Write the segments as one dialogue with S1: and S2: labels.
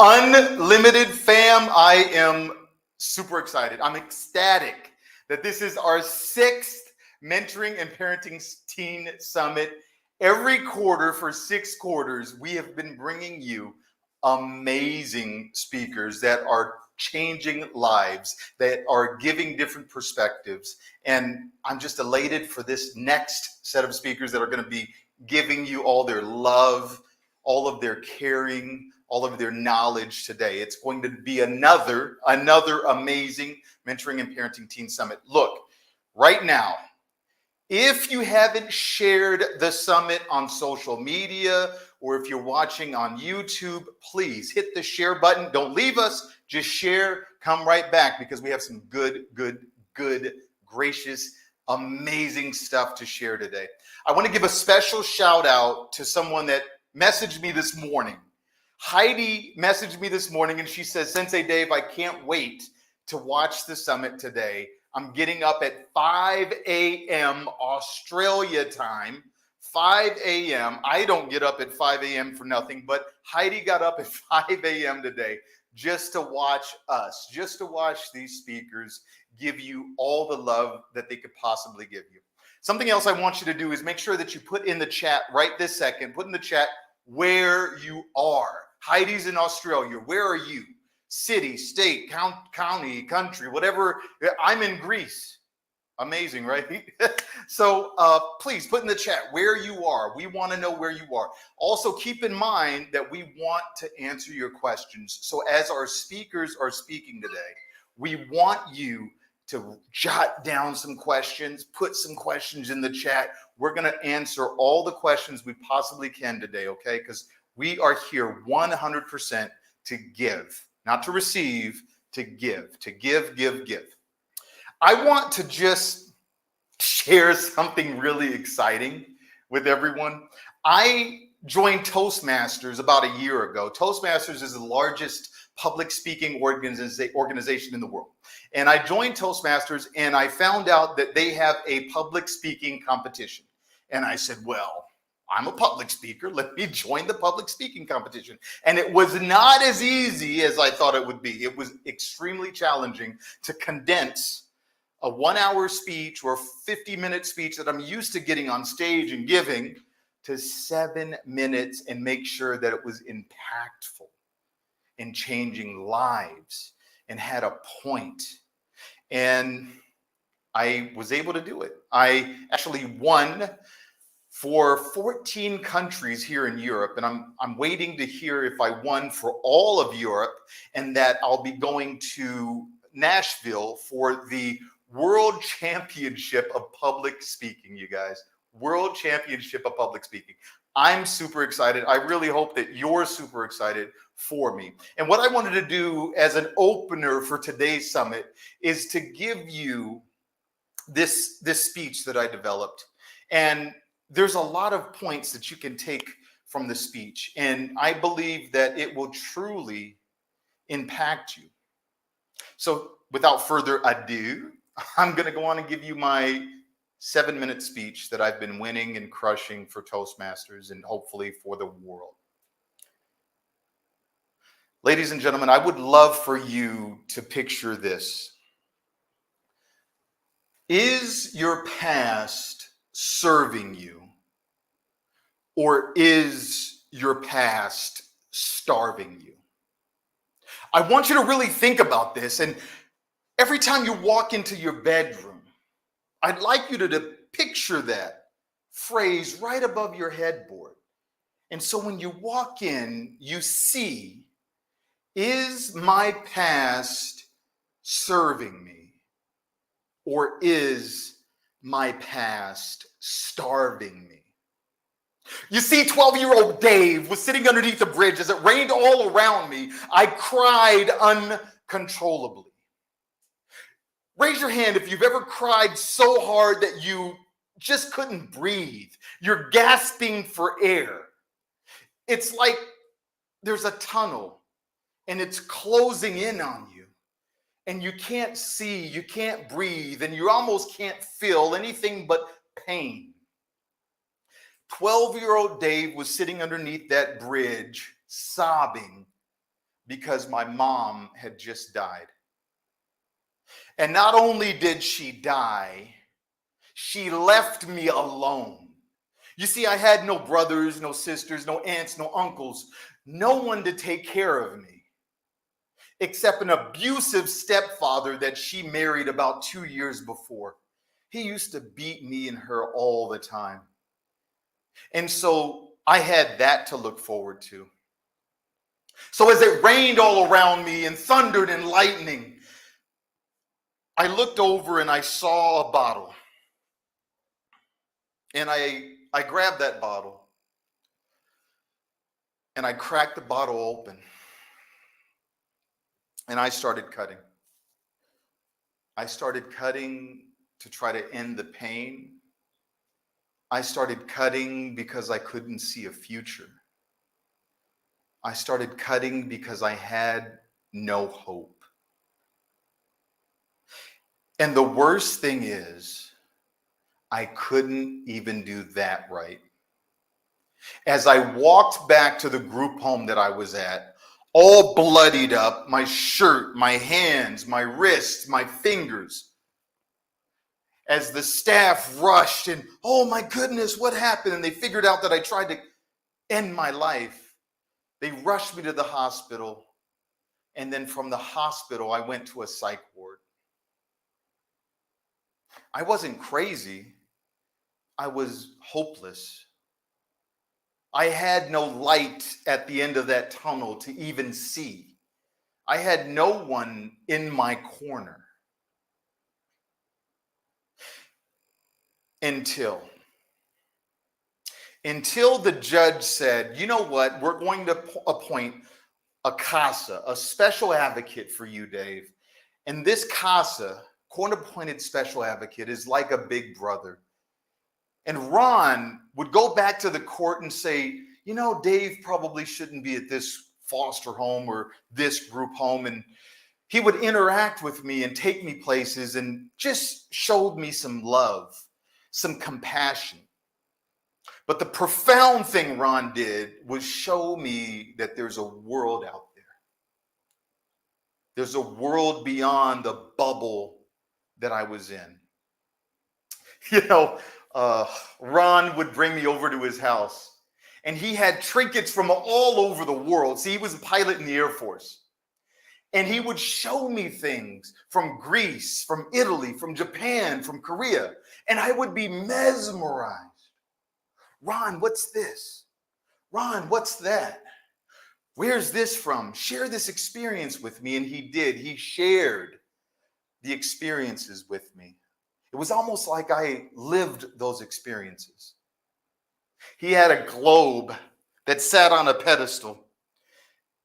S1: Unlimited fam, I am super excited. I'm ecstatic that this is our sixth Mentoring and Parenting Teen Summit. Every quarter for 6 quarters, we have been bringing you amazing speakers that are changing lives, that are giving different perspectives. And I'm just elated for this next set of speakers that are going to be giving you all their love, all of their caring, all of their knowledge today. It's going to be another amazing Mentoring and Parenting Teen Summit. Look, right now, if you haven't shared the summit on social media, or if you're watching on YouTube, please hit the share button. Don't leave us, just share, come right back, because we have some good, gracious, amazing stuff to share today. I want to give a special shout out to someone that messaged me this morning. Heidi messaged me this morning and she says, Sensei Dave, I can't wait to watch the summit today. I'm getting up at 5 a.m. Australia time. 5 a.m. I don't get up at 5 a.m. for nothing, but Heidi got up at 5 a.m. today just to watch us, just to watch these speakers give you all the love that they could possibly give you. Something else I want you to do is make sure that you put in the chat right this second, put in the chat where you are. Heidi's in Australia. Where are you? City, state, county, country, whatever. I'm in Greece. Amazing, right? So please put in the chat where you are. We want to know where you are. Also, keep in mind that we want to answer your questions. So as our speakers are speaking today, we want you to jot down some questions, put some questions in the chat. We're going to answer all the questions we possibly can today, okay? Because we are here 100% to give, not to receive, to give, give. I want to just share something really exciting with everyone. I joined Toastmasters about a year ago. Toastmasters is the largest public speaking organization in the world. And I joined Toastmasters and I found out that they have a public speaking competition. And I said, well, I'm a public speaker. Let me join the public speaking competition. And it was not as easy as I thought it would be. It was extremely challenging to condense a 1-hour speech or 50-minute speech that I'm used to getting on stage and giving to 7 minutes and make sure that it was impactful and changing lives and had a point. And I was able to do it. I actually won for 14 countries here in Europe, and I'm waiting to hear if I won for all of Europe, and that I'll be going to Nashville for the World Championship of Public Speaking, you guys. World Championship of Public Speaking. I'm super excited. I really hope that you're super excited for me. And what I wanted to do as an opener for today's summit is to give you this speech that I developed. And there's a lot of points that you can take from the speech. And I believe that it will truly impact you. So without further ado, I'm going to go on and give you my 7-minute speech that I've been winning and crushing for Toastmasters and hopefully for the world. Ladies and gentlemen, I would love for you to picture this. Is your past serving you, or is your past starving you? I want you to really think about this. And every time you walk into your bedroom, I'd like you to picture that phrase right above your headboard. And so when you walk in, you see, is my past serving me, or is my past starving me? You see, 12-year-old Dave was sitting underneath the bridge as it rained all around me. I cried uncontrollably. Raise your hand if you've ever cried so hard that you just couldn't breathe. You're gasping for air. It's like there's a tunnel and it's closing in on you. And you can't see, you can't breathe, and you almost can't feel anything but pain. 12-year-old Dave was sitting underneath that bridge, sobbing because my mom had just died. And not only did she die, she left me alone. You see, I had no brothers, no sisters, no aunts, no uncles, no one to take care of me, except an abusive stepfather that she married about 2 years before. He used to beat me and her all the time. And so I had that to look forward to. So as it rained all around me and thundered and lightning, I looked over and I saw a bottle. And I grabbed that bottle and I cracked the bottle open and I started cutting. I started cutting to try to end the pain. I started cutting because I couldn't see a future. I started cutting because I had no hope. And the worst thing is, I couldn't even do that right. As I walked back to the group home that I was at, all bloodied up, my shirt, my hands, my wrists, my fingers, as the staff rushed and, oh my goodness, what happened? And they figured out that I tried to end my life. They rushed me to the hospital. And then from the hospital, I went to a psych ward. I wasn't crazy. I was hopeless. I had no light at the end of that tunnel to even see. I had no one in my corner. Until the judge said, you know what, we're going to appoint a CASA, a special advocate for you, Dave. And this CASA, court-appointed special advocate, is like a big brother. And Ron would go back to the court and say, you know, Dave probably shouldn't be at this foster home or this group home. And he would interact with me and take me places and just showed me some love, some compassion. But the profound thing Ron did was show me that there's a world out there. There's a world beyond the bubble that I was in. You know, Ron would bring me over to his house, and he had trinkets from all over the world. See, he was a pilot in the Air Force. And he would show me things from Greece, from Italy, from Japan, from Korea. And I would be mesmerized. Ron, what's this? Ron, what's that? Where's this from? Share this experience with me. And he did. He shared the experiences with me. It was almost like I lived those experiences. He had a globe that sat on a pedestal.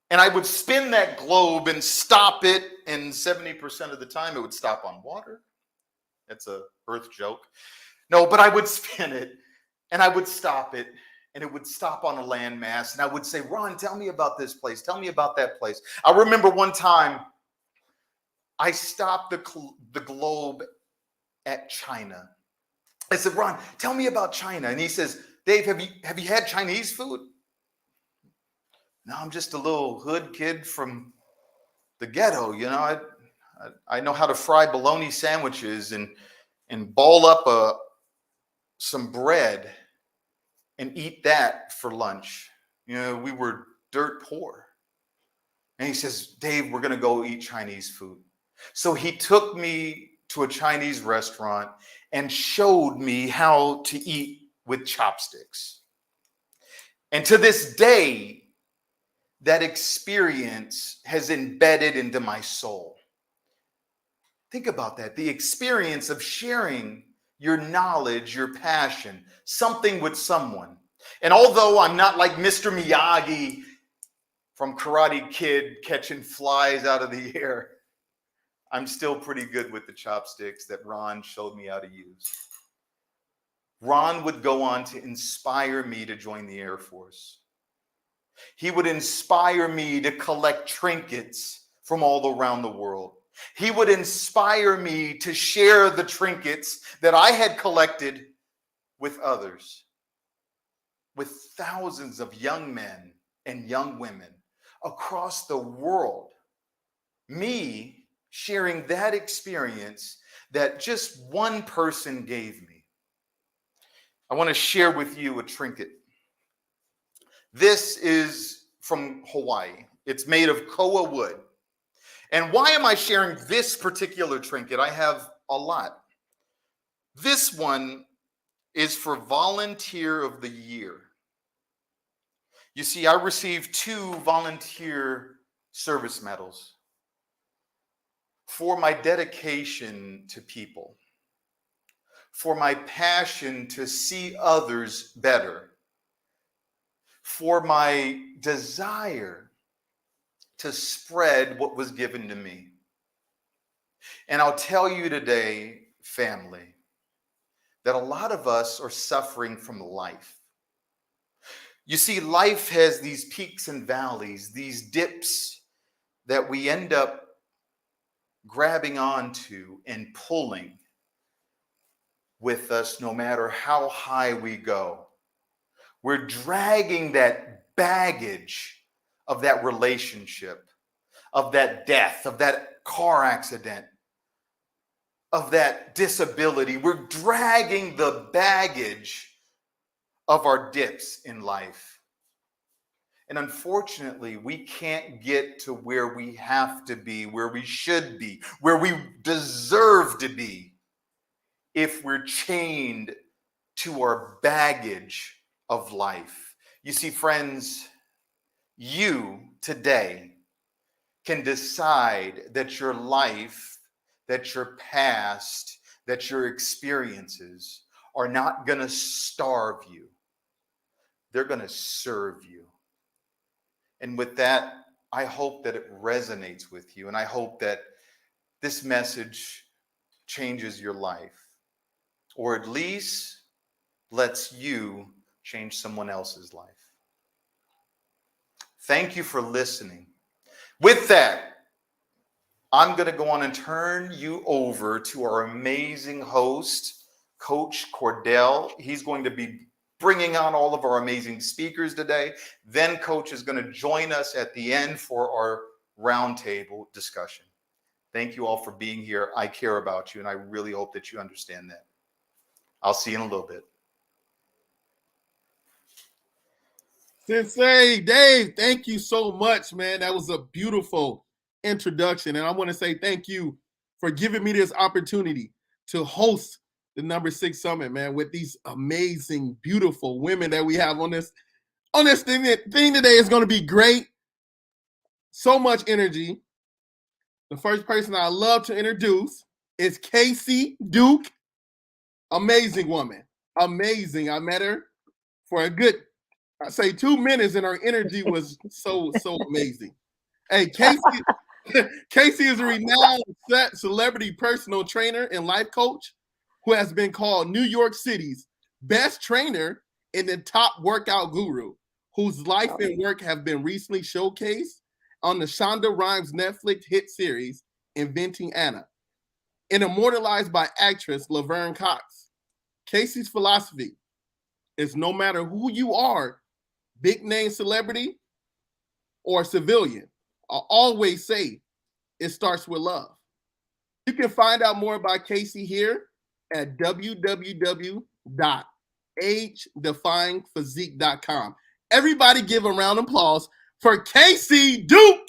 S1: And I would spin that globe and stop it. And 70% of the time, it would stop on water. That's a Earth joke. No, but I would spin it. And I would stop it, and it would stop on a landmass. And I would say, Ron, tell me about this place. Tell me about that place. I remember one time I stopped the globe at China. I said, Ron, tell me about China. And he says, Dave, have you had Chinese food? No, I'm just a little hood kid from the ghetto. You know, I know how to fry bologna sandwiches and ball up some bread and eat that for lunch. You know, we were dirt poor. And he says, Dave, we're going to go eat Chinese food. So he took me to a Chinese restaurant and showed me how to eat with chopsticks. And to this day, that experience has embedded into my soul. Think about that. The experience of sharing your knowledge, your passion, something with someone. And although I'm not like Mr. Miyagi from Karate Kid catching flies out of the air, I'm still pretty good with the chopsticks that Ron showed me how to use. Ron would go on to inspire me to join the Air Force. He would inspire me to collect trinkets from all around the world. He would inspire me to share the trinkets that I had collected with others, with thousands of young men and young women across the world. Me sharing that experience that just one person gave me. I want to share with you a trinket. This is from Hawaii. It's made of koa wood. And why am I sharing this particular trinket? I have a lot. This one is for Volunteer of the Year. You see, I received 2 volunteer service medals for my dedication to people, for my passion to see others better, for my desire to spread what was given to me. And I'll tell you today, family, that a lot of us are suffering from life. You see, life has these peaks and valleys, these dips that we end up grabbing onto and pulling with us no matter how high we go. We're dragging that baggage of that relationship, of that death, of that car accident, of that disability. We're dragging the baggage of our dips in life. And unfortunately, we can't get to where we have to be, where we should be, where we deserve to be if we're chained to our baggage of life. You see, friends, you today can decide that your life, that your past, that your experiences are not going to starve you. They're going to serve you. And with that, I hope that it resonates with you. And I hope that this message changes your life, or at least lets you change someone else's life. Thank you for listening. With that, I'm going to go on and turn you over to our amazing host, Coach Cordell. He's going to be bringing on all of our amazing speakers today. Then Coach is going to join us at the end for our roundtable discussion. Thank you all for being here. I care about you, and I really hope that you understand that. I'll see you in a little bit.
S2: Sensei Dave, thank you so much, man. That was a beautiful introduction. And I want to say thank you for giving me this opportunity to host the number 6 summit, man, with these amazing, beautiful women that we have on this thing today. Is going to be great. So much energy. The first person I love to introduce is Casey Duke. Amazing woman. Amazing. I met her for a good, I say 2 minutes, and her energy was so amazing. Hey, Casey is a renowned celebrity personal trainer and life coach who has been called New York City's best trainer and the top workout guru, whose life and work have been recently showcased on the Shonda Rhimes Netflix hit series, Inventing Anna, and immortalized by actress Laverne Cox. Casey's philosophy is no matter who you are, big name celebrity or civilian, I always say it starts with love. You can find out more about Casey here at www.agedefyingphysique.com. Everybody give a round of applause for Casey Duke.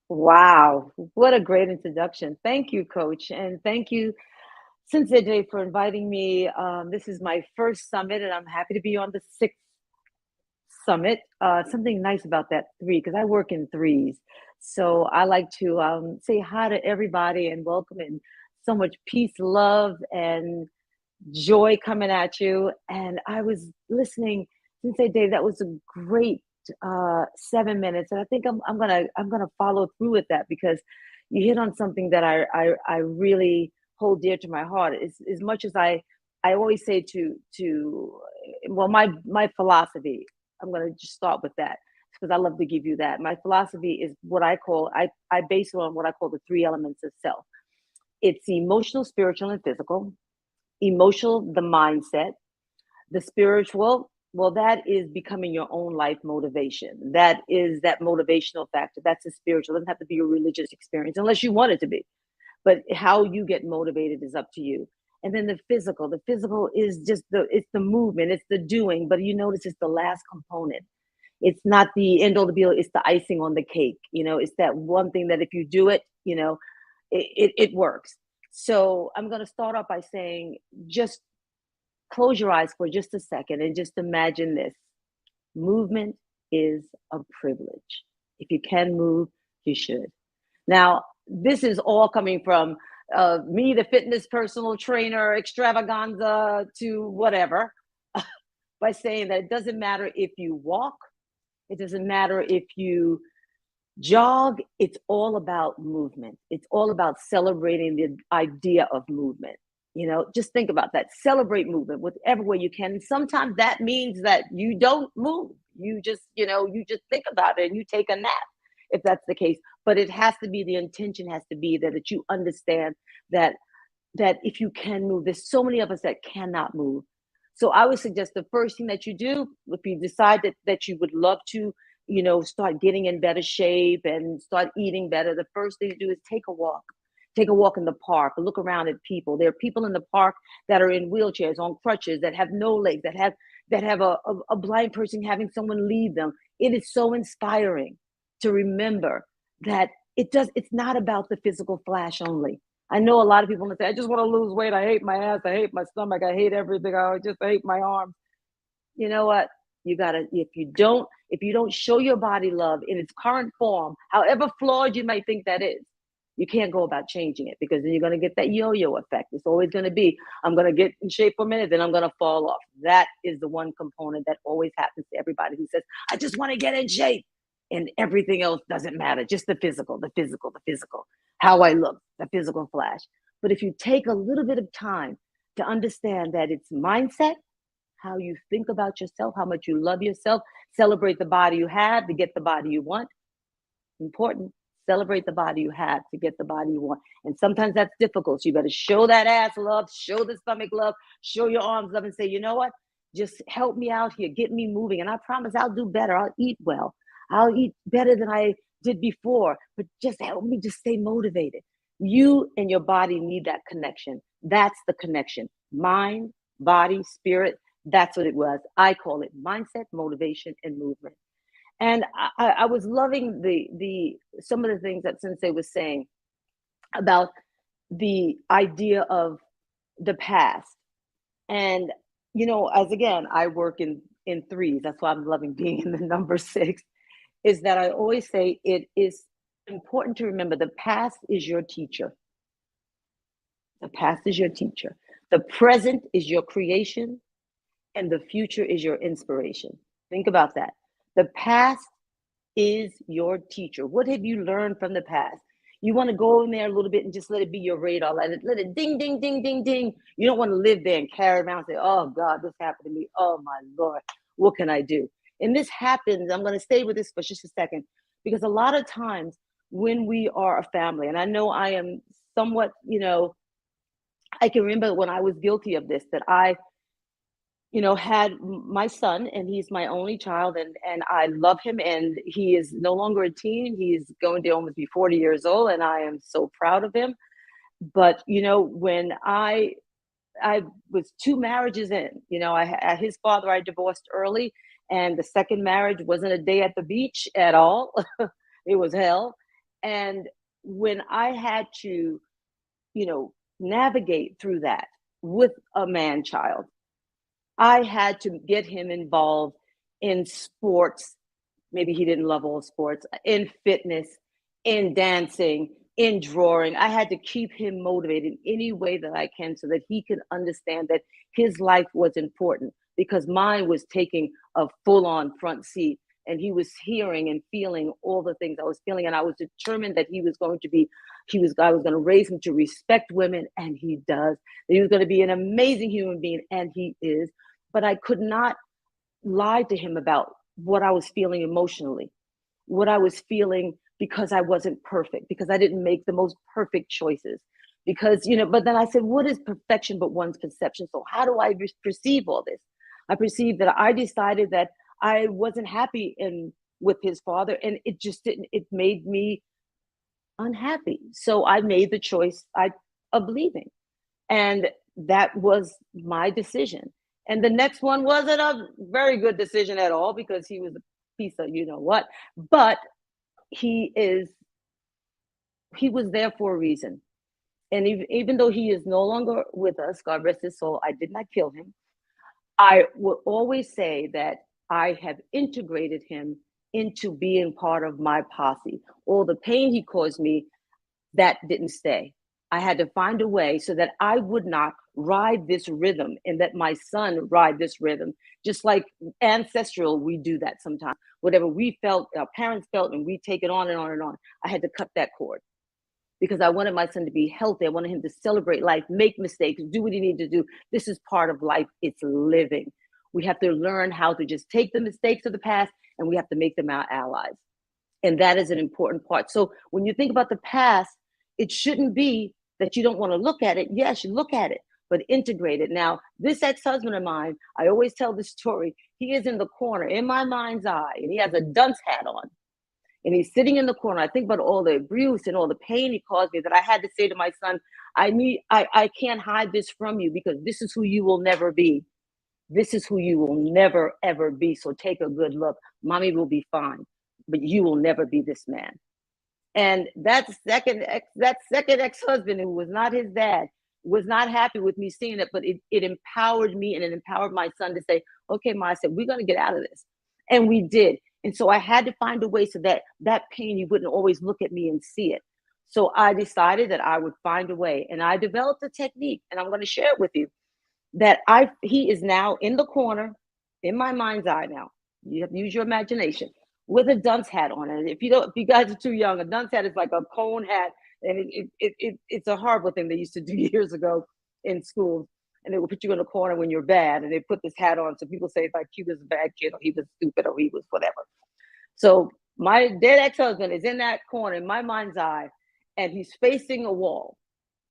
S3: Wow, what a great introduction. Thank you, Coach. And thank you, Sensei Dave, for inviting me. This is my first summit, and I'm happy to be on the 6th summit. Something nice about that 3, because I work in 3s. So I like to say hi to everybody and welcome, and so much peace, love, and joy coming at you. And I was listening, Sensei Dave, that was a great 7 minutes, and I think I'm gonna follow through with that, because you hit on something that I really hold dear to my heart. As much as I always say to well, my philosophy, I'm gonna just start with that, because I love to give you that. My philosophy is what I call, I base it on what I call the 3 elements of self. It's emotional, spiritual, and physical. Emotional, the mindset; the spiritual, Well, that is becoming your own life motivation. That is that motivational factor. That's a spiritual. It doesn't have to be a religious experience unless you want it to be. But how you get motivated is up to you. And then the physical. The physical is just it's the movement, it's the doing. But you notice it's the last component. It's not the end all to be all, it's the icing on the cake. It's that one thing that if you do it, it works. So I'm going to start off by saying, just close your eyes for just a second and just imagine this. Movement is a privilege. If you can move, you should. Now, this is all coming from me, the fitness personal trainer, extravaganza to whatever, by saying that it doesn't matter if you walk, it doesn't matter if you jog, it's all about movement. It's all about celebrating the idea of movement. Just think about that. Celebrate movement whatever way you can. And sometimes that means that you don't move. You just think about it and you take a nap, if that's the case. But it has to be, the intention has to be that you understand that if you can move, there's so many of us that cannot move. So I would suggest the first thing that you do, if you decide that you would love to, start getting in better shape and start eating better, the first thing to do is take a walk. Take a walk in the park, look around at people. There are people in the park that are in wheelchairs, on crutches, that have no legs, that have a blind person having someone lead them. It is so inspiring to remember that it's not about the physical flash only. I know a lot of people say, I just want to lose weight. I hate my ass. I hate my stomach. I hate everything. I hate my arms. You know what? If you don't show your body love in its current form, however flawed you might think that is, you can't go about changing it, because then you're going to get that yo-yo effect. It's always going to be, I'm going to get in shape for a minute, then I'm going to fall off. That is the one component that always happens to everybody who says, I just want to get in shape. And everything else doesn't matter. Just the physical, how I look, the physical flash. But if you take a little bit of time to understand that it's mindset, how you think about yourself, how much you love yourself, celebrate the body you have to get the body you want. Important. Celebrate the body you have to get the body you want. And sometimes that's difficult. So you better show that ass love, show the stomach love, show your arms love, and say, you know what? Just help me out here. Get me moving. And I promise I'll do better. I'll eat well. I'll eat better than I did before. But just help me just stay motivated. You and your body need that connection. That's the connection. Mind, body, spirit. That's what it was. I call it mindset, motivation, and movement. And I was loving the some of the things that Sensei was saying about the idea of the past. And, as again, I work in threes. That's why I'm loving being in the number 6, is that I always say it is important to remember the past is your teacher. The past is your teacher. The present is your creation, and the future is your inspiration. Think about that. The past is your teacher. What have you learned from the past? You want to go in there a little bit and just let it be your radar. Let it ding, ding, ding, ding, ding. You don't want to live there and carry around and say, oh God, this happened to me. Oh my Lord, what can I do? And this happens, I'm going to stay with this for just a second, because a lot of times when we are a family, and I know I am somewhat, I can remember when I was guilty of this, that I had my son, and he's my only child, and I love him, and he is no longer a teen. He's going to almost be 40 years old, and I am so proud of him. But, when I was 2 marriages in, his father, I divorced early, and the second marriage wasn't a day at the beach at all. It was hell. And when I had to, navigate through that with a man child, I had to get him involved in sports. Maybe he didn't love all sports, in fitness, in dancing, in drawing. I had to keep him motivated in any way that I can so that he could understand that his life was important, because mine was taking a full-on front seat, and he was hearing and feeling all the things I was feeling. And I was determined that I was going to raise him to respect women, and he does. That he was going to be an amazing human being, and he is. But I could not lie to him about what I was feeling emotionally, what I was feeling, because I wasn't perfect, because I didn't make the most perfect choices. Because, but then I said, what is perfection but one's perception? So how do I perceive all this? I perceived that I decided that I wasn't happy with his father, and it just didn't. It made me unhappy. So I made the choice of leaving, and that was my decision. And the next one wasn't a very good decision at all because he was a piece of you know what. But he is he was there for a reason. And even though he is no longer with us, God rest his soul, I did not kill him. I will always say that I have integrated him into being part of my posse. All the pain he caused me, that didn't stay. I had to find a way so that I would not ride this rhythm and that my son ride this rhythm. Just like ancestral, we do that sometimes. Whatever we felt, our parents felt, and we take it on and on and on. I had to cut that cord because I wanted my son to be healthy. I wanted him to celebrate life, make mistakes, do what he needed to do. This is part of life. It's living. We have to learn how to just take the mistakes of the past and we have to make them our allies. And that is an important part. So when you think about the past, it shouldn't be that you don't want to look at it. Yes, you look at it, but integrate it. Now, this ex-husband of mine, I always tell this story. He is in the corner in my mind's eye, and he has a dunce hat on. And he's sitting in the corner. I think about all the abuse and all the pain he caused me that I had to say to my son, I can't hide this from you because this is who you will never be. This is who you will never, ever be. So take a good look. Mommy will be fine, but you will never be this man. And that second ex-husband, who was not his dad, was not happy with me seeing it, but it empowered me and it empowered my son to say, okay, Ma, I said, we're going to get out of this. And we did. And so I had to find a way so that that pain, you wouldn't always look at me and see it. So I decided that I would find a way. And I developed a technique, and I'm going to share it with you, that he is now in the corner, in my mind's eye now. You have to use your imagination, with a dunce hat on it. If you guys are too young, a dunce hat is like a cone hat, and it's a horrible thing they used to do years ago in schools. And they would put you in a corner when you're bad, and they put this hat on. So people say like he was a bad kid, or he was stupid, or he was whatever. So my dead ex-husband is in that corner in my mind's eye, and he's facing a wall.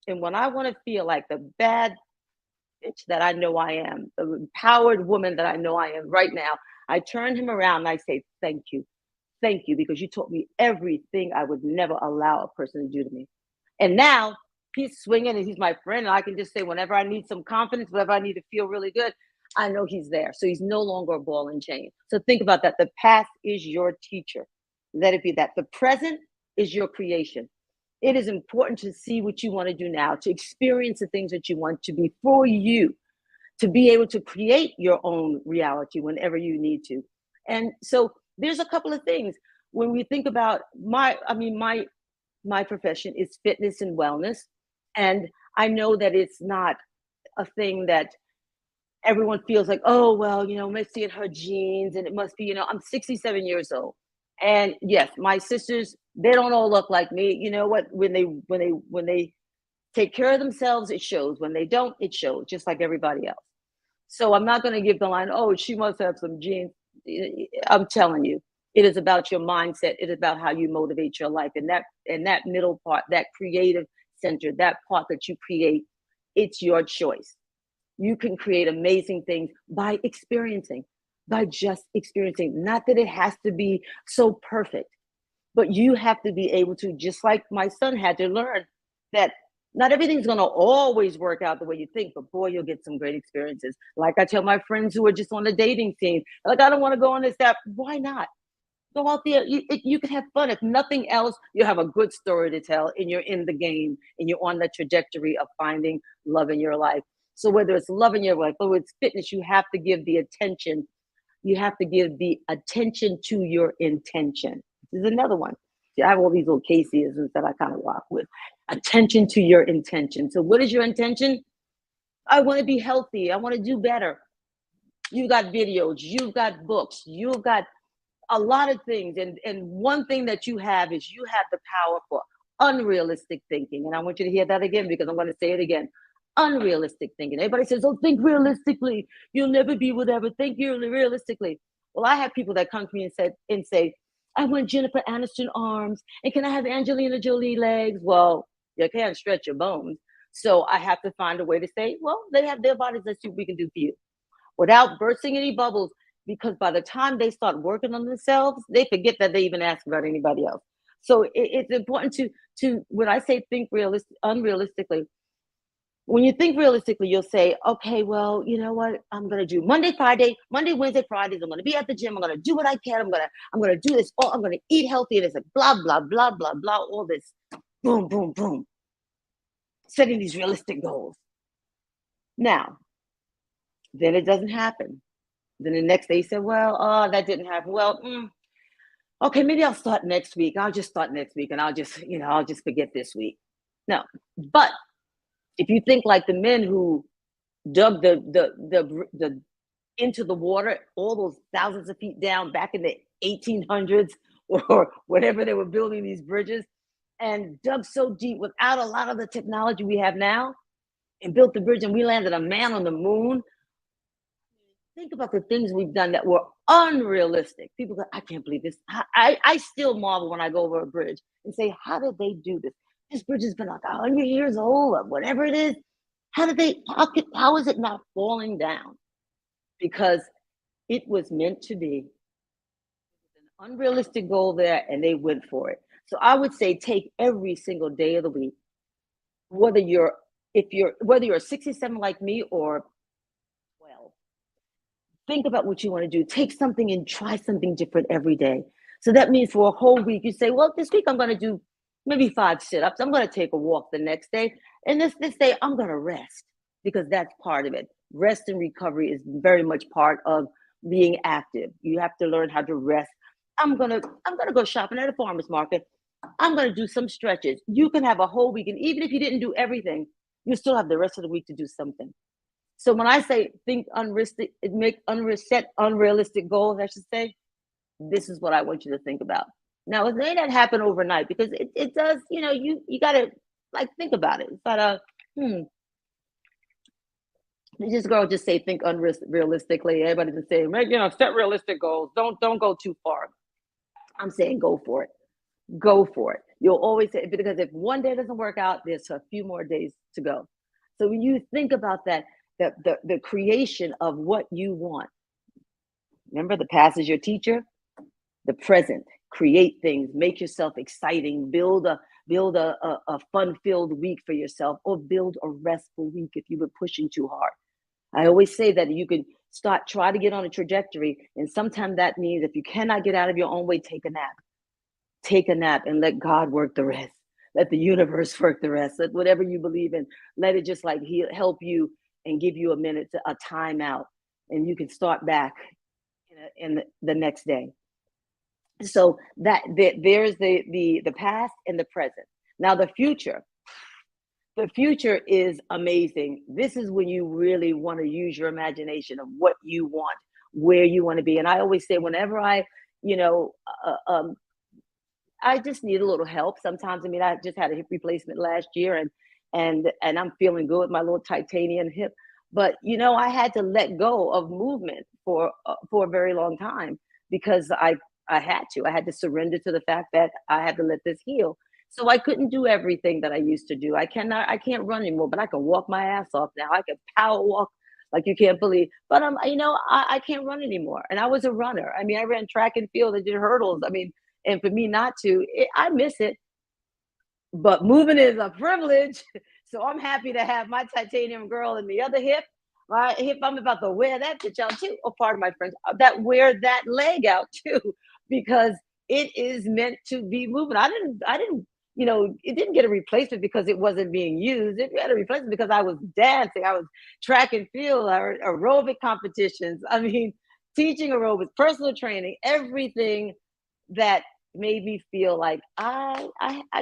S3: And when I want to feel like the bad bitch that I know I am, the empowered woman that I know I am right now, I turn him around and I say, thank you, because you taught me everything I would never allow a person to do to me. And now he's swinging and he's my friend. And I can just say, whenever I need some confidence, whenever I need to feel really good, I know he's there. So he's no longer a ball and chain. So think about that. The past is your teacher. Let it be that. The present is your creation. It is important to see what you want to do now, to experience the things that you want to be for you, to be able to create your own reality whenever you need to. And so there's a couple of things when we think about my profession is fitness and wellness. And I know that it's not a thing that everyone feels like, oh, well, Missy and her genes, and it must be, I'm 67 years old. And yes, my sisters, they don't all look like me. You know what? When they take care of themselves, it shows. When they don't, it shows, just like everybody else. So I'm not going to give the line, oh, she must have some genes. I'm telling you, it is about your mindset. It is about how you motivate your life. And that middle part, that creative center, that part that you create, it's your choice. You can create amazing things by just experiencing. Not that it has to be so perfect, but you have to be able to, just like my son had to learn that not everything's going to always work out the way you think, but boy, you'll get some great experiences. Like I tell my friends who are just on the dating scene, like, I don't want to go on this app. Why not? Go out there. You can have fun. If nothing else, you have a good story to tell, and you're in the game, and you're on the trajectory of finding love in your life. So whether it's love in your life or it's fitness, you have to give the attention. You have to give the attention to your intention. This is another one. See, I have all these little Caseyisms that I kind of rock with. Attention to your intention. So what is your intention? I want to be healthy. I want to do better. You've got videos. You've got books. You've got a lot of things. And one thing that you have is you have the power for unrealistic thinking. And I want you to hear that again, because I'm going to say it again. Unrealistic thinking. Everybody says, oh, think realistically. You'll never be whatever. Think realistically. Well, I have people that come to me and say, I want Jennifer Aniston arms, and can I have Angelina Jolie legs? Well, you can't stretch your bones. So I have to find a way to say, well, they have their bodies. Let's see what we can do for you. without bursting any bubbles, because by the time they start working on themselves, they forget that they even ask about anybody else. So it's important to when I say think unrealistically, when you think realistically, you'll say, okay, well, you know what? I'm gonna do Monday, Wednesday, Fridays. I'm gonna be at the gym. I'm gonna do what I can. I'm gonna do this. Oh, I'm gonna eat healthy. And it's like blah, blah, blah, blah, blah, all this. Boom, boom, boom. Setting these realistic goals. Now, then it doesn't happen. Then the next day you say, well, oh, that didn't happen. Well, okay, maybe I'll start next week. I'll just start next week and I'll just forget this week. No, but if you think like the men who dug the into the water, all those thousands of feet down back in the 1800s or whatever they were building these bridges, and dug so deep without a lot of the technology we have now, and built the bridge, and we landed a man on the moon. Think about the things we've done that were unrealistic. People go, I can't believe this. I still marvel when I go over a bridge and say, how did they do this? This bridge has been like 100 years old or whatever it is. How is it not falling down? Because it was meant to be an unrealistic goal there, and they went for it. So I would say take every single day of the week, whether you're 67 like me or 12. Think about what you want to do. Take something and try something different every day. So that means for a whole week, you say, well, this week I'm going to do maybe 5 sit-ups. I'm going to take a walk the next day. And this day I'm going to rest, because that's part of it. Rest and recovery is very much part of being active. You have to learn how to rest. I'm gonna go shopping at a farmer's market. I'm gonna do some stretches. You can have a whole week, and even if you didn't do everything, you still have the rest of the week to do something. So when I say think unrealistic, set unrealistic goals, I should say, this is what I want you to think about. Now, it may not happen overnight, because it does. You gotta think about it. But this girl just say think unrealistically. Everybody just say, set realistic goals. Don't go too far. I'm saying go for it. Go for it. You'll always say, because if one day doesn't work out, there's a few more days to go. So when you think about that, the creation of what you want. Remember, the past is your teacher. The present, create things, make yourself exciting, build a fun-filled week for yourself, or build a restful week if you were pushing too hard. I always say that you can try to get on a trajectory, and sometimes that means if you cannot get out of your own way, take a nap. Take a nap and let God work the rest. Let the universe work the rest. Let whatever you believe in, let it just help you and give you a time out, and you can start back in the next day. So there's the past and the present. Now the future. The future is amazing. This is when you really want to use your imagination of what you want, where you want to be. And I always say, whenever I just need a little help sometimes. I mean, I just had a hip replacement last year, and I'm feeling good with my little titanium hip. But I had to let go of movement for a very long time, because I had to surrender to the fact that I had to let this heal. So I couldn't do everything that I used to do. I can't run anymore, but I can walk my ass off now. I can power walk like you can't believe. But I can't run anymore. And I was a runner. I mean, I ran track and field. I did hurdles. I mean, and for me not to, I miss it. But moving is a privilege. So I'm happy to have my titanium girl in the other hip. My hip, I'm about to wear that bitch out too. Or part of my friends that wear that leg out too, because it is meant to be moving. I didn't. It didn't get a replacement because it wasn't being used. It had a replacement because I was dancing. I was track and field, aerobic competitions. I mean, teaching aerobics, personal training, everything that made me feel like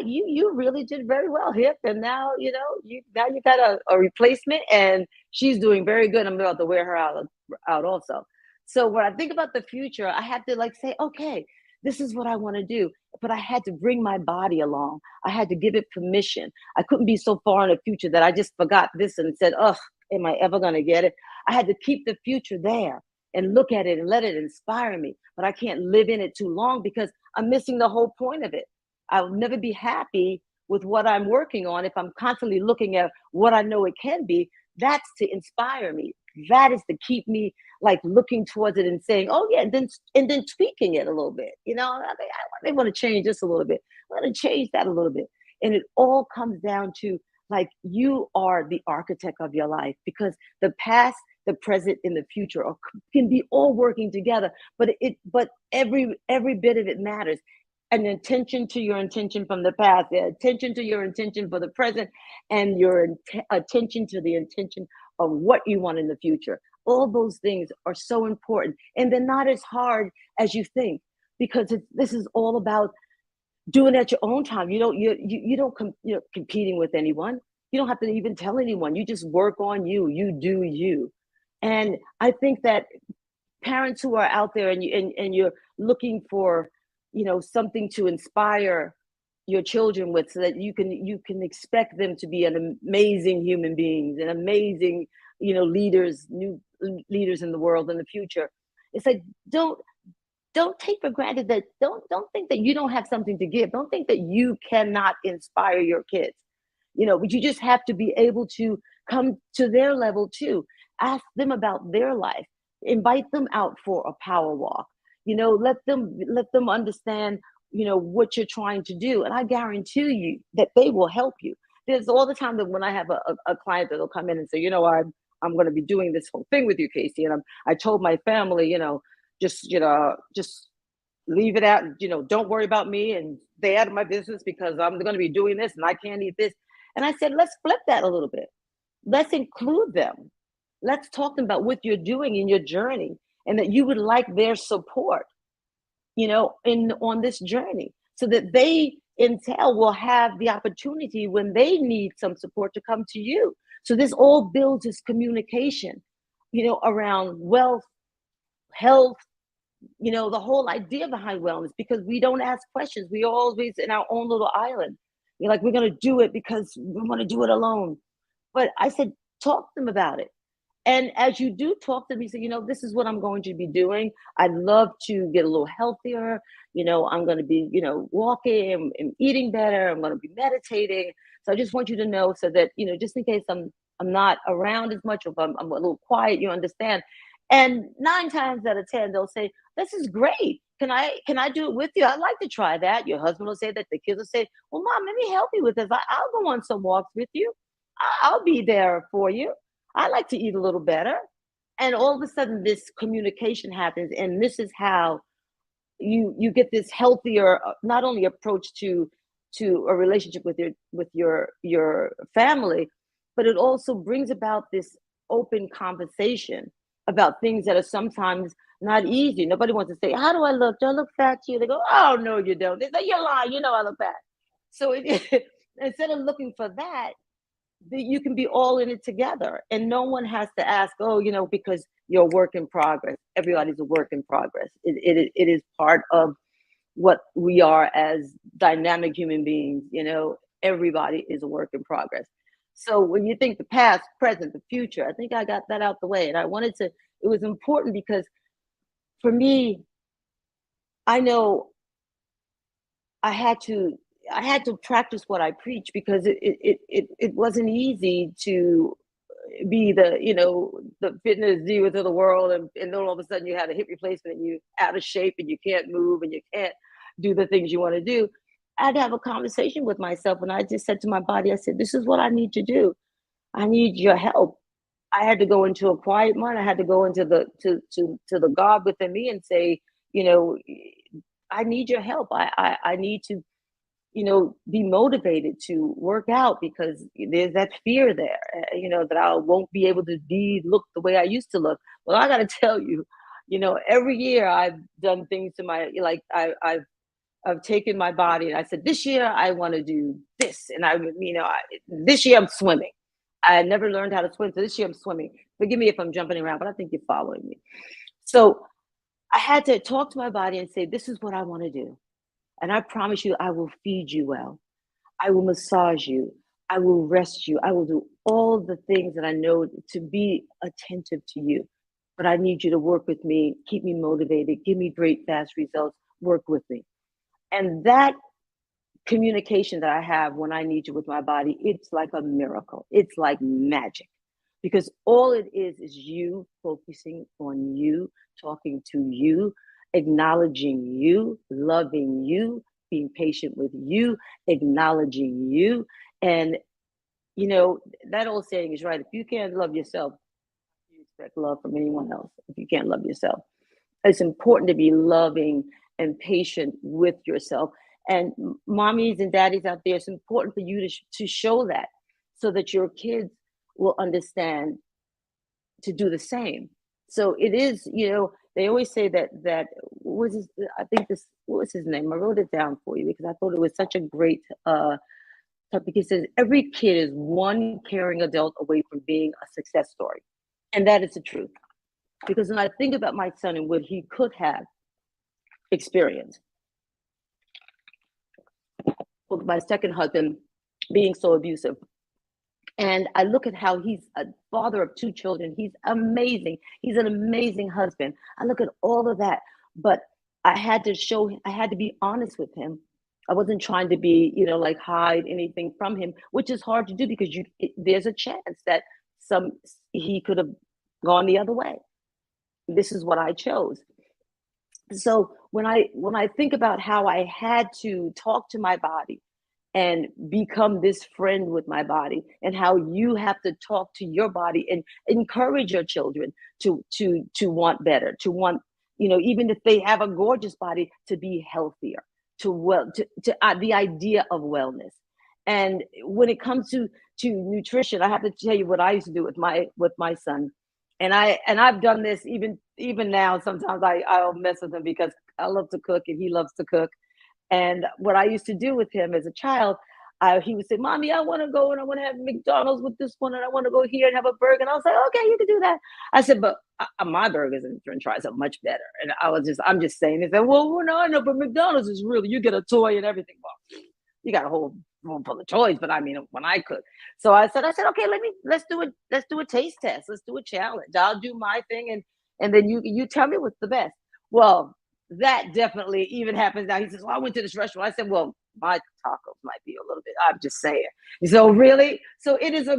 S3: you really did very well, hip. And now, you got a replacement, and she's doing very good. I'm about to wear her out also. So when I think about the future, I have to say, okay, this is what I want to do. But I had to bring my body along. I had to give it permission. I couldn't be so far in the future that I just forgot this and said, oh, am I ever going to get it? I had to keep the future there and look at it and let it inspire me. But I can't live in it too long, because I'm missing the whole point of it. I'll never be happy with what I'm working on if I'm constantly looking at what I know it can be. That's to inspire me. that is to keep me like looking towards it and saying, oh yeah, and then tweaking it a little bit. They want to change this a little bit. I want to change that a little bit. And it all comes down to like you are the architect of your life, because the past, the present, and the future can be all working together. But every bit of it matters. An intention to your intention from the past, the attention to your intention for the present, and your attention to the intention of what you want in the future. All those things are so important, and they're not as hard as you think, because this is all about doing it at your own time. You're competing with anyone. You don't have to even tell anyone. You just work on you. You do you. And I think that parents who are out there and you're looking for, something to inspire your children with, so that you can expect them to be an amazing human beings and amazing, leaders, new leaders in the world in the future. It's like, don't take for granted that, don't think that you don't have something to give. Don't think that you cannot inspire your kids. But you just have to be able to come to their level too. Ask them about their life. Invite them out for a power walk. Let them understand, what you're trying to do. And I guarantee you that they will help you. There's all the time that when I have a client that'll come in and say, I'm going to be doing this whole thing with you, Casey. And I told my family, just leave it out. Don't worry about me and stay out of my business, because I'm going to be doing this and I can't eat this. And I said, let's flip that a little bit. Let's include them. Let's talk to them about what you're doing in your journey, and that you would like their support, on this journey, so that they will have the opportunity when they need some support to come to you. So this all builds this communication, around wealth, health, the whole idea behind wellness, because we don't ask questions. We always in our own little island. We're going to do it because we want to do it alone. But I said, talk to them about it. And as you do talk to them, you say, this is what I'm going to be doing. I'd love to get a little healthier. I'm going to be, walking and eating better. I'm going to be meditating. So I just want you to know, so that, just in case I'm not around as much, or if I'm a little quiet, you understand. And 9 times out of 10, they'll say, this is great. Can I do it with you? I'd like to try that. Your husband will say that. The kids will say, well, Mom, let me help you with this. I'll go on some walks with you. I'll be there for you. I like to eat a little better. And all of a sudden this communication happens. And this is how you get this healthier, not only approach to a relationship with your family, but it also brings about this open conversation about things that are sometimes not easy. Nobody wants to say, how do I look? Do I look fat to you? They go, oh, no, you don't. They say, you're lying. I look fat. So instead of looking for that, you can be all in it together, and no one has to ask, because you're a work in progress. Everybody's a work in progress. It is part of what we are as dynamic human beings. Everybody is a work in progress. So when you think the past, present, the future, I think I got that out the way. And it was important, because for me, I know I had to practice what I preach, because it wasn't easy to be the fitness diva to the world, and then all of a sudden you had a hip replacement and you out of shape and you can't move and you can't do the things you want to do. I had to have a conversation with myself, and I just said to my body, I said, this is what I need to do. I need your help. I had to go into a quiet mind. I had to go into the the God within me and say, I need your help. I need to be motivated to work out, because there's that fear there, that I won't be able to look the way I used to look. Well, I got to tell you, every year I've done things to I've taken my body and I said, this year I want to do this. And this year I'm swimming. I never learned how to swim. So this year I'm swimming. Forgive me if I'm jumping around, but I think you're following me. So I had to talk to my body and say, this is what I want to do. And I promise you, I will feed you well. I will massage you. I will rest you. I will do all the things that I know to be attentive to you. But I need you to work with me, keep me motivated, give me great, fast results, work with me. And that communication that I have when I need you with my body, it's like a miracle. It's like magic. because all it is you focusing on you, talking to you, acknowledging you, loving you, being patient with you, acknowledging you. And, you know, that old saying is right. If you can't love yourself, you expect love from anyone else. If you can't love yourself, it's important to be loving and patient with yourself. And mommies and daddies out there, it's important for you to show that, so that your kids will understand to do the same. So it is, you know, they always say that what was his, I think this, what was his name? I wrote it down for you because I thought it was such a great topic. He says every kid is one caring adult away from being a success story. And that is the truth. Because when I think about my son and what he could have experienced with my second husband being so abusive, and I look at how he's a father of 2 children. He's amazing. He's an amazing husband. I look at all of that, but I had to be honest with him. I wasn't trying to be, you know, like hide anything from him, which is hard to do because there's a chance that he could have gone the other way. This is what I chose. So when I think about how I had to talk to my body and become this friend with my body, and how you have to talk to your body and encourage your children to want better, to want, you know, even if they have a gorgeous body, to be healthier, to the idea of wellness. And when it comes to nutrition, I have to tell you what I used to do with my son. And I've done this even now. Sometimes I'll mess with him because I love to cook and he loves to cook. And what I used to do with him as a child, he would say, "Mommy, I want to go and I want to have McDonald's with this one, and I want to go here and have a burger." And I was like, "Okay, you can do that." I said, "But my burgers and French fries are much better." And I'm just saying. He said, "Well, no, but McDonald's is really, you get a toy and everything." Well, you got a whole room full of toys, but I mean, when I cook. So I said, "Okay, let's do it. Let's do a taste test. Let's do a challenge. I'll do my thing, and then you tell me what's the best." Well, that definitely even happens now. He says, "Well, I went to this restaurant." I said, "Well, my tacos might be a little bit." I'm just saying. So really, so it's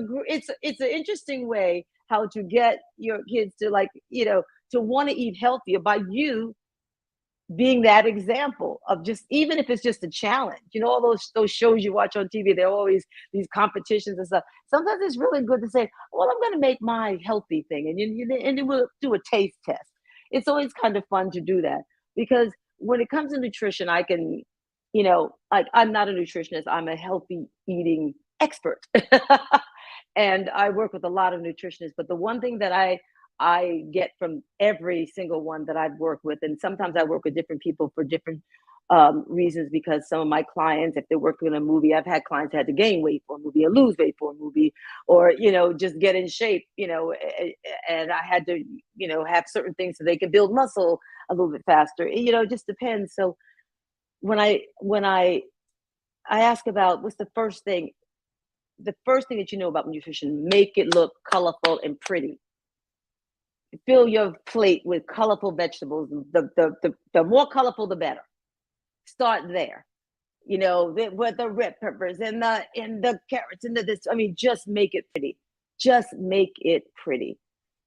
S3: an interesting way how to get your kids to, like, you know, to want to eat healthier by you being that example of, just even if it's just a challenge. You know, all those shows you watch on TV, they're always these competitions and stuff. Sometimes it's really good to say, "Well, I'm going to make my healthy thing," and then we'll do a taste test. It's always kind of fun to do that, because when it comes to nutrition, I can, you know, like, I'm not a nutritionist, I'm a healthy eating expert. And I work with a lot of nutritionists, but the one thing that I get from every single one that I've worked with, and sometimes I work with different people for different reasons, because some of my clients, if they're working on a movie, I've had clients that had to gain weight for a movie, or lose weight for a movie, or, you know, just get in shape, you know, and I had to, you know, have certain things so they can build muscle a little bit faster. You know, it just depends. So when I ask about what's the first thing that you know about nutrition, make it look colorful and pretty. Fill your plate with colorful vegetables. The more colorful, the better. Start there. You know, with the red peppers and the carrots and this. I mean, just make it pretty. Just make it pretty,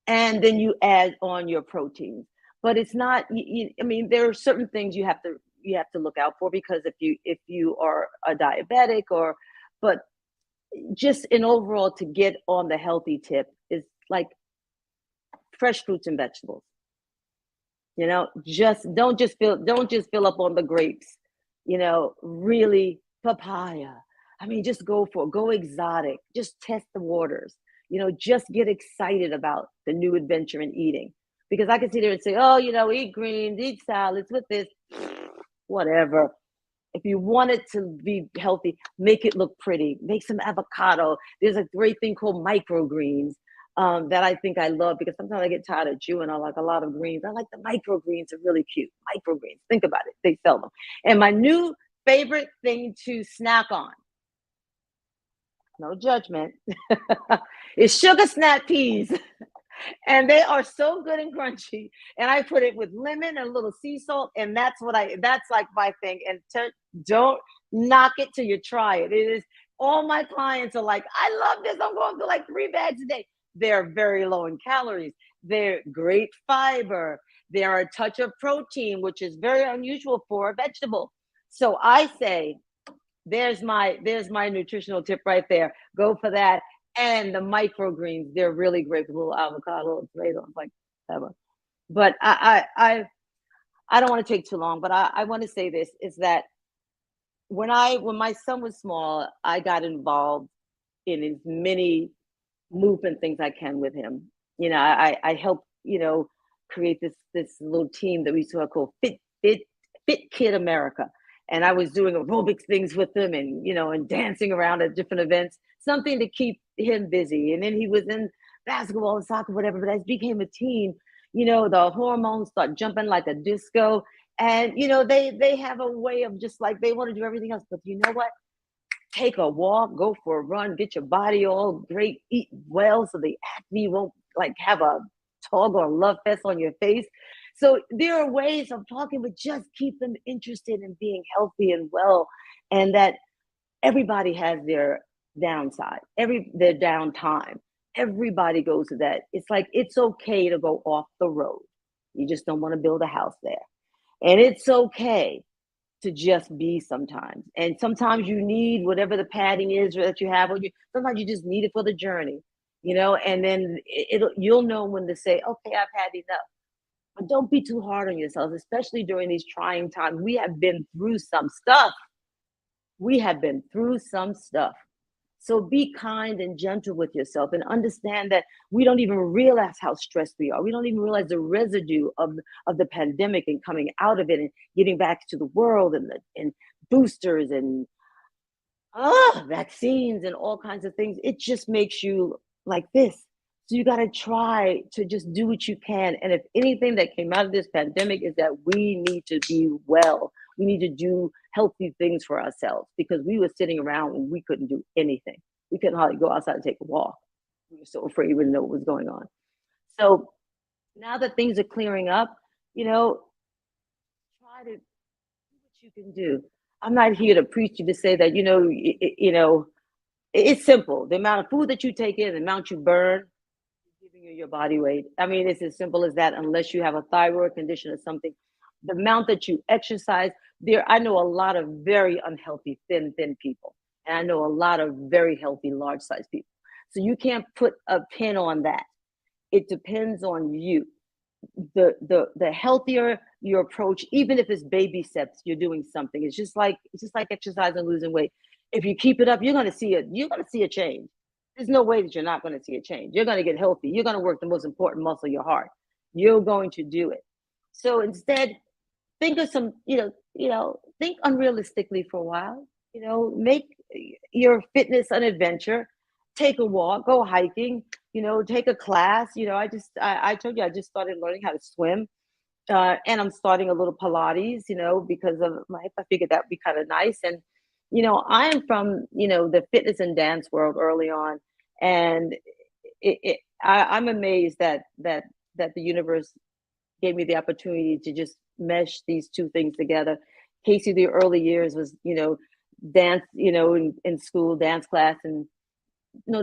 S3: and then you add on your proteins. But it's not. I mean, there are certain things you have to look out for, because if you are a diabetic, but just in overall, to get on the healthy tip, is like fresh fruits and vegetables. You know, don't just fill up on the grapes. You know, really, papaya. I mean, just go exotic. Just test the waters. You know, just get excited about the new adventure in eating. Because I can sit there and say, "Oh, you know, eat greens, eat salads with this," whatever. If you want it to be healthy, make it look pretty. Make some avocado. There's a great thing called microgreens that I think I love, because sometimes I get tired of chewing on like a lot of greens. I like the microgreens, are really cute. Microgreens, think about it. They sell them. And my new favorite thing to snack on, no judgment, is sugar snap peas. And they are so good and crunchy. And I put it with lemon and a little sea salt, and that's like my thing. And don't knock it till you try it. It is, all my clients are like, "I love this. I'm going through like 3 bags a day." They're very low in calories. They're great fiber. They're a touch of protein, which is very unusual for a vegetable. So I say, there's my nutritional tip right there. Go for that. And the microgreens, they're really great. With a little avocado, little tomato, like whatever. But I don't want to take too long, but I want to say this is that when my son was small, I got involved in as many movement things I can with him. You know, I helped, create this little team that we used to call Fit Kid America. And I was doing aerobics things with him and dancing around at different events, something to keep him busy. And then he was in basketball and soccer, whatever. But as he became a teen, the hormones start jumping like a disco. And they have a way of just like they want to do everything else. But you know what? Take a walk, go for a run, get your body all great, eat well so the acne won't like have a tug or love fest on your face. So there are ways of talking, but just keep them interested in being healthy and well, and that everybody has their downside, their downtime. Everybody goes to that. It's like it's okay to go off the road. You just don't want to build a house there. And it's okay to just be sometimes. And sometimes you need whatever the padding is that you have on you. Sometimes you just need it for the journey, and then you'll know when to say, okay, I've had enough. But don't be too hard on yourselves, especially during these trying times. We have been through some stuff. So be kind and gentle with yourself and understand that we don't even realize how stressed we are. We don't even realize the residue of the pandemic and coming out of it and getting back to the world and boosters and vaccines and all kinds of things. It just makes you like this. So you got to try to just do what you can. And if anything that came out of this pandemic is that we need to be well. We need to do healthy things for ourselves because we were sitting around and we couldn't do anything. We couldn't hardly go outside and take a walk. We were so afraid we didn't know what was going on. So now that things are clearing up, try to do what you can do. I'm not here to preach you to say that, it's simple. The amount of food that you take in, the amount you burn, giving you your body weight. I mean, it's as simple as that, unless you have a thyroid condition or something. The amount that you exercise, I know a lot of very unhealthy, thin people. And I know a lot of very healthy, large-sized people. So you can't put a pin on that. It depends on you. The healthier your approach, even if it's baby steps, you're doing something. It's just like exercising and losing weight. If you keep it up, you're gonna see a change. There's no way that you're not going to see a change. You're going to get healthy. You're going to work the most important muscle, your heart. You're going to do it. So instead, think of some, think unrealistically for a while. Make your fitness an adventure. Take a walk, go hiking. Take a class. I told you I just started learning how to swim, and I'm starting a little Pilates. Because of my hip, I figured that would be kind of nice. And I am from the fitness and dance world early on, and I'm amazed that the universe gave me the opportunity to just mesh these two things together. Casey, the early years was dance, in school, dance class, and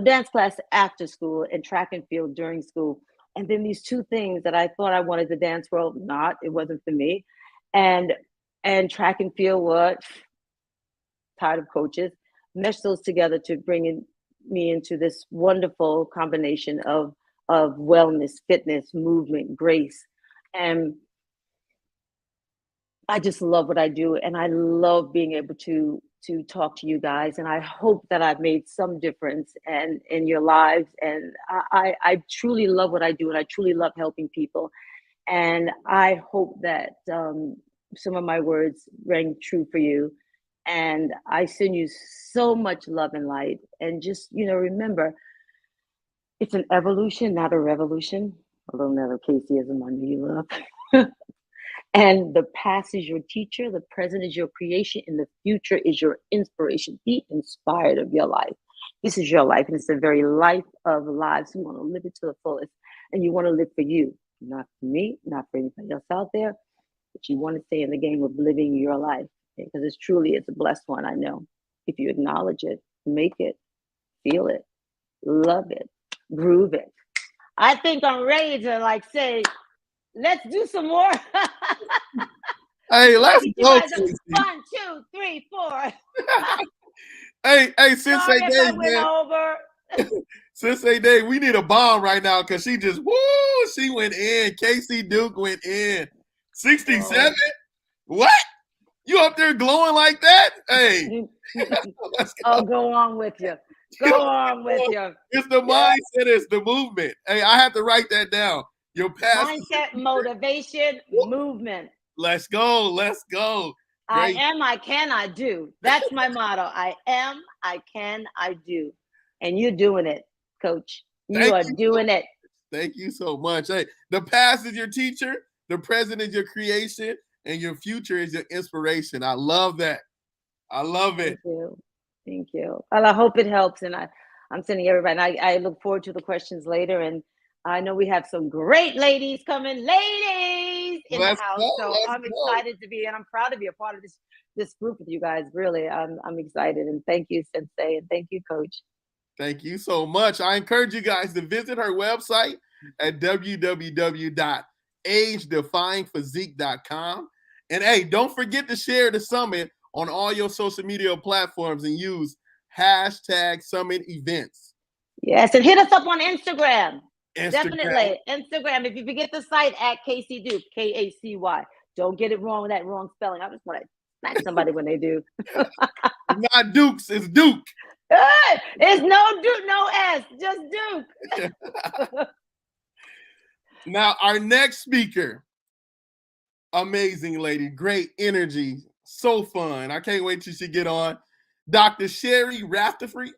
S3: dance class after school, and track and field during school, and then these two things that I thought I wanted the dance world, it wasn't for me, and track and field, what? Tired of coaches, mesh those together to bring me into this wonderful combination of wellness, fitness, movement, grace. And I just love what I do. And I love being able to talk to you guys. And I hope that I've made some difference in your lives. And I truly love what I do. And I truly love helping people. And I hope that some of my words rang true for you. And I send you so much love and light. And just, remember, it's an evolution, not a revolution. Although never Caseyism, I know you love. And the past is your teacher, the present is your creation, and the future is your inspiration. Be inspired of your life. This is your life, and it's the very life of lives. You want to live it to the fullest, and you want to live for you, not for me, not for anybody else out there, but you want to stay in the game of living your life. Because it's a blessed one, I know. If you acknowledge it, make it, feel it, love it, groove it. I think I'm ready to like say, let's do some more.
S2: Hey, let's
S3: You
S2: go,
S3: guys are-
S2: Casey.
S3: 1, 2, 3, 4.
S2: Hey, Sensei
S3: Sorry if I
S2: Dave,
S3: went
S2: man.
S3: over.
S2: Sensei Dave, we need a bomb right now because she just, woo, she went in. Casey Duke went in. 67? What? You up there glowing like that? Hey, let's go.
S3: Oh, go on with you. Go on with you.
S2: It's the mindset, it's the movement. Hey, I have to write that down. Your past.
S3: Mindset, motivation, movement.
S2: Let's go. Let's go.
S3: I
S2: Great.
S3: am, I can, I do. That's my motto. I am, I can, I do. And you're doing it, Coach. You are doing it.
S2: Thank you so much. Hey, the past is your teacher, the present is your creation, and your future is your inspiration. I love that. I love it.
S3: Thank you. Thank you. Well, I hope it helps. And I'm sending everybody. And I look forward to the questions later. And I know we have some great ladies coming, in the house. So I'm excited to be, and I'm proud to be a part of this group with you guys. Really, I'm excited. And thank you, Sensei, and thank you, Coach.
S2: Thank you so much. I encourage you guys to visit her website at www.agedefyingphysique.com. And hey, don't forget to share the summit on all your social media platforms and use #summit events.
S3: Yes, and hit us up on Instagram. Definitely. Instagram. If you forget the site, at Casey Duke, KACY. Don't get it wrong with that wrong spelling. I just want to smack somebody when they do.
S2: It's not Dukes, it's Duke.
S3: It's no Duke, no S, just Duke.
S2: Now, our next speaker, amazing lady, great energy, so fun. I can't wait till she get on. Dr. Sherry Raftery,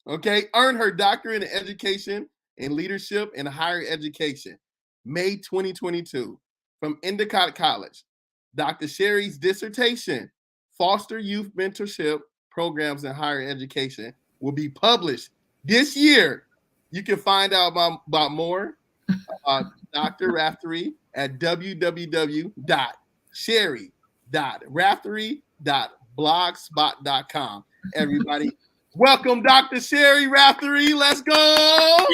S2: okay, earned her doctorate in education and leadership in higher education, May 2022, from Endicott College. Dr. Sherry's dissertation, Foster Youth Mentorship Programs in Higher Education, will be published this year. You can find out about more Dr. Raftery at www.sherry.raftery.blogspot.com. Everybody, welcome Dr. Sherry Raftery. Let's go.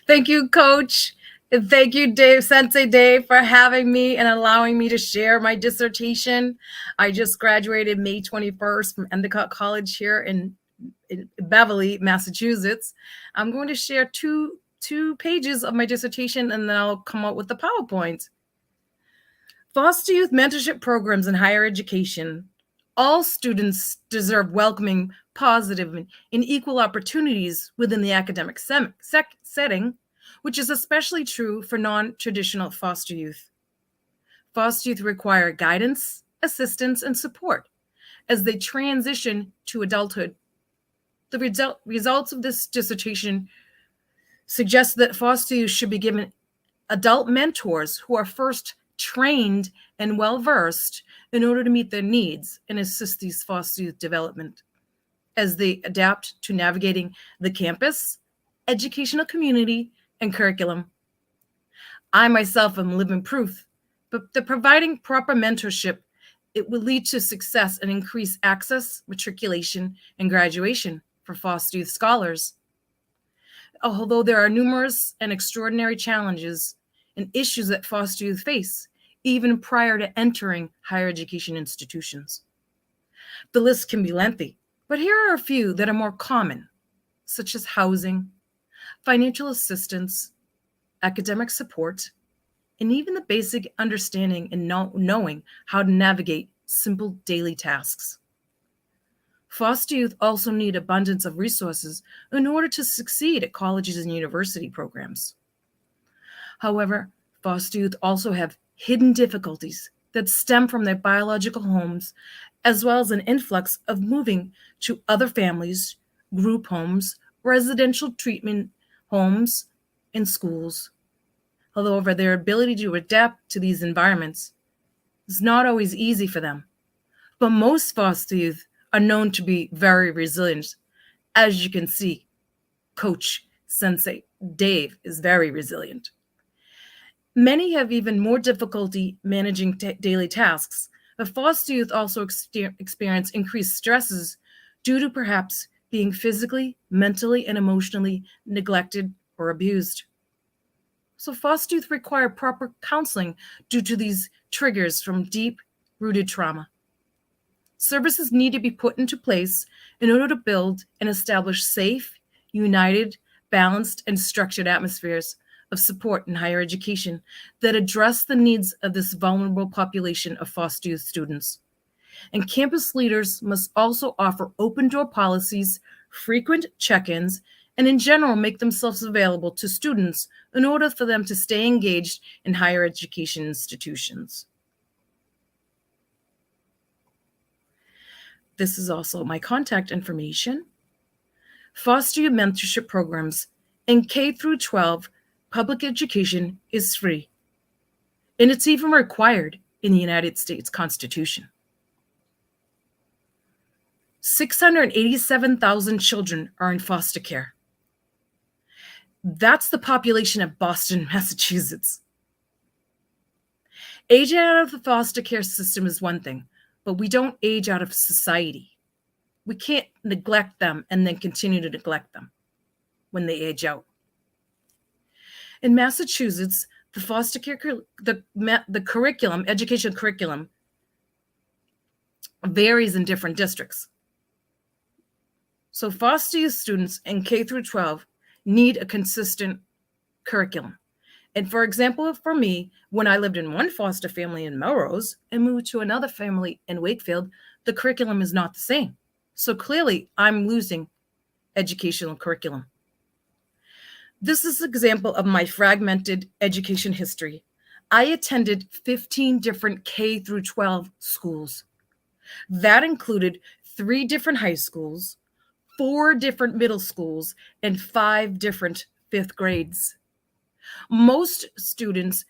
S4: Thank you, Coach. And thank you, Dave, Sensei Dave, for having me and allowing me to share my dissertation. I just graduated May 21st from Endicott College here in Beverly, Massachusetts. I'm going to share two pages of my dissertation, and then I'll come up with the PowerPoint. Foster youth mentorship programs in higher education. All students deserve welcoming, positive, and equal opportunities within the academic setting, which is especially true for non-traditional foster youth. Foster youth require guidance, assistance, and support as they transition to adulthood. The results of this dissertation suggest that foster youth should be given adult mentors who are first trained and well-versed in order to meet their needs and assist these foster youth development as they adapt to navigating the campus, educational community, and curriculum. I myself am living proof, but the providing proper mentorship, it will lead to success and increase access, matriculation, and graduation for foster youth scholars. Although there are numerous and extraordinary challenges and issues that foster youth face, even prior to entering higher education institutions. The list can be lengthy, but here are a few that are more common, such as housing, financial assistance, academic support, and even the basic understanding and knowing how to navigate simple daily tasks. Foster youth also need abundance of resources in order to succeed at colleges and university programs. However, foster youth also have hidden difficulties that stem from their biological homes, as well as an influx of moving to other families, group homes, residential treatment homes, and schools. However, their ability to adapt to these environments is not always easy for them. But most foster youth are known to be very resilient. As you can see, Coach Sensei Dave is very resilient. Many have even more difficulty managing daily tasks, but foster youth also experience increased stresses due to perhaps being physically, mentally, and emotionally neglected or abused. So foster youth require proper counseling due to these triggers from deep-rooted trauma. Services need to be put into place in order to build and establish safe, united, balanced, and structured atmospheres of support in higher education that address the needs of this vulnerable population of foster youth students. And campus leaders must also offer open-door policies, frequent check-ins, and in general make themselves available to students in order for them to stay engaged in higher education institutions. This is also my contact information. Foster youth mentorship programs in K through 12 public education is free, and it's even required in the United States Constitution. 687,000 children are in foster care. That's the population of Boston, Massachusetts. Aging out of the foster care system is one thing, but we don't age out of society. We can't neglect them and then continue to neglect them when they age out. In Massachusetts, the foster care, the curriculum, education curriculum, varies in different districts. So foster youth students in K through 12 need a consistent curriculum. And for example, for me, when I lived in one foster family in Melrose and moved to another family in Wakefield, the curriculum is not the same. So clearly, I'm losing educational curriculum. This is an example of my fragmented education history. I attended 15 different K through 12 schools. That included 3 different high schools, 4 different middle schools, and 5 different 5th grades. Most students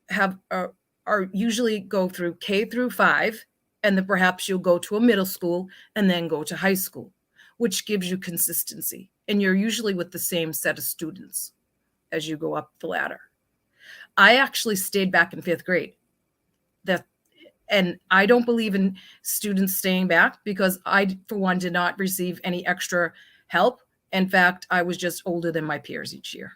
S4: are usually go through K through 5, and then perhaps you'll go to a middle school and then go to high school, which gives you consistency. And you're usually with the same set of students as you go up the ladder. I actually stayed back in 5th grade. And I don't believe in students staying back because I, for one, did not receive any extra help. In fact, I was just older than my peers each year.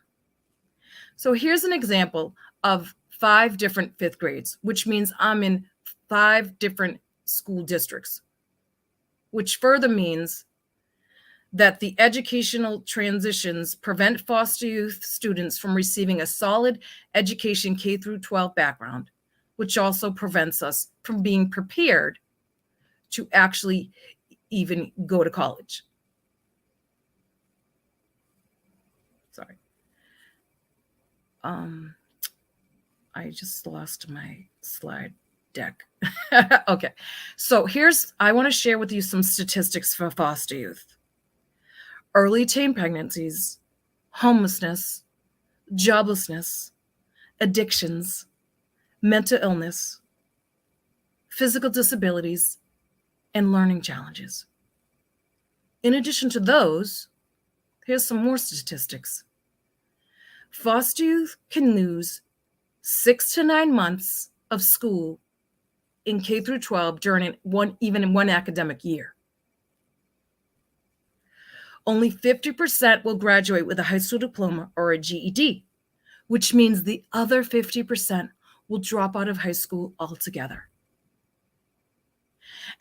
S4: So here's an example of 5 different 5th grades, which means I'm in 5 different school districts, which further means that the educational transitions prevent foster youth students from receiving a solid education K through 12 background, which also prevents us from being prepared to actually even go to college. Sorry. I just lost my slide deck. Okay, so I want to share with you some statistics for foster youth. Early teen pregnancies, homelessness, joblessness, addictions, mental illness, physical disabilities, and learning challenges. In addition to those, here's some more statistics. Foster youth can lose 6 to 9 months of school in K through 12 during even in one academic year. Only 50% will graduate with a high school diploma or a GED, which means the other 50% will drop out of high school altogether.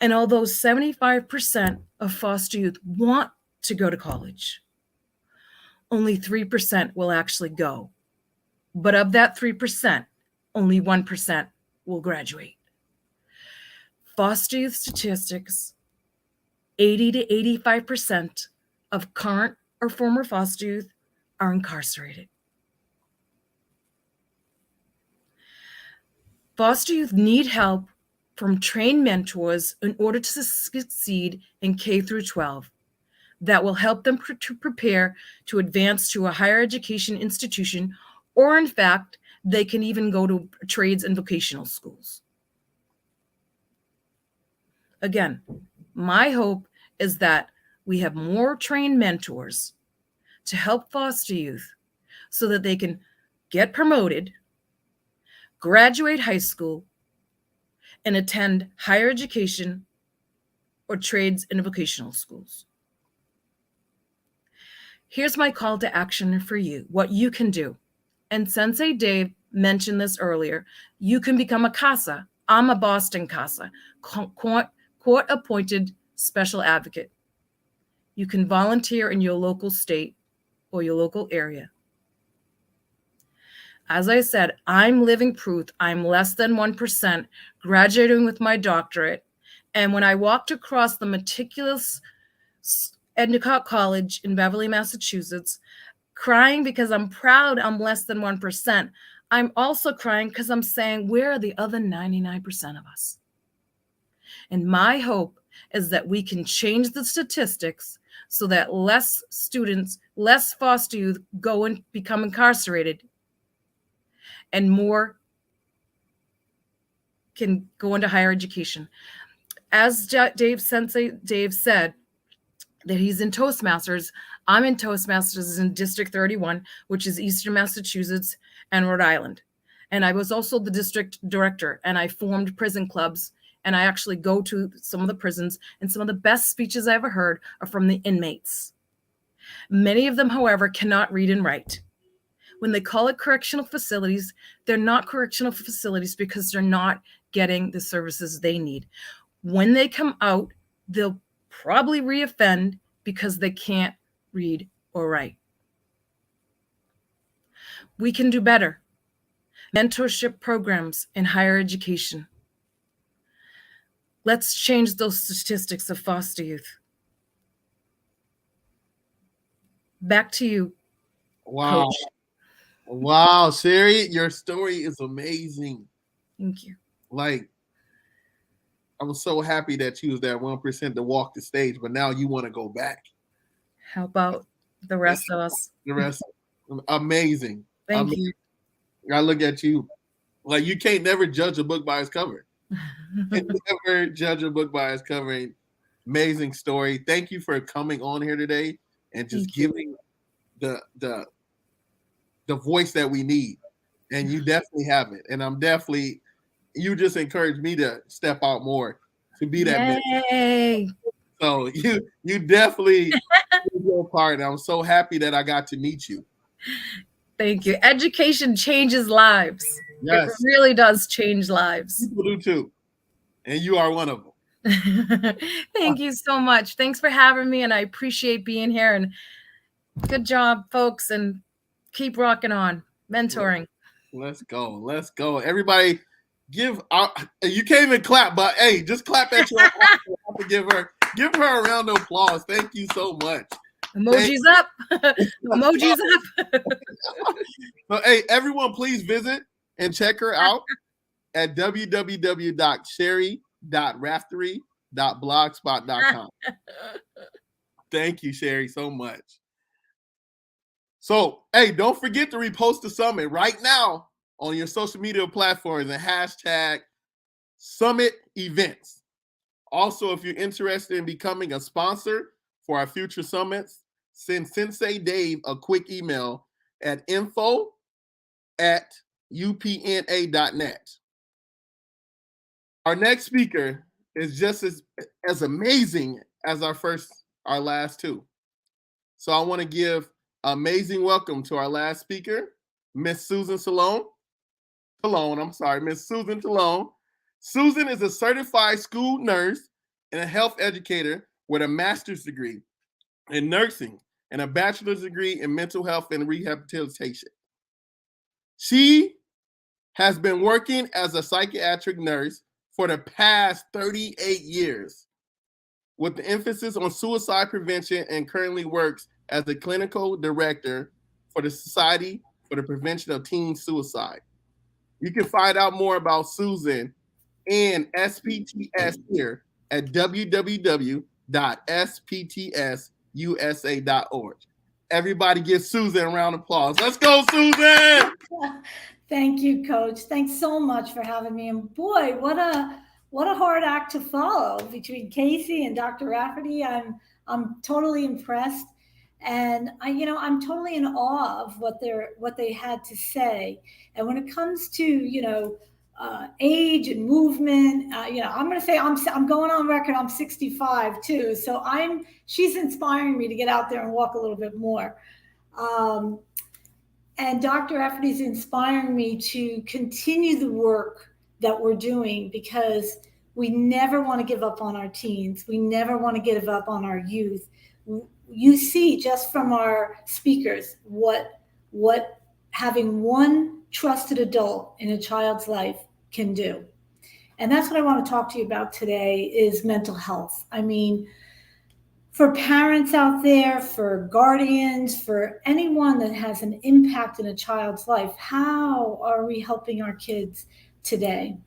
S4: And although 75% of foster youth want to go to college, only 3% will actually go. But of that 3%, only 1% will graduate. Foster youth statistics, 80 to 85% of current or former foster youth are incarcerated. Foster youth need help from trained mentors in order to succeed in K through 12 that will help them to prepare to advance to a higher education institution, or in fact, they can even go to trades and vocational schools. Again, my hope is that we have more trained mentors to help foster youth so that they can get promoted, graduate high school, and attend higher education or trades and vocational schools. Here's my call to action for you, what you can do. And Sensei Dave mentioned this earlier. You can become a CASA. I'm a Boston CASA, court-appointed special advocate. You can volunteer in your local state or your local area. As I said, I'm living proof. I'm less than 1%, graduating with my doctorate. And when I walked across the meticulous Endicott College in Beverly, Massachusetts, crying because I'm proud I'm less than 1%, I'm also crying because I'm saying, where are the other 99% of us? And my hope is that we can change the statistics so that less students, less foster youth go and become incarcerated, and more can go into higher education. As Sensei Dave said, that he's in Toastmasters. I'm in Toastmasters in District 31, which is Eastern Massachusetts and Rhode Island. And I was also the district director, and I formed prison clubs, and I actually go to some of the prisons, and some of the best speeches I ever heard are from the inmates. Many of them, however, cannot read and write. When they call it correctional facilities, they're not correctional facilities because they're not getting the services they need. When they come out, they'll probably reoffend because they can't read or write. We can do better. Mentorship programs in higher education. Let's change those statistics of foster youth. Back to you,
S2: Wow.
S4: Coach.
S2: Wow, Sherry, your story is amazing.
S4: Thank you.
S2: Like, I was so happy that you was that 1% to walk the stage, but now you want to go back.
S4: How about the rest of us?
S2: The rest, amazing.
S4: Thank you.
S2: I look at you like you can't never judge a book by its cover. Never judge a book by its cover. Amazing story. Thank you for coming on here today and just giving the voice that we need. And you definitely have it. And you just encouraged me to step out more to be that
S4: Yay.
S2: So you definitely did your part. I'm so happy that I got to meet you.
S4: Thank you. Education changes lives.
S2: Yes.
S4: It really does change lives.
S2: People do too. And you are one of them.
S4: Thank you so much. Thanks for having me, and I appreciate being here. And good job, folks, and keep rocking on. Mentoring.
S2: Let's go. Let's go. Everybody you can't even clap, but hey, just clap at your give her a round of applause. Thank you so much.
S4: Emojis up. Emojis up.
S2: So, hey, everyone, please visit and check her out at www.sherry.raftery.blogspot.com. Thank you, Sherry, so much. So, hey, don't forget to repost the summit right now on your social media platforms and hashtag summit events. Also, if you're interested in becoming a sponsor for our future summits, send Sensei Dave a quick email at info@upna.net. Our next speaker is just as amazing as our last two. So I want to give amazing welcome to our last speaker, Miss Susan Talone. Miss Susan Talone. Susan is a certified school nurse and a health educator with a master's degree in nursing and a bachelor's degree in mental health and rehabilitation. She has been working as a psychiatric nurse for the past 38 years with the emphasis on suicide prevention, and currently works as the clinical director for the Society for the Prevention of Teen Suicide. You can find out more about Susan and SPTS here at www.sptsusa.org. Everybody give Susan a round of applause. Let's go, Susan!
S5: Thank you, Coach. Thanks so much for having me. And boy, what a hard act to follow between Casey and Dr. Rafferty. I'm totally impressed, and I'm totally in awe of what they had to say. And when it comes to age and movement. I'm going to say I'm going on record. I'm 65 too, so she's inspiring me to get out there and walk a little bit more. And Dr. Rafferty is inspiring me to continue the work that we're doing, because we never want to give up on our teens. We never want to give up on our youth. You see just from our speakers what having one trusted adult in a child's life can do. And that's what I want to talk to you about today is mental health. I mean, for parents out there, for guardians, for anyone that has an impact in a child's life, how are we helping our kids today?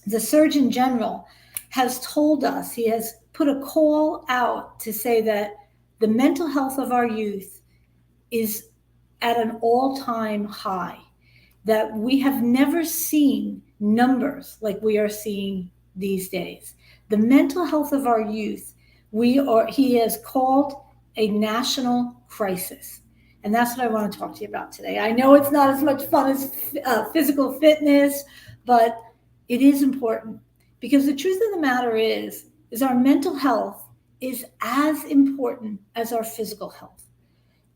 S5: The Surgeon General has told us, he has put a call out to say that the mental health of our youth is at an all-time high, that we have never seen numbers like we are seeing these days. The mental health of our youth, he has called a national crisis. And that's what I want to talk to you about today. I know it's not as much fun as physical fitness, but it is important, because the truth of the matter is our mental health is as important as our physical health.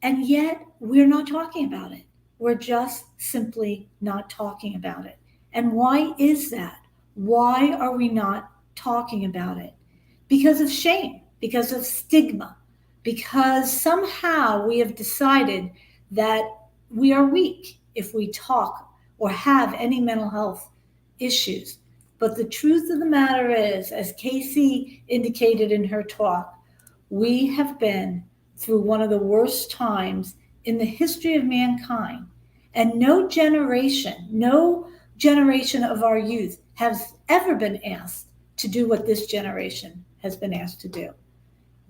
S5: And yet we're not talking about it. We're just simply not talking about it. And why is that? Why are we not talking about it? Because of shame, because of stigma, because somehow we have decided that we are weak if we talk or have any mental health issues. But the truth of the matter is, as Casey indicated in her talk, we have been through one of the worst times in the history of mankind. And no generation of our youth has ever been asked to do what this generation has been asked to do.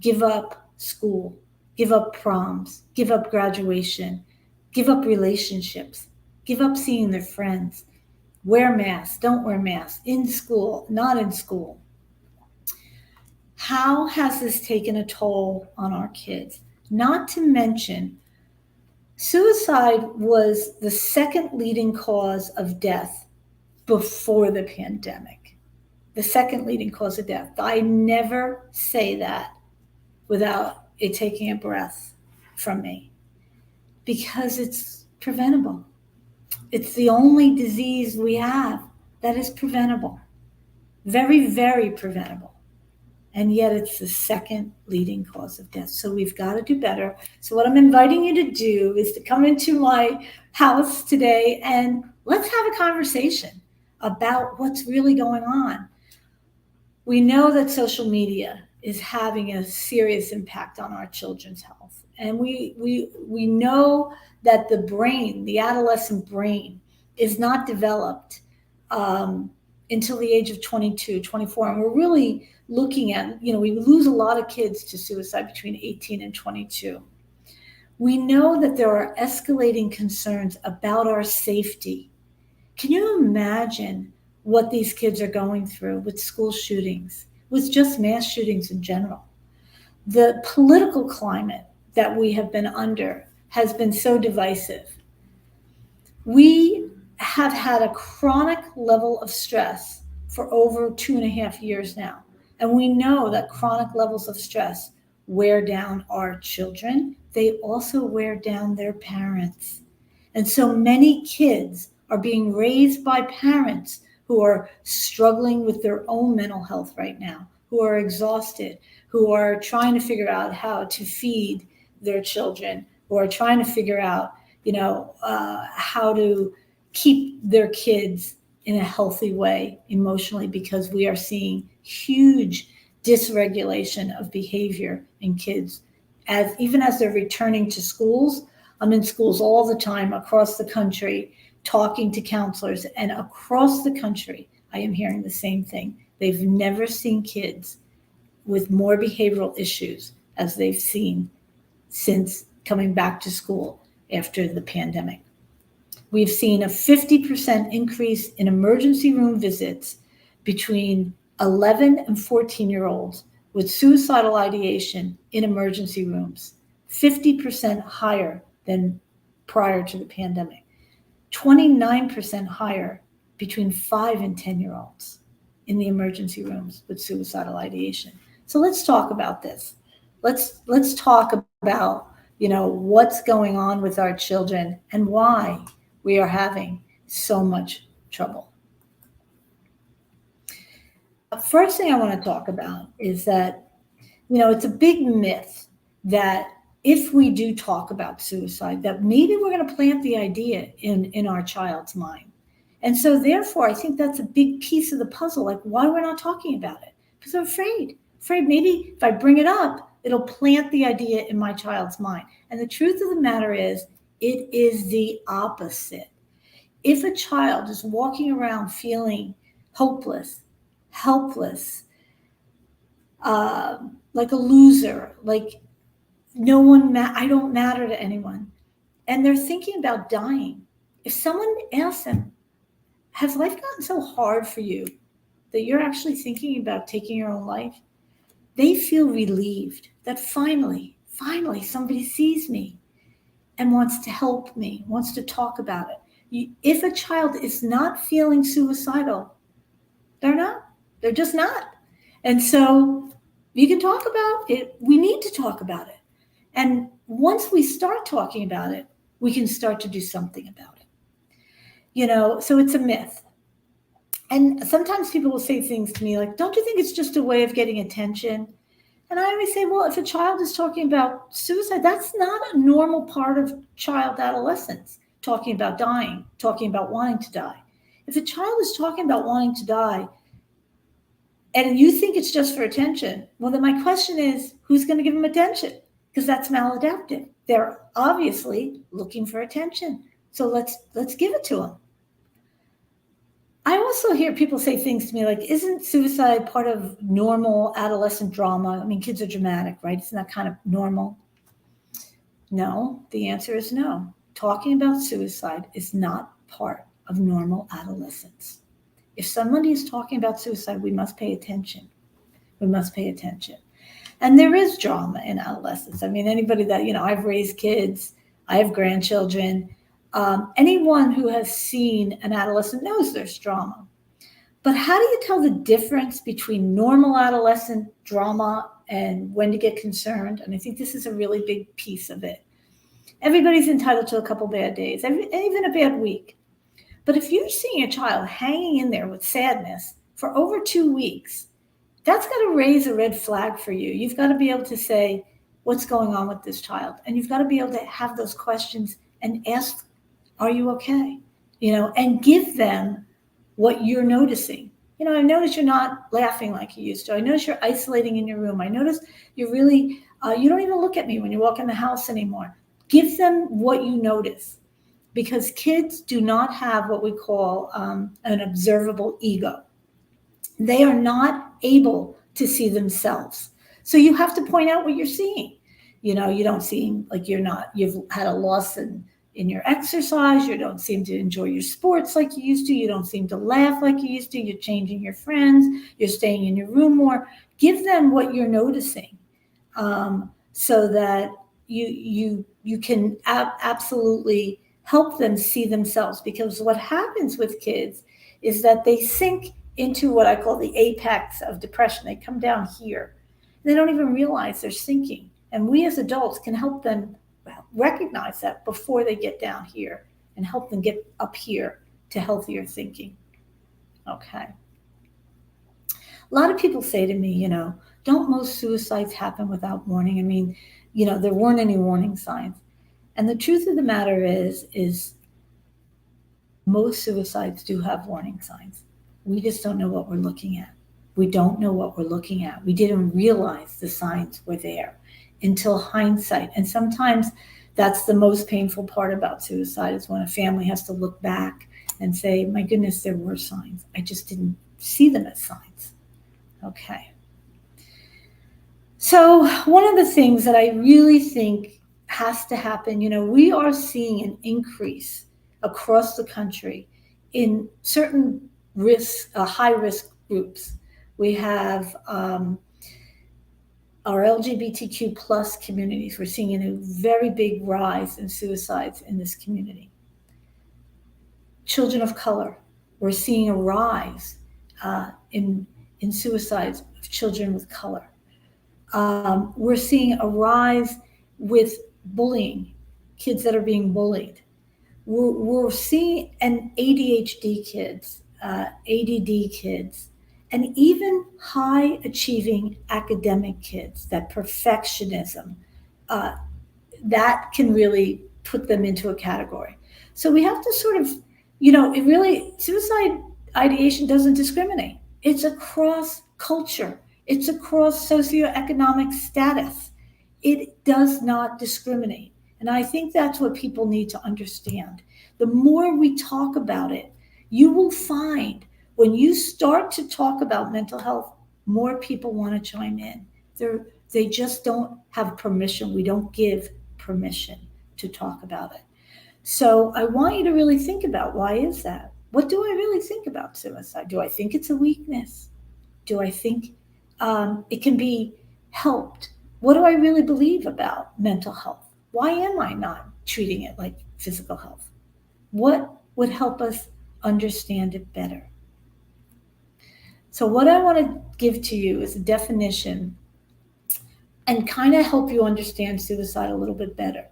S5: Give up school, give up proms, give up graduation, give up relationships, give up seeing their friends, wear masks, don't wear masks, in school, not in school. How has this taken a toll on our kids? Not to mention, suicide was the second leading cause of death before the pandemic. The second leading cause of death. I never say that without it taking a breath from me, because it's preventable. It's the only disease we have that is preventable. Very, very preventable. And yet it's the second leading cause of death. So we've got to do better. So what I'm inviting you to do is to come into my house today and let's have a conversation about what's really going on. We know that social media is having a serious impact on our children's health. And we know that the brain, the adolescent brain, is not developed until the age of 22, 24. And we're really looking at, we lose a lot of kids to suicide between 18 and 22. We know that there are escalating concerns about our safety. Can you imagine what these kids are going through with school shootings, with just mass shootings in general? The political climate that we have been under has been so divisive. We have had a chronic level of stress for over 2.5 years now. And we know that chronic levels of stress wear down our children. They also wear down their parents. And so many kids are being raised by parents who are struggling with their own mental health right now, who are exhausted, who are trying to figure out how to feed their children, who are trying to figure out, how to keep their kids in a healthy way emotionally, because we are seeing huge dysregulation of behavior in kids even as they're returning to schools. I'm in schools all the time across the country talking to counselors, and across the country I am hearing the same thing. They've never seen kids with more behavioral issues as they've seen since coming back to school after the pandemic. We've seen a 50% increase in emergency room visits between 11 and 14-year-olds with suicidal ideation in emergency rooms, 50% higher than prior to the pandemic, 29% higher between 5 and 10-year-olds in the emergency rooms with suicidal ideation. So let's talk about this. Let's talk about, what's going on with our children and why we are having so much trouble. The first thing I want to talk about is that, it's a big myth that if we do talk about suicide, that maybe we're going to plant the idea in our child's mind. And so therefore, I think that's a big piece of the puzzle, like why we're not talking about it. Because I'm afraid maybe if I bring it up, it'll plant the idea in my child's mind. And the truth of the matter is, it is the opposite. If a child is walking around feeling hopeless, helpless, like a loser, like I don't matter to anyone, and they're thinking about dying, if someone asks them, has life gotten so hard for you that you're actually thinking about taking your own life? They feel relieved that finally somebody sees me and wants to help me, wants to talk about it. If a child is not feeling suicidal, they're just not. And so you can talk about it. We need to talk about it. And once we start talking about it, we can start to do something about it. So it's a myth. And sometimes people will say things to me like, don't you think it's just a way of getting attention? And I always say, well, if a child is talking about suicide, that's not a normal part of child adolescence, talking about dying, talking about wanting to die. If a child is talking about wanting to die, and you think it's just for attention, well, then my question is, who's going to give them attention? Because that's maladaptive. They're obviously looking for attention. So let's give it to them. I also hear people say things to me like, isn't suicide part of normal adolescent drama? I mean, kids are dramatic, right? Isn't that kind of normal? No, the answer is no. Talking about suicide is not part of normal adolescence. If somebody is talking about suicide, we must pay attention. We must pay attention. And there is drama in adolescence. I mean, anybody that, I've raised kids, I have grandchildren. Anyone who has seen an adolescent knows there's drama. But how do you tell the difference between normal adolescent drama and when to get concerned? And I think this is a really big piece of it. Everybody's entitled to a couple bad days, even a bad week. But if you're seeing a child hanging in there with sadness for over 2 weeks, that's got to raise a red flag for you. You've got to be able to say, what's going on with this child? And you've got to be able to have those questions and ask, are you okay? And give them what you're noticing. I notice you're not laughing like you used to. I notice you're isolating in your room. I notice you're really, you don't even look at me when you walk in the house anymore. Give them what you notice, because kids do not have what we call an observable ego. They are not able to see themselves. So you have to point out what you're seeing. You don't seem like you've had a loss in your exercise. You don't seem to enjoy your sports like you used to. You don't seem to laugh like you used to. You're changing your friends. You're staying in your room more. Give them what you're noticing, so that you can absolutely help them see themselves. Because what happens with kids is that they sink into what I call the apex of depression. They come down here. They don't even realize they're sinking. And we as adults can help them recognize that before they get down here and help them get up here to healthier thinking. Okay. A lot of people say to me, don't most suicides happen without warning? I mean, there weren't any warning signs. And the truth of the matter is most suicides do have warning signs. We just don't know what we're looking at. We don't know what we're looking at. We didn't realize the signs were there until hindsight. And sometimes that's the most painful part about suicide, is when a family has to look back and say, my goodness, there were signs. I just didn't see them as signs. Okay. So one of the things that I really think has to happen, we are seeing an increase across the country in certain high-risk groups. We have our LGBTQ plus communities. We're seeing a very big rise in suicides in this community. Children of color, We're seeing a rise in suicides of children with color. We're seeing a rise with bullying, kids that are being bullied. We're seeing an ADHD kids, ADD kids, and even high achieving academic kids, that perfectionism, that can really put them into a category. So we have to sort of, suicide ideation doesn't discriminate. It's across culture. It's across socioeconomic status. It does not discriminate. And I think that's what people need to understand. The more we talk about it, you will find when you start to talk about mental health, more people want to chime in. They just don't have permission. We don't give permission to talk about it. So I want you to really think about, why is that? What do I really think about suicide? Do I think it's a weakness? Do I think it can be helped? What do I really believe about mental health? Why am I not treating it like physical health? What would help us understand it better? So what I want to give to you is a definition and kind of help you understand suicide a little bit better.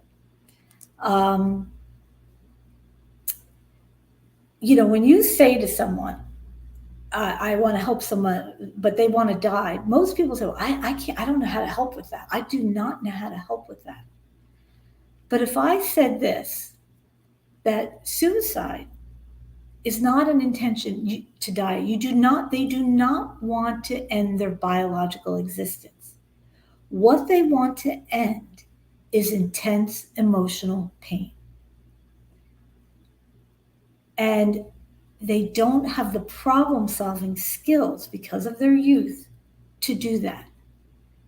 S5: When you say to someone, I want to help someone, but they want to die, most people say, well, I can't, I don't know how to help with that. I do not know how to help with that. But if I said this, that suicide is not an intention to die. They do not want to end their biological existence. What they want to end is intense emotional pain. And they don't have the problem-solving skills because of their youth to do that,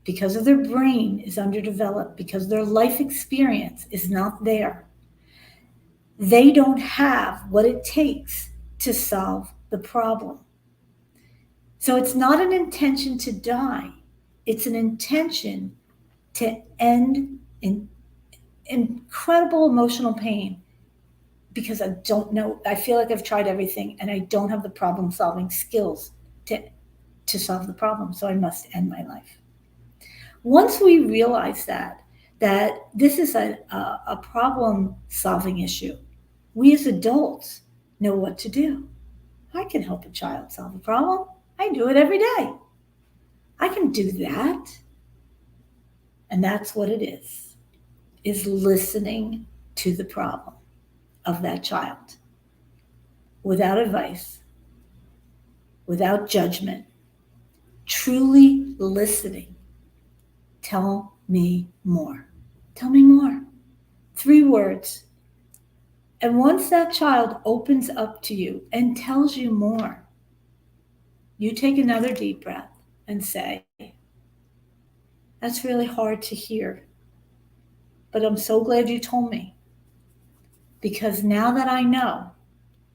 S5: because of their brain is underdeveloped, because their life experience is not there. They don't have what it takes to solve the problem. So it's not an intention to die. It's an intention to end in incredible emotional pain, because I don't know, I feel like I've tried everything and I don't have the problem-solving skills to solve the problem, so I must end my life. Once we realize that this is a problem-solving issue, we as adults know what to do. I can help a child solve a problem. I do it every day. I can do that. And that's what it is listening to the problem of that child without advice, without judgment, truly listening. Tell me more. Tell me more. 3 words. And once that child opens up to you and tells you more, you take another deep breath and say, that's really hard to hear, but I'm so glad you told me, because now that I know,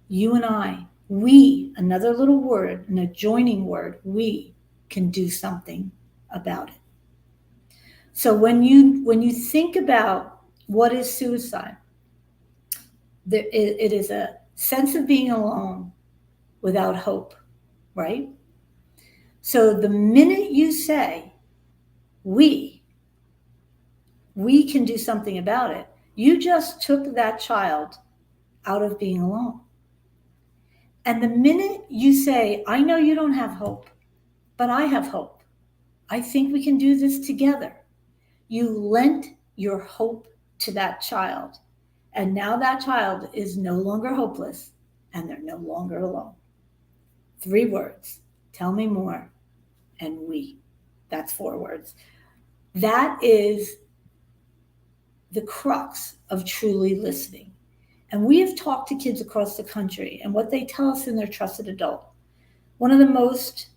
S5: you and we, another little word, an adjoining word, we can do something about it. So when you think about what is suicide, it is a sense of being alone without hope, right? So the minute you say, we can do something about it, you just took that child out of being alone. And the minute you say, I know you don't have hope, but I have hope. I think we can do this together. You lent your hope to that child. And now that child is no longer hopeless and they're no longer alone. 3 words. Tell me more. And we. That's 4 words. That is the crux of truly listening. And we have talked to kids across the country, and what they tell us in their trusted adult, one of the most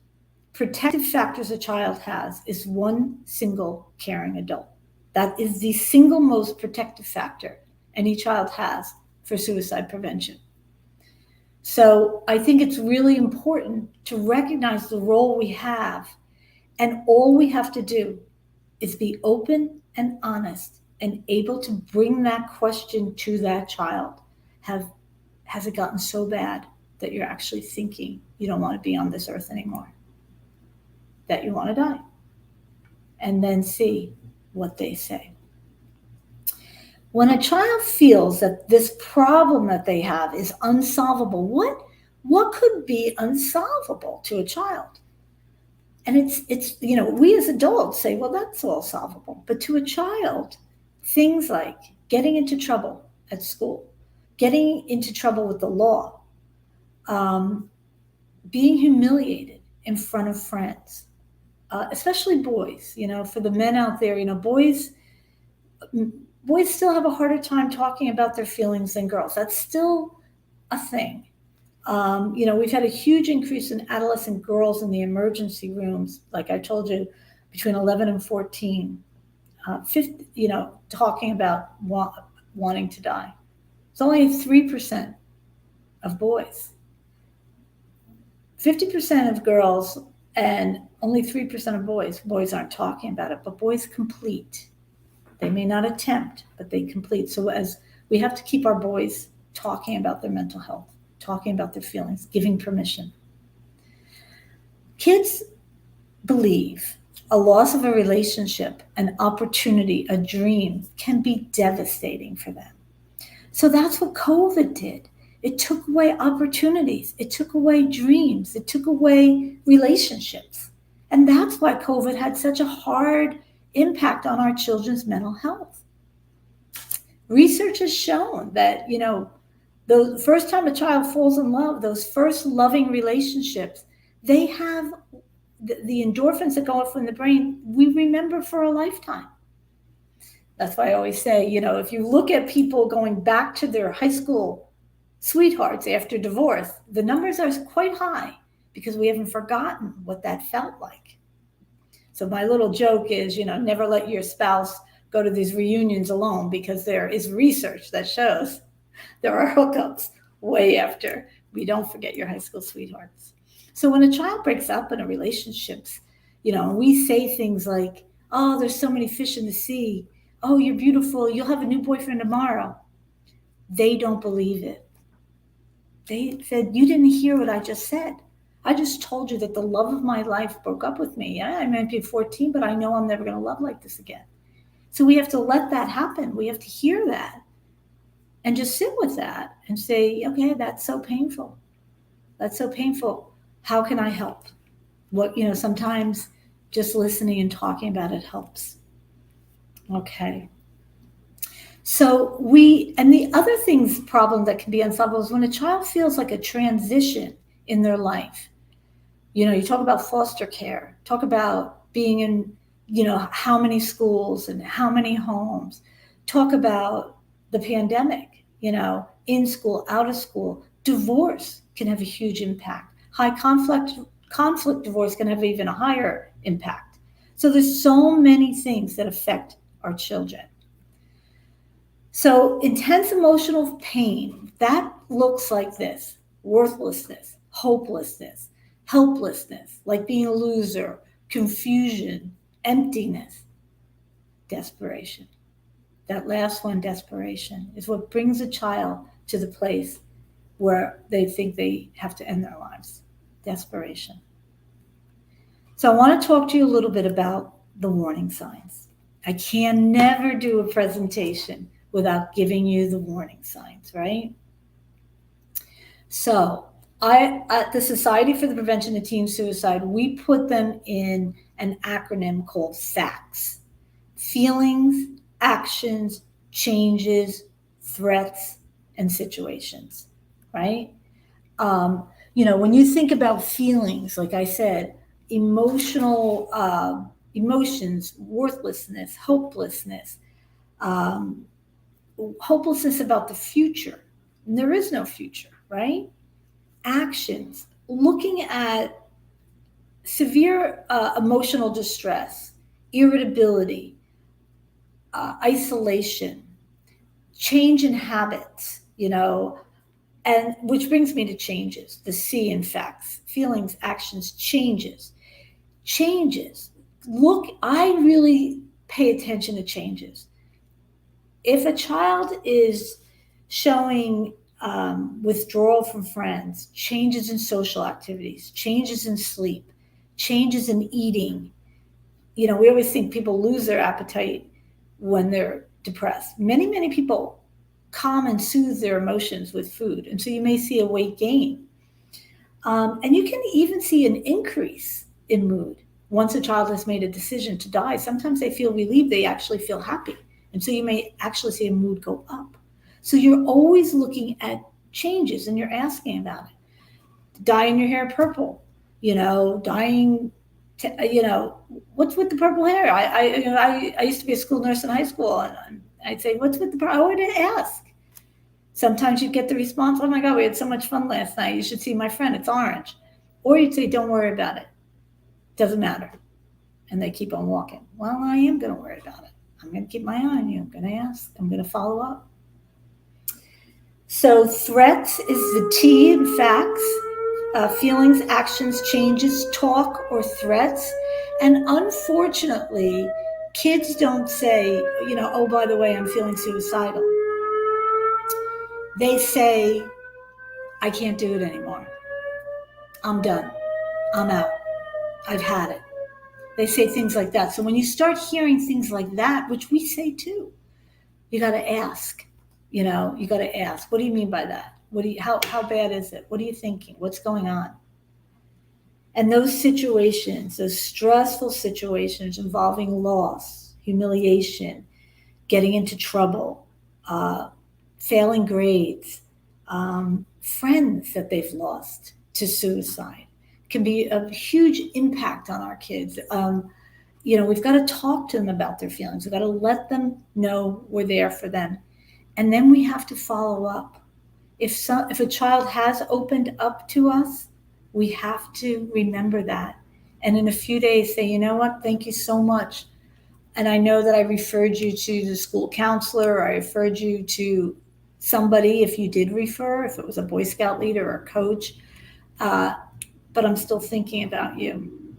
S5: protective factors a child has is one single caring adult. That is the single most protective factor any child has for suicide prevention. So I think it's really important to recognize the role we have, and all we have to do is be open and honest and able to bring that question to that child. Has it gotten so bad that you're actually thinking you don't want to be on this earth anymore, that you want to die, and then see what they say. When a child feels that this problem that they have is unsolvable, what could be unsolvable to a child? And it's we as adults say, well, that's all solvable. But to a child, things like getting into trouble at school, getting into trouble with the law, being humiliated in front of friends, especially boys. For the men out there, boys still have a harder time talking about their feelings than girls. That's still a thing. We've had a huge increase in adolescent girls in the emergency rooms, like I told you, between 11 and 14, 50, talking about wanting to die. It's only 3% of boys. 50% of girls and only 3% of boys. Boys aren't talking about it, but boys complete. They may not attempt, but they complete. So as we have to keep our boys talking about their mental health, talking about their feelings, giving permission. Kids believe a loss of a relationship, an opportunity, a dream can be devastating for them. So that's what COVID did. It took away opportunities. It took away dreams. It took away relationships. And that's why COVID had such a hard impact on our children's mental health. Research has shown that, the first time a child falls in love, those first loving relationships, they have the endorphins that go off in the brain, we remember for a lifetime. That's why I always say, if you look at people going back to their high school sweethearts after divorce, the numbers are quite high because we haven't forgotten what that felt like. So my little joke is, never let your spouse go to these reunions alone, because there is research that shows there are hookups way after. We don't forget your high school sweethearts. So when a child breaks up in a relationship, we say things like, oh, there's so many fish in the sea. Oh, you're beautiful. You'll have a new boyfriend tomorrow. They don't believe it. They said, you didn't hear what I just said. I just told you that the love of my life broke up with me. Yeah, I might be 14, but I know I'm never going to love like this again. So we have to let that happen. We have to hear that and just sit with that and say, okay, that's so painful. That's so painful. How can I help? Sometimes just listening and talking about it helps. Okay. So the other problem that can be unsolvable is when a child feels like a transition in their life. You talk about foster care, talk about being in, how many schools and how many homes, talk about the pandemic, in school, out of school. Divorce can have a huge impact. High conflict divorce can have even a higher impact. So there's so many things that affect our children. So intense emotional pain, that looks like this: worthlessness, hopelessness, helplessness, like being a loser, confusion, emptiness, desperation. That last one, desperation, is what brings a child to the place where they think they have to end their lives. Desperation. So I want to talk to you a little bit about the warning signs. I can never do a presentation without giving you the warning signs, right? So at the Society for the Prevention of Teen Suicide, we put them in an acronym called FACTS: feelings, actions, changes, threats, and situations, right? When you think about feelings, like I said, emotions, worthlessness, hopelessness, hopelessness about the future. And there is no future, right? Actions, looking at severe emotional distress, irritability, isolation, change in habits, and which brings me to changes, the C in facts: feelings, actions, changes. Look, I really pay attention to changes. If a child is showing withdrawal from friends, changes in social activities, changes in sleep, changes in eating. We always think people lose their appetite when they're depressed. Many, many people calm and soothe their emotions with food. And so you may see a weight gain. And you can even see an increase in mood. Once a child has made a decision to die, sometimes they feel relieved, they actually feel happy. And so you may actually see a mood go up. So you're always looking at changes and you're asking about it. Dyeing your hair purple, dyeing, what's with the purple hair? I used to be a school nurse in high school, and I'd say, what's with the purple? I would ask. Sometimes you'd get the response, oh my God, we had so much fun last night. You should see my friend, it's orange. Or you'd say, don't worry about it. Doesn't matter. And they keep on walking. Well, I am going to worry about it. I'm going to keep my eye on you. I'm going to ask. I'm going to follow up. So threats is the T in facts, feelings, actions, changes, talk, or threats. And unfortunately, kids don't say, oh, by the way, I'm feeling suicidal. They say, I can't do it anymore. I'm done. I'm out. I've had it. They say things like that. So when you start hearing things like that, which we say too, you got to ask. You got to ask. What do you mean by that? How bad is it? What are you thinking? What's going on? And those situations, those stressful situations involving loss, humiliation, getting into trouble, failing grades, friends that they've lost to suicide, can be a huge impact on our kids. We've got to talk to them about their feelings. We've got to let them know we're there for them. And then we have to follow up. If a child has opened up to us, we have to remember that. And in a few days say, you know what, thank you so much. And I know that I referred you to the school counselor, or I referred you to somebody if you did refer, if it was a Boy Scout leader or a coach. But I'm still thinking about you.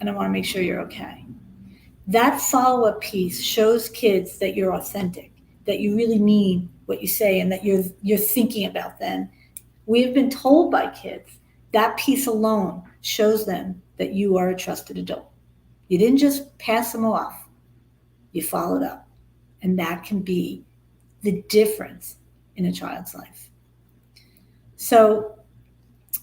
S5: And I want to make sure you're okay. That follow-up piece shows kids that you're authentic, that you really mean what you say, and that you're thinking about them. We have been told by kids that piece alone shows them that you are a trusted adult. You didn't just pass them off. You followed up. And that can be the difference in a child's life. So,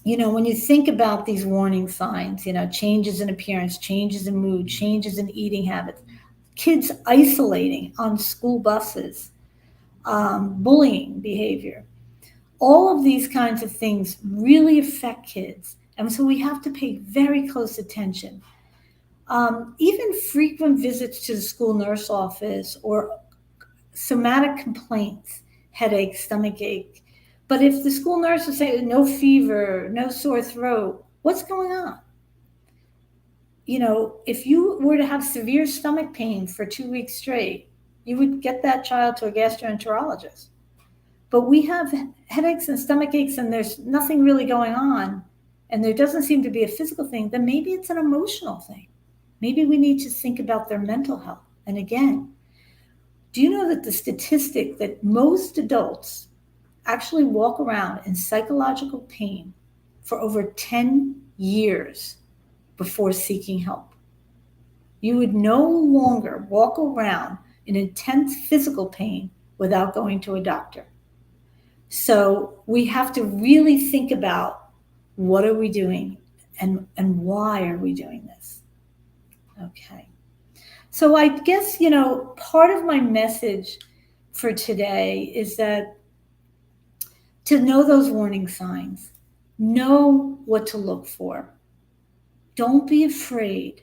S5: when you think about these warning signs, changes in appearance, changes in mood, changes in eating habits, kids isolating on school buses, bullying behavior, all of these kinds of things really affect kids. And so we have to pay very close attention. Even frequent visits to the school nurse office or somatic complaints, headache, stomach ache. But if the school nurse is saying no fever, no sore throat, what's going on? If you were to have severe stomach pain for 2 weeks straight, you would get that child to a gastroenterologist. But we have headaches and stomach aches and there's nothing really going on, and there doesn't seem to be a physical thing, then maybe it's an emotional thing. Maybe we need to think about their mental health. And again, do you know that the statistic that most adults actually walk around in psychological pain for over 10 years before seeking help? You would no longer walk around in intense physical pain without going to a doctor. So we have to really think about, what are we doing and why are we doing this? Okay. So I guess, part of my message for today is that to know those warning signs, know what to look for. Don't be afraid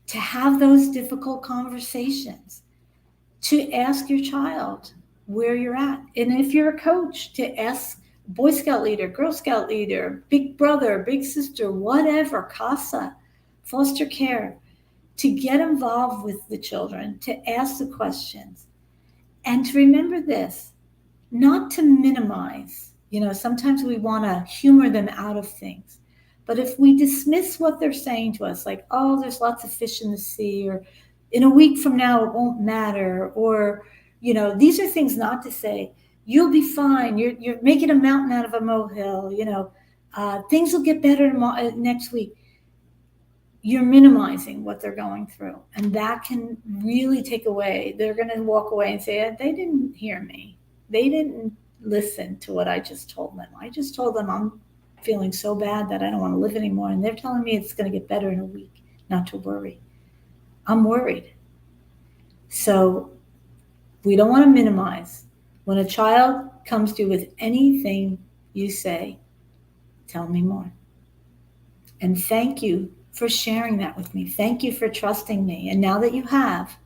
S5: to have those difficult conversations, to ask your child where you're at. And if you're a coach, to ask Boy Scout leader, Girl Scout leader, big brother, big sister, whatever, CASA, foster care, to get involved with the children, to ask the questions. And to remember this, not to minimize. Sometimes we want to humor them out of things. But if we dismiss what they're saying to us, like, oh, there's lots of fish in the sea, or in a week from now, it won't matter, or, these are things not to say. You'll be fine. You're making a mountain out of a molehill. Things will get better next week. You're minimizing what they're going through, and that can really take away. They're going to walk away and say, they didn't hear me. They didn't listen to what I just told them. I just told them I'm feeling so bad that I don't want to live anymore, and they're telling me it's going to get better in a week, not to worry. I'm worried. So we don't want to minimize. When a child comes to you with anything, you say, tell me more. And thank you for sharing that with me. Thank you for trusting me. And now that you have,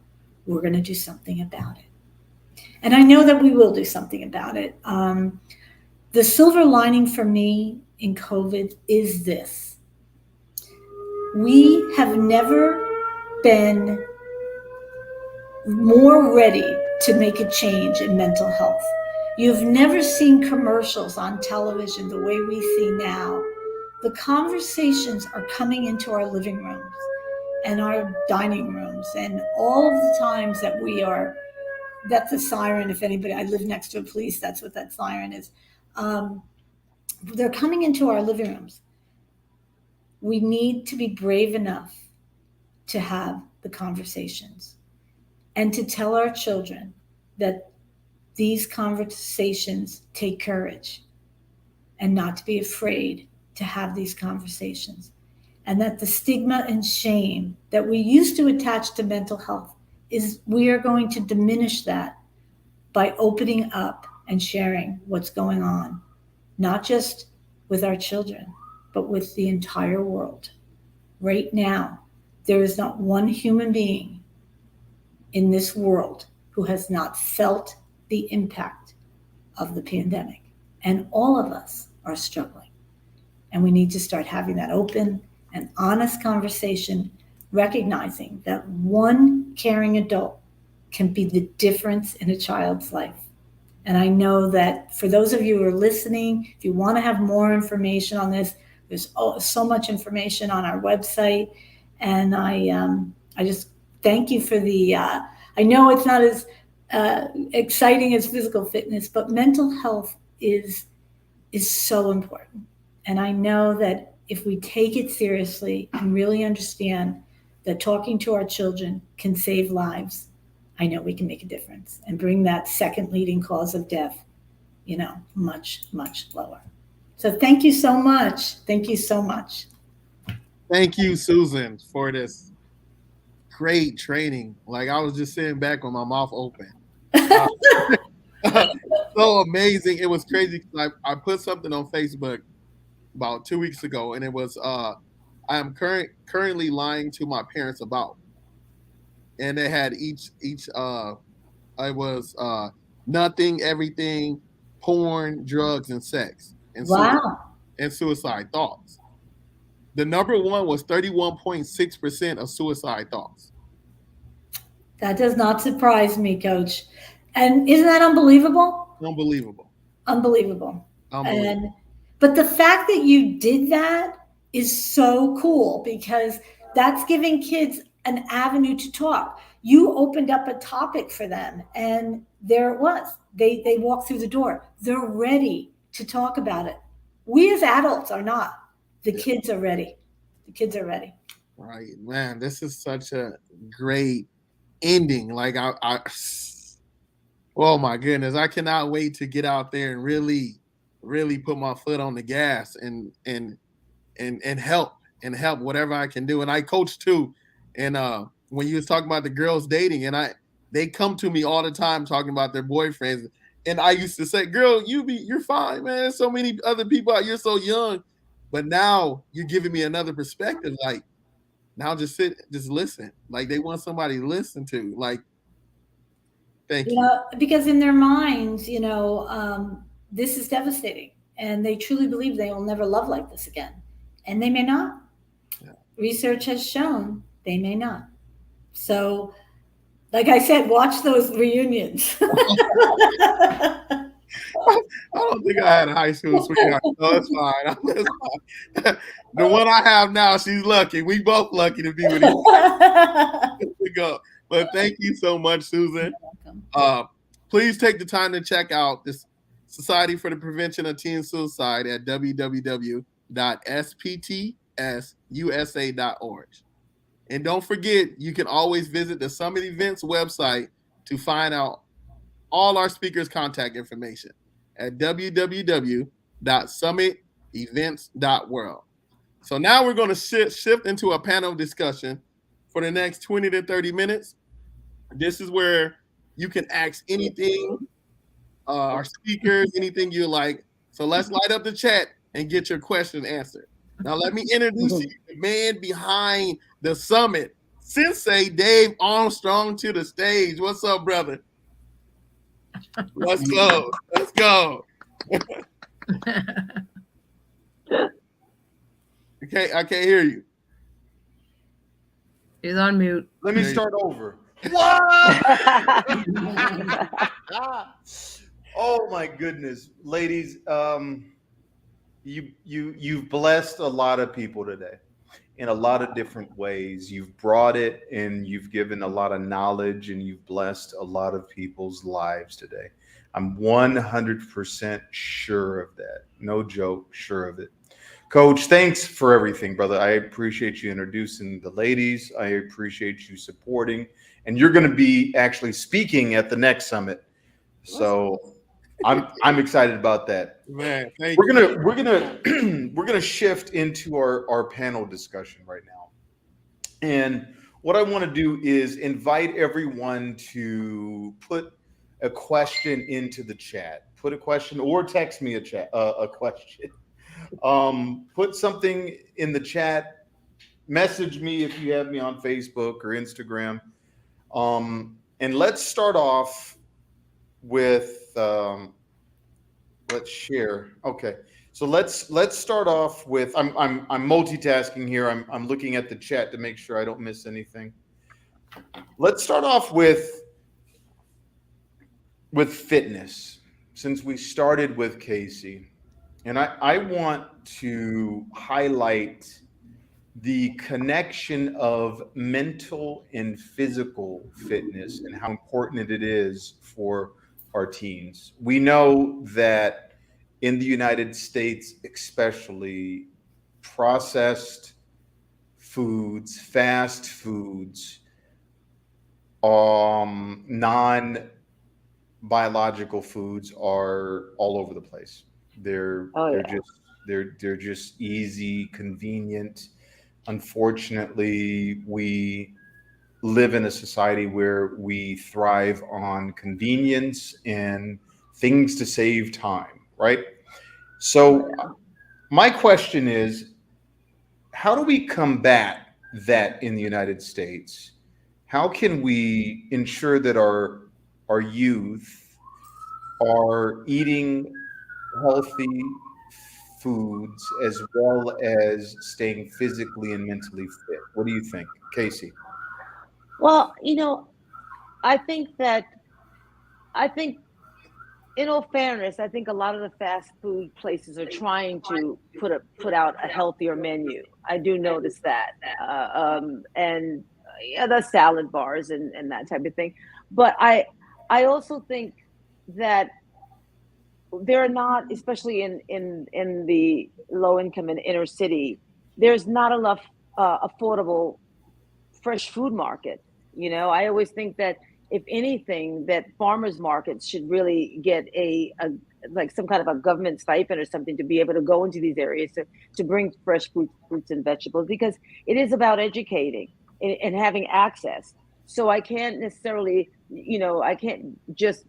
S5: we're going to do something about it. And I know that we will do something about it. The silver lining for me in COVID is this. We have never been more ready to make a change in mental health. You've never seen commercials on television the way we see now. The conversations are coming into our living rooms and our dining rooms, and all of the times that that's a siren. If anybody, I live next to a police, that's what that siren is. They're coming into our living rooms. We need to be brave enough to have the conversations and to tell our children that these conversations take courage, and not to be afraid to have these conversations, and that the stigma and shame that we used to attach to mental health we are going to diminish that by opening up and sharing what's going on, not just with our children, but with the entire world. Right now, there is not one human being in this world who has not felt the impact of the pandemic, and all of us are struggling. And we need to start having that open and honest conversation, recognizing that one caring adult can be the difference in a child's life. And I know that for those of you who are listening, if you want to have more information on this, there's so much information on our website. And I just thank you for I know it's not as exciting as physical fitness, but mental health is so important. And I know that if we take it seriously and really understand that talking to our children can save lives, I know we can make a difference and bring that second leading cause of death, much, much lower. So thank you so much. Thank you so much.
S2: Thank you, Susan, for this great training. Like, I was just sitting back with my mouth open. So amazing. It was crazy. I put something on Facebook about 2 weeks ago, and it was I am currently lying to my parents about, and they had each I was nothing, everything, porn, drugs, and sex, and suicide thoughts. The number one was 31.6% of suicide thoughts.
S5: That does not surprise me, Coach. And isn't that unbelievable?
S2: Unbelievable.
S5: But the fact that you did that is so cool, because that's giving kids an avenue to talk. You opened up a topic for them, and there it was. They walked through the door. They're ready to talk about it. We as adults are not. The kids are ready. The kids are ready.
S2: Right, man. This is such a great ending. Like, oh my goodness, I cannot wait to get out there and really put my foot on the gas and help whatever I can do. And I coach too. And when you was talking about the girls dating, and they come to me all the time talking about their boyfriends, and I used to say, "Girl, you're fine, man. There's so many other people out. You're so young." But now you're giving me another perspective. Like, now just listen. Like, they want somebody to listen to. Like, thank you.
S5: Because in their minds, this is devastating, and they truly believe they will never love like this again, and they may not. Yeah. Research has shown they may not. So, like I said, watch those reunions.
S2: I don't think I had a high school sweetheart, so it's fine. It's fine. The one I have now, she's lucky. We both lucky to be with each other. But thank you so much, Susan. Please take the time to check out this Society for the Prevention of Teen Suicide at www.sptsusa.org. And don't forget, you can always visit the Summit Events website to find out all our speakers' contact information at www.summitevents.world. So now we're going to shift into a panel discussion for the next 20 to 30 minutes. This is where you can ask anything, our speakers, anything you like. So let's light up the chat and get your question answered. Now let me introduce you, the man behind the summit, Sensei Dave Armstrong, to the stage. What's up, brother? Let's go. Let's go. Okay, I can't hear you.
S4: He's on mute.
S1: Let me start over. What? Oh my goodness, ladies, you've blessed a lot of people today in a lot of different ways. You've brought it and you've given a lot of knowledge and you've blessed a lot of people's lives today. I'm 100% sure of that. No joke, sure of it. Coach, thanks for everything, brother. I appreciate you introducing the ladies. I appreciate you supporting. And you're going to be actually speaking at the next summit. So I'm excited about that.
S2: Man, thank
S1: We're
S2: you.
S1: gonna shift into our panel discussion right now. And what I want to do is invite everyone to put a question into the chat. Put a question or text me a question. Put something in the chat. Message me if you have me on Facebook or Instagram. And let's start off with let's share. Okay, so let's start off with I'm multitasking here. I'm looking at the chat to make sure I don't miss anything. Let's start off with fitness, since we started with Casey, and I want to highlight the connection of mental and physical fitness and how important it is for our teens. We know that in the United States, especially, processed foods, fast foods, non-biological foods are all over the place. They're just easy, convenient. Unfortunately, we live in a society where we thrive on convenience and things to save time, right? So my question is, how do we combat that in the United States? How can we ensure that our youth are eating healthy foods as well as staying physically and mentally fit? What do you think, Casey?
S3: Well, I think in all fairness, I think a lot of the fast food places are trying to put out a healthier menu. I do notice that, and the salad bars and that type of thing. But I also think that there are not, especially in the low income and inner city, there's not enough affordable fresh food market. I always think that if anything, that farmers markets should really get a like some kind of a government stipend or something to be able to go into these areas to bring fresh fruits and vegetables, because it is about educating and having access. So I can't necessarily, I can't just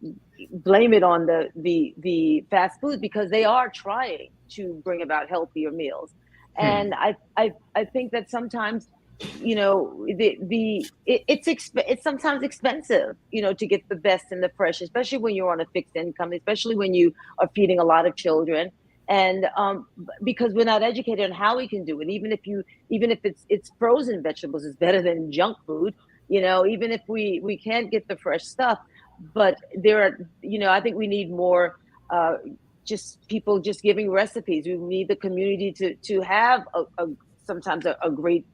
S3: blame it on the fast food, because they are trying to bring about healthier meals. And I think that sometimes, it's sometimes expensive, to get the best and the fresh, especially when you're on a fixed income, especially when you are feeding a lot of children. And because we're not educated on how we can do it, even if it's frozen vegetables is better than junk food, even if we can't get the fresh stuff. But there are, I think we need more just people just giving recipes. We need the community to have sometimes a great,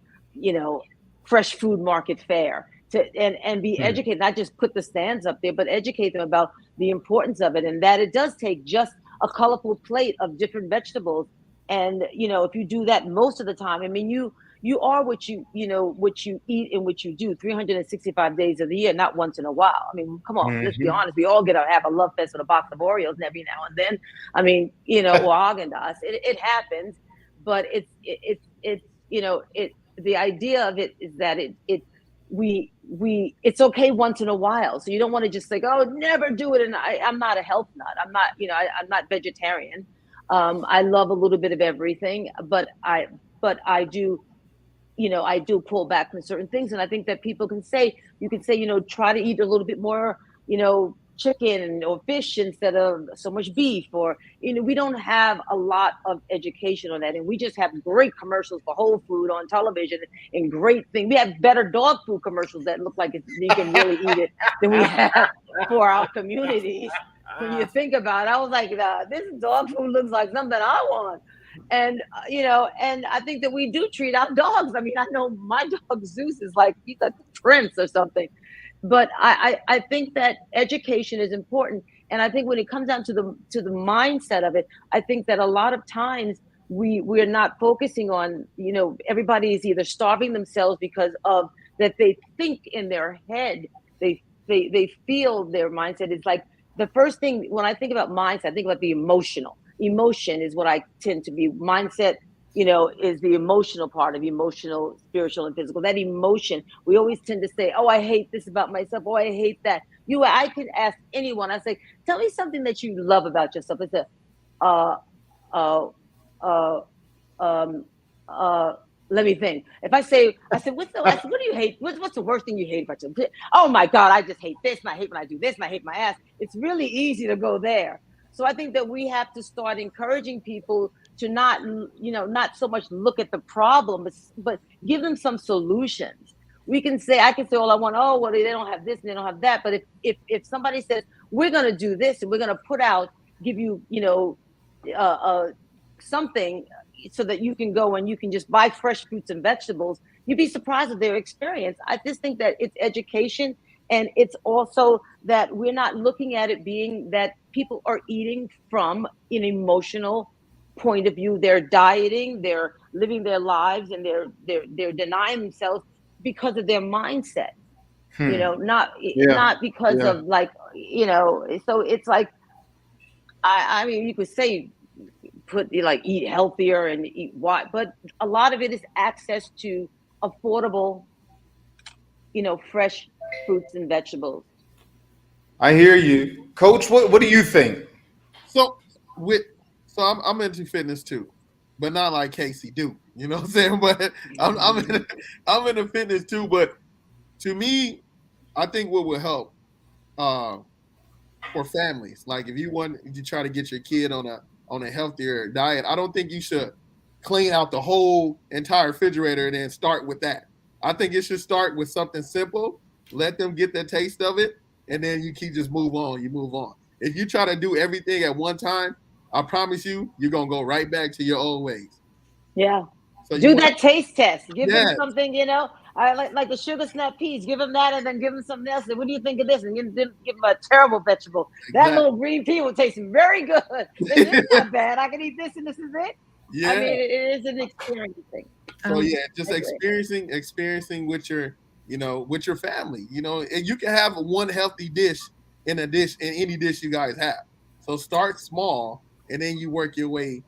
S3: fresh food market fair and be educated, not just put the stands up there, but educate them about the importance of it, and that it does take just a colorful plate of different vegetables. And if you do that most of the time, I mean, you are what you eat and what you do 365 days of the year, not once in a while. I mean, come on, let's be honest. We all have a love fest with a box of Oreos every now and then. I mean, or Haagen-Dazs. It happens, but it's the idea of it is that it's okay once in a while. So you don't want to just like, oh, never do it. And I'm not a health nut. I'm not, I'm not vegetarian. I love a little bit of everything, but I do, I do pull back from certain things. And I think that you can say, try to eat a little bit more, chicken or fish instead of so much beef, or, we don't have a lot of education on that. And we just have great commercials for Whole Food on television and great things. We have better dog food commercials that look like you can really eat it than we have for our communities. When you think about it, I was like, this dog food looks like something I want. And, and I think that we do treat our dogs. I mean, I know my dog Zeus is like, he's a prince or something. But I think that education is important. And I think when it comes down to the mindset of it, I think that a lot of times we're not focusing on, everybody is either starving themselves because of that they think in their head, they feel their mindset is like, the first thing when I think about mindset, I think about the emotional. Emotion is what I tend to be. Mindset, is the emotional part of emotional, spiritual, and physical. That emotion, we always tend to say, oh, I hate this about myself. Oh, I hate that. I could ask anyone. I say, tell me something that you love about yourself. It's let me think. If I said, what do you hate? What's the worst thing you hate about yourself? Oh my God, I just hate this. And I hate when I do this. And I hate my ass. It's really easy to go there. So I think that we have to start encouraging people to not so much look at the problem, but give them some solutions. I can say all I want. Oh, well, they don't have this and they don't have that. But if somebody says, we're going to do this and we're going to give you, something so that you can go and you can just buy fresh fruits and vegetables, you'd be surprised at their experience. I just think that it's education. And it's also that we're not looking at it being that people are eating from an emotional point of view. They're dieting, they're living their lives, and they're denying themselves because of their mindset. Not because of like, so it's like, I mean, you could say eat healthier and eat what, but a lot of it is access to affordable, fresh fruits and vegetables.
S1: I hear you, Coach. What do you think?
S2: So I'm into fitness too, but not like Casey do. You know what I'm saying? But I'm into fitness too. But to me, I think what would help for families, like if you try to get your kid on a healthier diet, I don't think you should clean out the whole entire refrigerator and then start with that. I think it should start with something simple. Let them get the taste of it, and then you just move on. You move on. If you try to do everything at one time, I promise you're going to go right back to your old ways.
S3: Yeah. So do that taste test. Give them something, I like the sugar snap peas. Give them that and then give them something else. And what do you think of this? And give them a terrible vegetable. Exactly. That little green pea will taste very good. It's not bad. I can eat this and this is it. Yeah. I mean, it is an experience thing.
S2: So just experiencing with your with your family, and you can have one healthy dish in any dish you guys have. So start small and then you work your way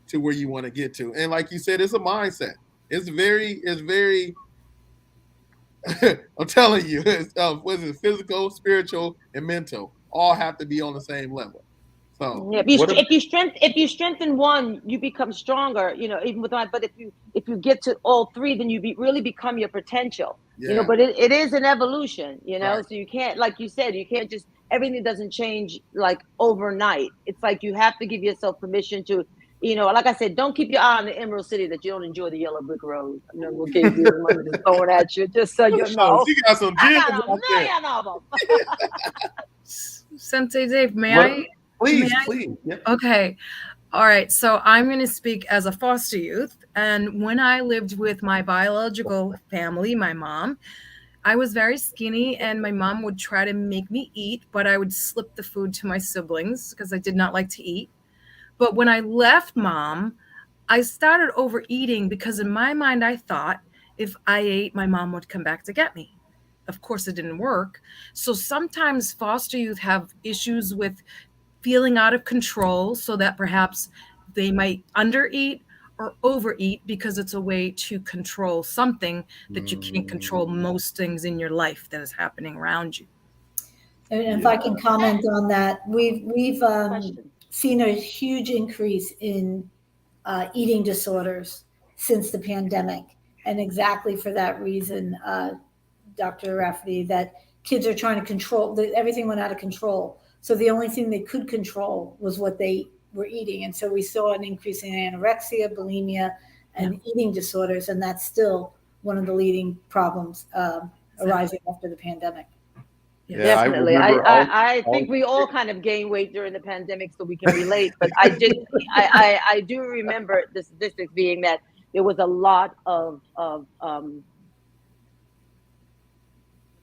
S2: to where you want to get to. And like you said, it's a mindset. It's very I'm telling you, what is it? Physical, spiritual, and mental all have to be on the same level. So
S3: if you strengthen one, you become stronger. Even with that. But if you get to all three, then you really become your potential. Yeah. But it is an evolution. Right. So you can't, like you said, everything doesn't change like overnight. It's like you have to give yourself permission to. Like I said, don't keep your eye on the Emerald City that you don't enjoy the yellow brick road. We'll give you the money just throwing at you, just so you know.
S2: You got some
S3: I got a million of them.
S4: Sensei Dave, may I?
S1: Please. Yeah.
S4: Okay. All right. So I'm going to speak as a foster youth. And when I lived with my biological family, my mom, I was very skinny, and my mom would try to make me eat, but I would slip the food to my siblings because I did not like to eat. But when I left mom, I started overeating because in my mind, I thought if I ate, my mom would come back to get me. Of course, it didn't work. So sometimes foster youth have issues with feeling out of control, so that perhaps they might undereat or overeat because it's a way to control something that you can't control most things in your life that is happening around you.
S5: And if I can comment on that, we've
S3: Question.
S5: seen a huge increase in eating disorders since the pandemic, and exactly for that reason, Dr. Rafferty, that kids are trying to control. Everything went out of control, so the only thing they could control was what they were eating, and so we saw an increase in anorexia, bulimia, and eating disorders, and that's still one of the leading problems arising after the pandemic.
S4: Yeah,
S3: Definitely.
S1: remember
S3: I think we all kind of gained weight during the pandemic, so we can relate. But I do remember the statistics being that there was a lot of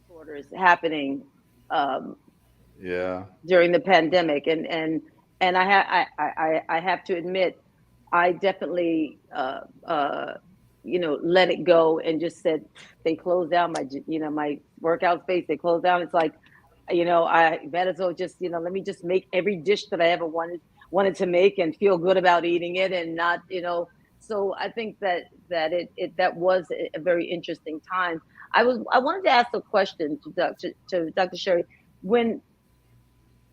S3: disorders happening during the pandemic, and I have to admit, I definitely let it go and just said they closed down my workout space. They closed down. It's like, I might as well just let me just make every dish that I ever wanted to make and feel good about eating it, and not So I think that that was a very interesting time. I wanted to ask a question to Dr. Sherry. When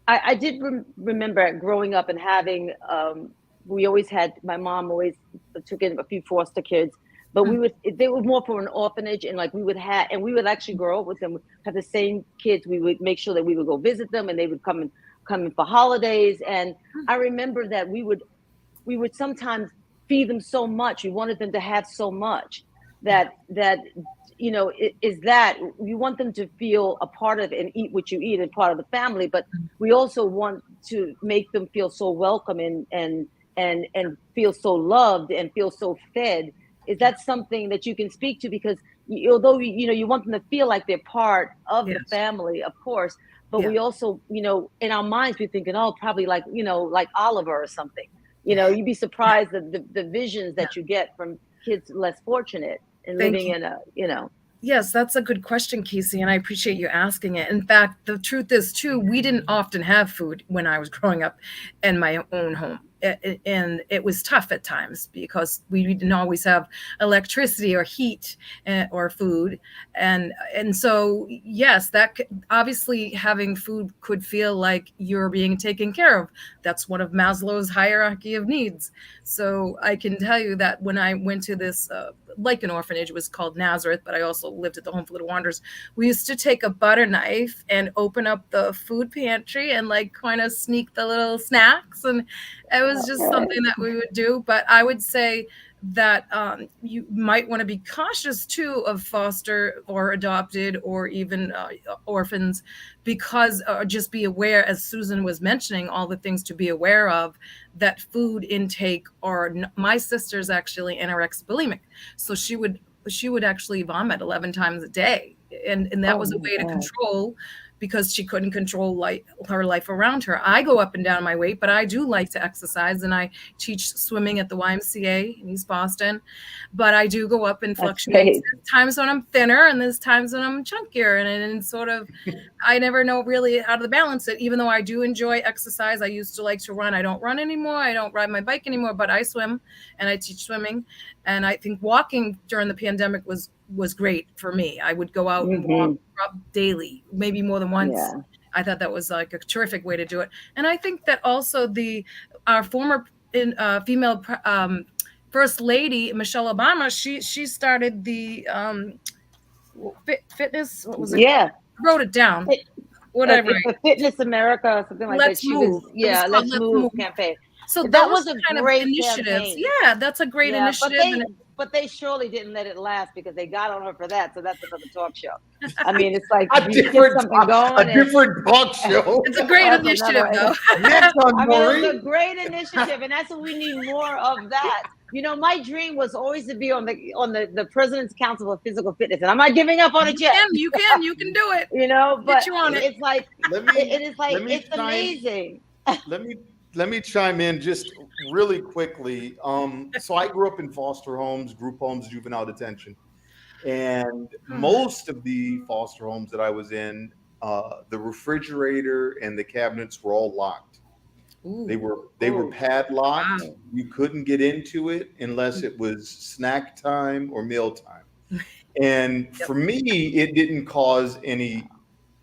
S3: I did remember growing up and having we always had, my mom always took in a few foster kids, but they were more for an orphanage, and like we would actually grow up with them, have the same kids. We would make sure that we would go visit them, and they would come in for holidays. And I remember that we would sometimes feed them so much. We wanted them to have so much that is that you want them to feel a part of and eat what you eat and part of the family, but we also want to make them feel so welcome and feel so loved and feel so fed. Is that something that you can speak to? Because although you want them to feel like they're part of the family, of course, but we also in our minds we're thinking, oh, probably like like Oliver or something. You'd be surprised at the visions that you get from kids less fortunate and living in a
S4: Yes, that's a good question, Casey, and I appreciate you asking it. In fact, the truth is, too, we didn't often have food when I was growing up in my own home. And it was tough at times because we didn't always have electricity or heat or food. And so, yes, that obviously having food could feel like you're being taken care of. That's one of Maslow's hierarchy of needs. So I can tell you that when I went to this, like an orphanage, it was called Nazareth, but I also lived at the Home for Little Wanderers. We used to take a butter knife and open up the food pantry and like kind of sneak the little snacks. And it was just something that we would do. But I would say that you might want to be cautious too of foster or adopted or even orphans, because just be aware, as Susan was mentioning, all the things to be aware of, that food intake, or my sister's actually anorexic bulimic, so she would actually vomit 11 times a day, and that was a way to control, because she couldn't control her life around her. I go up and down my weight, but I do like to exercise, and I teach swimming at the YMCA in East Boston. But I do go up and fluctuate. There's times when I'm thinner, and there's times when I'm chunkier, and sort of, I never know really how to balance it. Even though I do enjoy exercise, I used to like to run. I don't run anymore. I don't ride my bike anymore, but I swim, and I teach swimming. And I think walking during the pandemic was great for me. I would go out and walk daily, maybe more than once. Yeah. I thought that was like a terrific way to do it. And I think that also our former female First Lady, Michelle Obama, she started the fitness. What was it?
S3: Yeah.
S4: I wrote it down. Whatever.
S3: Fitness America or something like
S4: Let's
S3: that.
S4: Move.
S3: Let's Move campaign.
S4: So that was a kind of initiative.
S3: Campaign.
S4: Yeah, that's a great initiative.
S3: But they surely didn't let it last, because they got on her for that. So that's another talk show. I mean, it's like
S1: a different talk show.
S4: It's a great initiative, though.
S3: It's a great initiative, and that's what we need more of, that. You know, my dream was always to be on the President's Council of Physical Fitness, and I'm not giving up on it yet.
S4: You can do it.
S3: You know, but
S4: you on it.
S3: it's like
S1: Let me
S3: it is like
S1: let me
S3: it's amazing.
S1: let me chime in just really quickly. So I grew up in foster homes, group homes, juvenile detention, and most of the foster homes that I was in, the refrigerator and the cabinets were all locked.
S4: Ooh.
S1: They were padlocked.
S4: Wow.
S1: You couldn't get into it unless it was snack time or meal time. And for me, it didn't cause any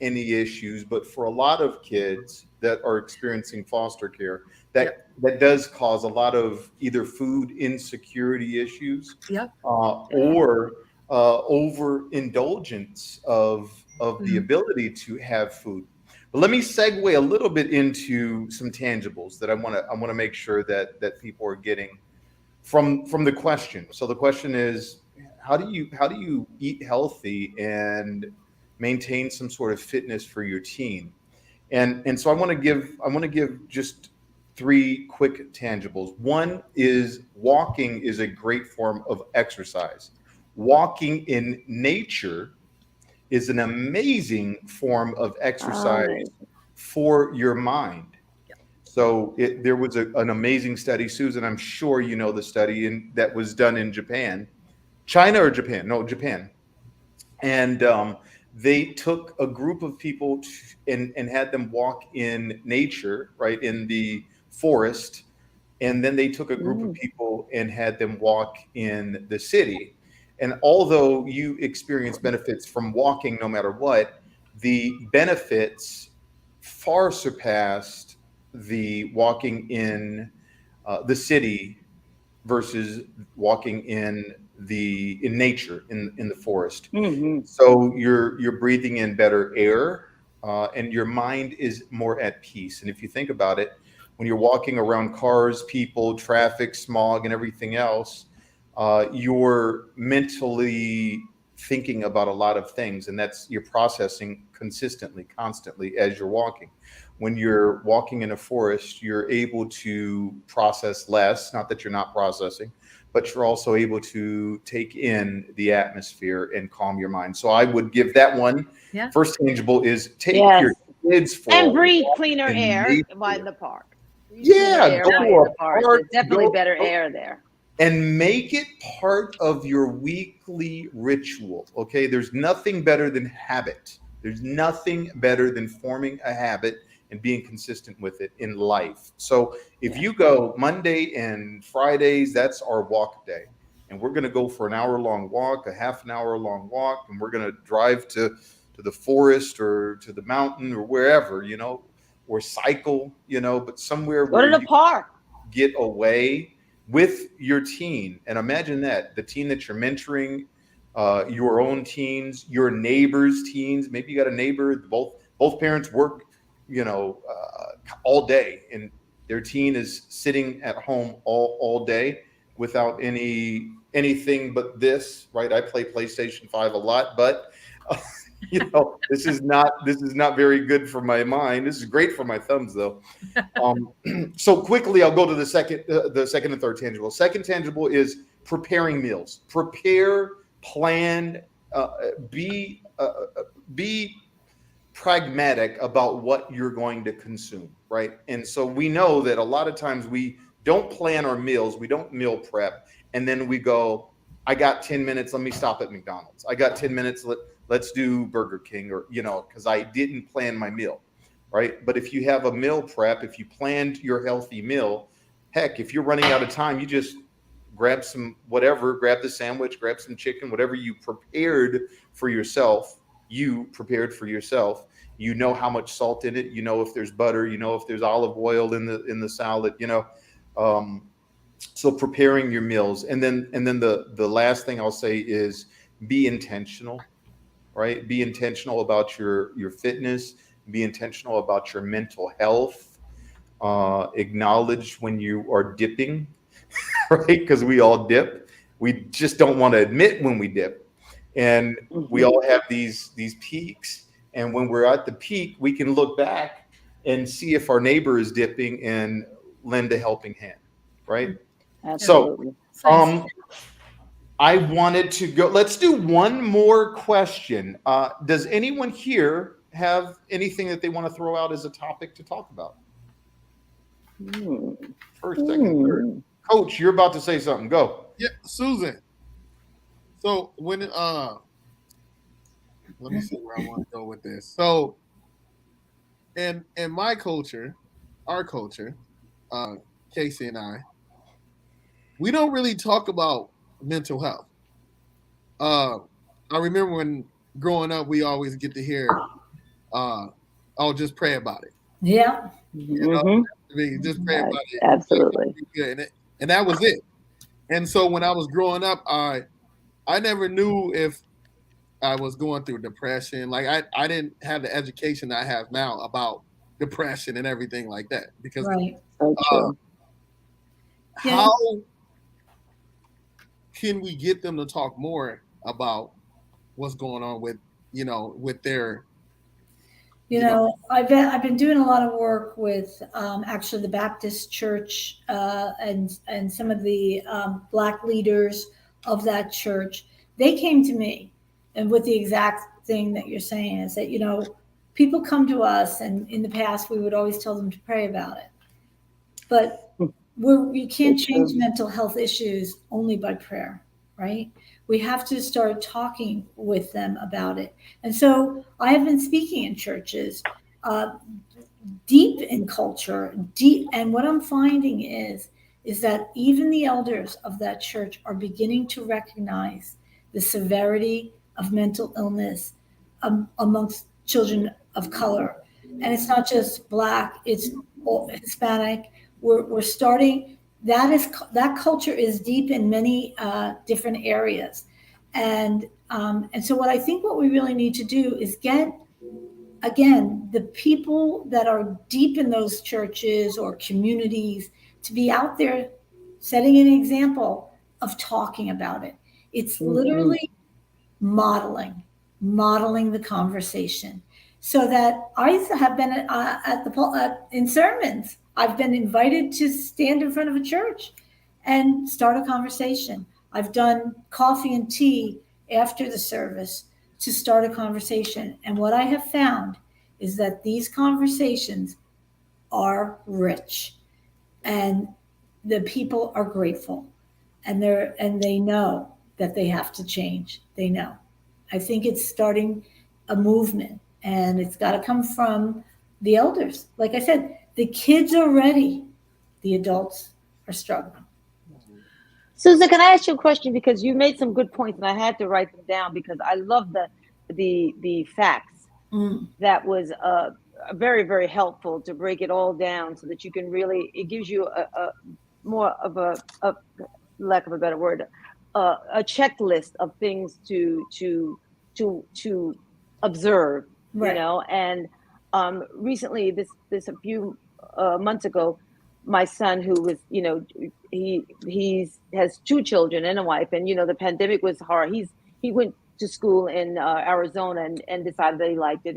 S1: issues, but for a lot of kids that are experiencing foster care, that does cause a lot of either food insecurity issues, or overindulgence of the ability to have food. But let me segue a little bit into some tangibles that I want to make sure that people are getting from the question. So the question is, how do you eat healthy and maintain some sort of fitness for your teen? And so I want to give just 3 quick tangibles. One is walking is a great form of exercise. Walking in nature is an amazing form of exercise for your mind. So there was an amazing study, Susan, I'm sure you know the study that was done in Japan. China or Japan? No, Japan. And they took a group of people and had them walk in nature, right, in the forest. And then they took a group of people and had them walk in the city. And although you experience benefits from walking no matter what, the benefits far surpassed the walking in the city versus walking in nature in the forest. So you're breathing in better air, and your mind is more at peace. And if you think about it, when you're walking around cars, people, traffic, smog, and everything else, you're mentally thinking about a lot of things, and you're processing constantly as you're walking. When you're walking in a forest, you're able to process less, not that you're not processing, but you're also able to take in the atmosphere and calm your mind. So I would give that one. First tangible is take your kids for
S3: and breathe cleaner air by the park.
S1: Go to a park.
S3: There's definitely better air there.
S1: And make it part of your weekly ritual. Okay, there's nothing better than habit. There's nothing better than forming a habit and being consistent with it in life. So if you go Monday and Fridays, that's our walk day. And we're going to go for an hour-long walk, a half an hour-long walk, and we're going to drive to the forest or to the mountain or wherever, or cycle, but somewhere
S3: go to the park.
S1: Get away with your teen. And imagine that, the teen that you're mentoring, your own teens, your neighbors' teens. Maybe you got a neighbor, both parents work, all day, and their teen is sitting at home all day without anything but this, right? I play PlayStation 5 a lot, but this is not very good for my mind. This is great for my thumbs, though. So quickly, I'll go to the second and third tangible. Second tangible is preparing meals. Prepare, plan, be pragmatic about what you're going to consume, right? And so we know that a lot of times we don't plan our meals, we don't meal prep, and then we go, I got 10 minutes, let me stop at McDonald's. I got 10 minutes, let's do Burger King, or because I didn't plan my meal, right? But if you have a meal prep, if you planned your healthy meal, heck, if you're running out of time, you just grab some whatever, grab the sandwich, grab some chicken, whatever you prepared for yourself. You know how much salt in it. You know if there's butter. You know if there's olive oil in the salad. So preparing your meals, and then the last thing I'll say is be intentional, right? Be intentional about your fitness. Be intentional about your mental health. Acknowledge when you are dipping, right? Because we all dip. We just don't want to admit when we dip. And we all have these peaks. And when we're at the peak, we can look back and see if our neighbor is dipping and lend a helping hand, right? So,
S3: Absolutely.
S1: I wanted to go. Let's do one more question. Does anyone here have anything that they want to throw out as a topic to talk about?
S3: Hmm.
S1: First, second, third.
S3: Hmm.
S1: Coach, you're about to say something. Go.
S2: Yeah, Susan. So when let me see where I want to go with this. So in my culture, our culture, Casey and we don't really talk about mental health. I remember when growing up, we always get to hear, "Oh, just pray about it."
S5: Yeah.
S2: You know,
S3: Hmm.
S2: I mean, just pray about it.
S3: Absolutely.
S2: And that was it. And so when I was growing up, I never knew if I was going through depression. Like I didn't have the education I have now about depression and everything like that. Because
S5: Right.
S3: So true.
S5: Yeah.
S2: how can we get them to talk more about what's going on with with their
S5: I've been doing a lot of work with actually the Baptist Church and some of the Black leaders of that church. They came to me, and with the exact thing that you're saying is that people come to us, and in the past we would always tell them to pray about it, but you can't change mental health issues only by prayer, right? We have to start talking with them about it. And so I have been speaking in churches, deep in culture, and what I'm finding is that even the elders of that church are beginning to recognize the severity of mental illness amongst children of color. And it's not just Black, it's Hispanic. We're starting, that culture is deep in many different areas. And so what we really need to do is get, again, the people that are deep in those churches or communities to be out there setting an example of talking about it. It's literally modeling the conversation, so that I have been in sermons. I've been invited to stand in front of a church and start a conversation. I've done coffee and tea after the service to start a conversation. And what I have found is that these conversations are rich, and the people are grateful, and they know that they have to change. They know. I think it's starting a movement, and it's got to come from the elders. Like I said, the kids are ready. The adults are struggling.
S3: Susan, can I ask you a question? Because you made some good points, and I had to write them down because I love the facts. That was very, very helpful to break it all down so that you can really. It gives you a more of a lack of a better word, a checklist of things to observe.
S5: Right.
S3: And recently, this a few months ago, my son, who was, he has 2 children and a wife, and the pandemic was hard. He went to school in Arizona and decided that he liked it,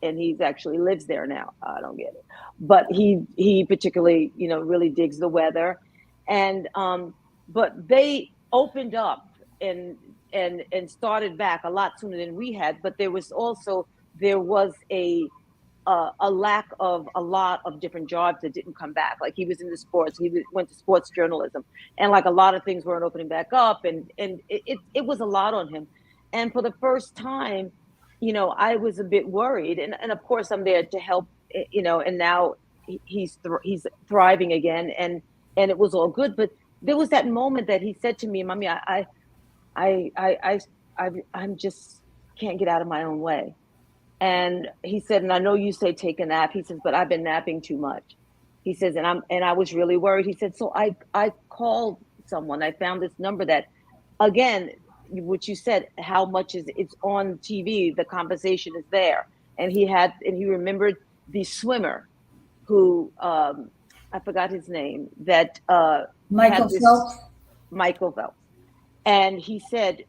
S3: and he's actually lives there now. I don't get it, but he particularly really digs the weather, and but they opened up and started back a lot sooner than we had. But there was a lack of a lot of different jobs that didn't come back. Like he was in the sports, went to sports journalism, and like a lot of things weren't opening back up, and it was a lot on him. And for the first time, I was a bit worried, and of course I'm there to help, and now he's thriving again, and it was all good. But there was that moment that he said to me, "Mommy, I'm just can't get out of my own way." And he said, and I know you say take a nap. He says, but I've been napping too much. He says, and I was really worried. He said, so I called someone. I found this number that, again, what you said, how much it's on TV, the conversation is there. And he remembered the swimmer who, I forgot his name, that
S5: Michael Phelps.
S3: Michael Phelps. And he said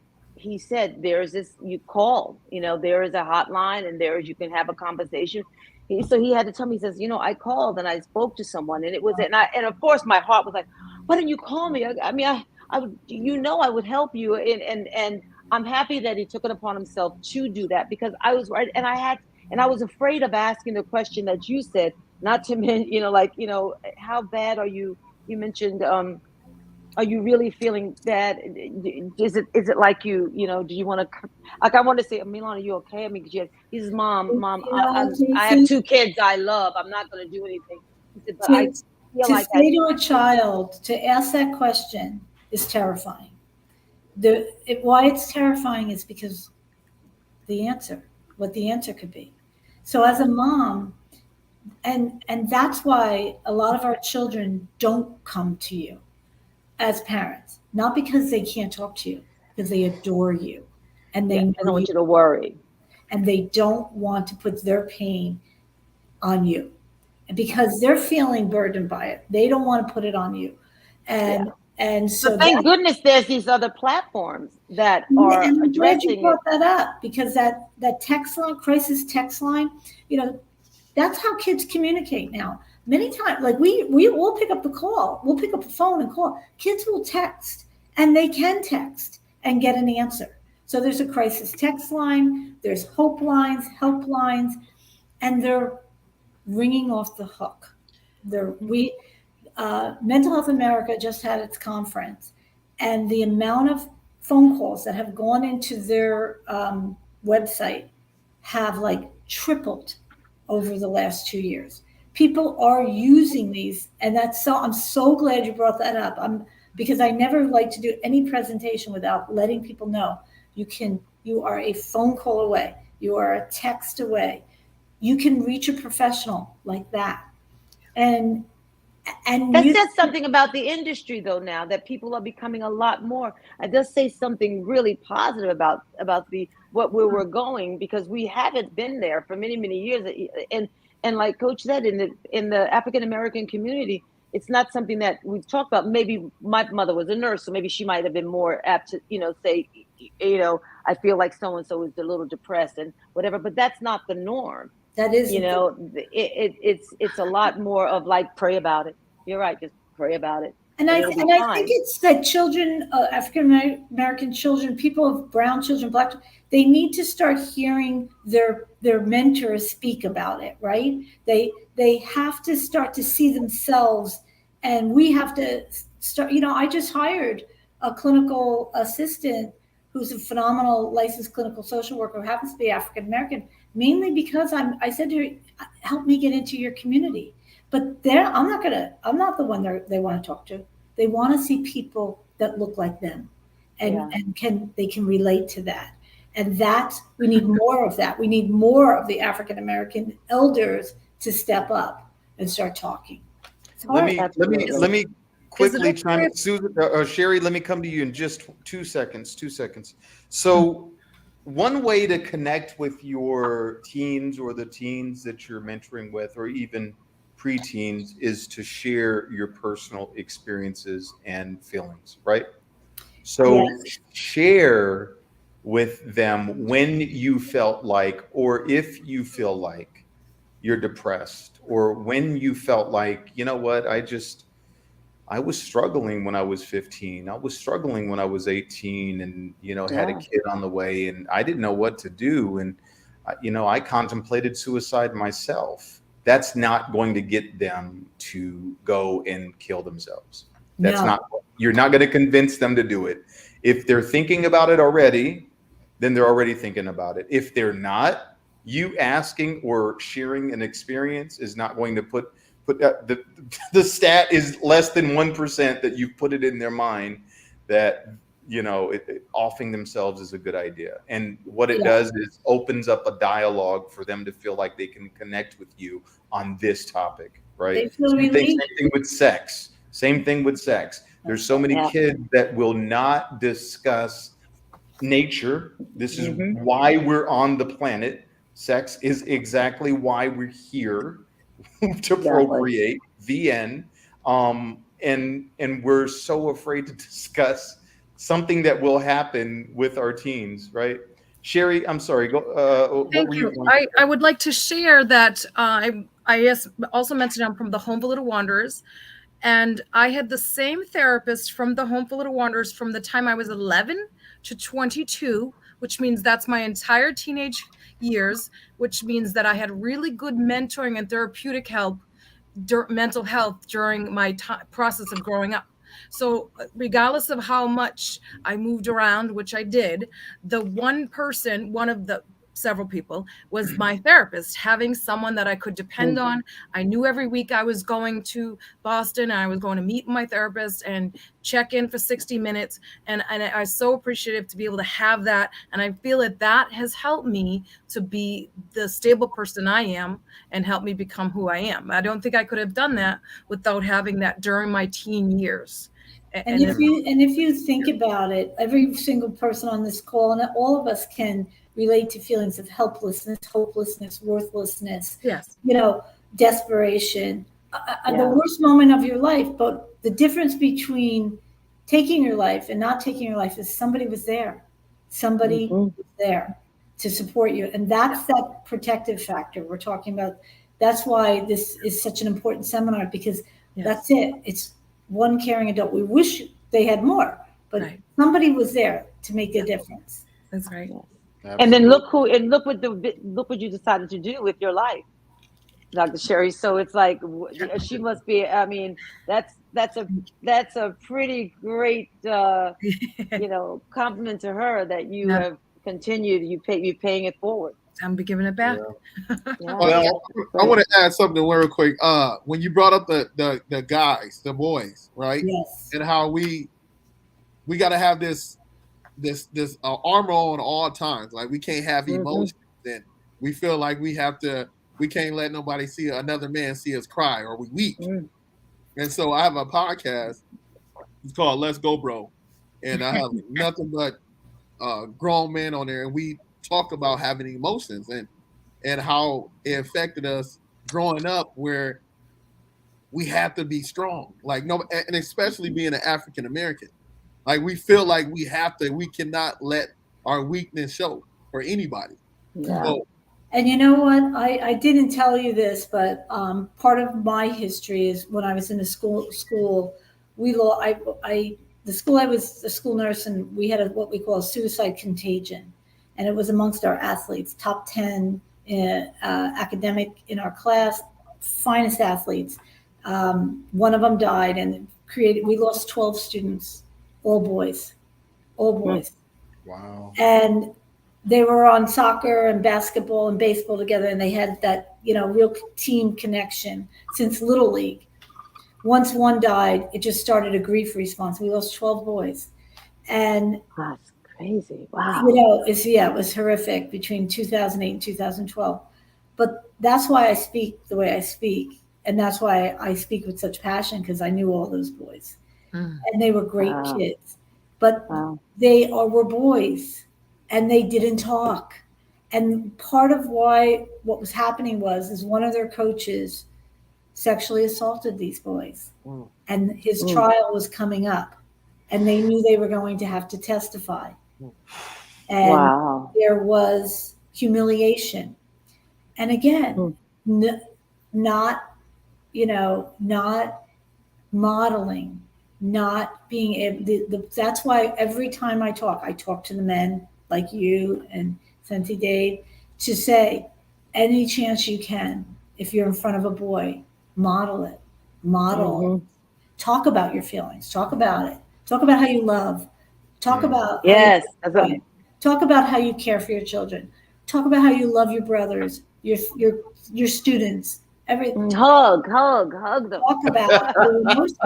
S3: there's this, you call, there is a hotline, and you can have a conversation. So he had to tell me, he says, I called and I spoke to someone, and it was, and of course my heart was like, why didn't you call me? I mean, I would, I would help you. And I'm happy that he took it upon himself to do that, because I was right. And I was afraid of asking the question that you said, not to mention, how bad are you? You mentioned, are you really feeling bad? Is it like do you want to, like, I want to say, Milan, are you okay? I mean, because he says, mom, I have
S5: Casey,
S3: 2 kids I love. I'm not going to do anything. He said, but I
S5: to,
S3: feel
S5: to
S3: like
S5: say to a child to ask that question is terrifying. Why it's terrifying is because what the answer could be. So as a mom, and that's why a lot of our children don't come to you as parents, not because they can't talk to you, because they adore you and they
S3: I
S5: know
S3: don't want
S5: you,
S3: you to worry.
S5: and they don't want to put their pain on you. And because they're feeling burdened by it, they don't want to put it on you. And so
S3: But thank goodness there's these other platforms that are
S5: and I'm glad you
S3: addressing it.
S5: brought that up, because that text line, crisis text line, that's how kids communicate now. Many times, like we will pick up the call, we'll pick up the phone and call. Kids will text, and they can text and get an answer. So there's a crisis text line, there's hope lines, help lines, and they're ringing off the hook. Mental Health America just had its conference, and the amount of phone calls that have gone into their website have like tripled over the last 2 years. People are using these, and I'm so glad you brought that up. Because I never like to do any presentation without letting people know you are a phone call away, you are a text away, you can reach a professional like that. And
S3: that says something about the industry, though, now that people are becoming a lot more. It does say something really positive about where we're going, because we haven't been there for many, many years. And like Coach said, in the African American community, it's not something that we've talked about. Maybe my mother was a nurse, so maybe she might have been more apt to, say, I feel like so and so is a little depressed and whatever. But that's not the norm.
S5: That is,
S3: it's a lot more of like, pray about it. You're right, just pray about it.
S5: And I think it's that children, African American children, people of brown children, black, they need to start hearing their mentors speak about it, right? They have to start to see themselves, and we have to start. I just hired a clinical assistant who's a phenomenal licensed clinical social worker who happens to be African American, mainly because I said to her, help me get into your community. But I'm not the one they want to talk to. They want to see people that look like them, and they can relate to that. And we need more of that. We need more of the African American elders to step up and start talking.
S1: Let me quickly chime in. Susan, Sherry, let me come to you in just 2 seconds. 2 seconds. So one way to connect with your teens or the teens that you're mentoring with, or even preteens, is to share your personal experiences and feelings, right? So share with them when you felt like, or if you feel like you're depressed, or when you felt like, you know what, I was struggling when I was 15. I was struggling when I was 18 and, had a kid on the way, and I didn't know what to do. And, I contemplated suicide myself. That's not going to get them to go and kill themselves. You're not going to convince them to do it. If they're thinking about it already, then they're already thinking about it. If they're not, you asking or sharing an experience is not going to put the stat is less than 1% that you've put it in their mind that offing themselves is a good idea. And what it does is opens up a dialogue for them to feel like they can connect with you on this topic, right? Same thing with sex. There's so many kids that will not discuss nature. This is why we're on the planet. Sex is exactly why we're here, to procreate. The end. And we're so afraid to discuss something that will happen with our teens, right? Sherry, I'm sorry. Go.
S4: Thank you. I would like to share that I also mentioned I'm from the Home for Little Wanderers, And I had the same therapist from the Home for Little Wanderers from the time I was 11 to 22, which means that's my entire teenage years, which means that I had really good mentoring and therapeutic help, mental health during my process of growing up. So regardless of how much I moved around, which I did, the one person, one of the several people, was my therapist, having someone that I could depend on. I knew every week I was going to Boston and I was going to meet my therapist and check in for 60 minutes. And I was so appreciative to be able to have that. And I feel that that has helped me to be the stable person I am and help me become who I am. I don't think I could have done that without having that during my teen years.
S5: And if you think about it, every single person on this call and all of us can relate to feelings of helplessness, hopelessness, worthlessness,
S4: yes,
S5: desperation, the worst moment of your life. But the difference between taking your life and not taking your life is somebody was there. Somebody was there to support you. And that's that protective factor we're talking about. That's why this is such an important seminar, because that's it. It's one caring adult. We wish they had more, but somebody was there to make a difference.
S4: That's right.
S3: And then look what you decided to do with your life, Dr. Sherry. So it's like she must be. I mean, that's a pretty great compliment to her that you have continued. You paying it forward.
S4: I'm be giving it back.
S2: Well, I want to add something real quick. When you brought up the guys, the boys, right?
S5: Yes.
S2: And how we got to have this armor on all times. Like we can't have emotions, and we feel like we can't let nobody see another man see us cry or we weep. And so I have a podcast. It's called Let's Go Bro, and I have nothing but grown men on there, and we talk about having emotions and how it affected us growing up, where we have to be strong, and especially being an African American, like we feel like we cannot let our weakness show for anybody. So,
S5: and you know what? I didn't tell you this, but part of my history is when I was in the school, I was a school nurse, and we had what we call a suicide contagion. And it was amongst our athletes, top 10 academic in our class, finest athletes. One of them died, and we lost 12 students, all boys.
S1: Wow.
S5: And they were on soccer and basketball and baseball together, and they had that, real team connection since Little League. Once one died, it just started a grief response. We lost 12 boys. And
S3: that's crazy. Wow.
S5: It was horrific between 2008 and 2012. But that's why I speak the way I speak. And that's why I speak with such passion, because I knew all those boys. And they were great kids. But they were boys, and they didn't talk. And part of what was happening is one of their coaches sexually assaulted these boys. And his trial was coming up. And they knew they were going to have to testify. And there was humiliation. And again, not modeling, not being able. That's why every time I talk to the men like you and Sensei Dave, to say, any chance you can, if you're in front of a boy, model it. Talk about your feelings. Talk about it. Talk about how you love. Talk about talk about how you care for your children. Talk about how you love your brothers, your students. Everything.
S3: Hug them.
S5: Talk about your emotions,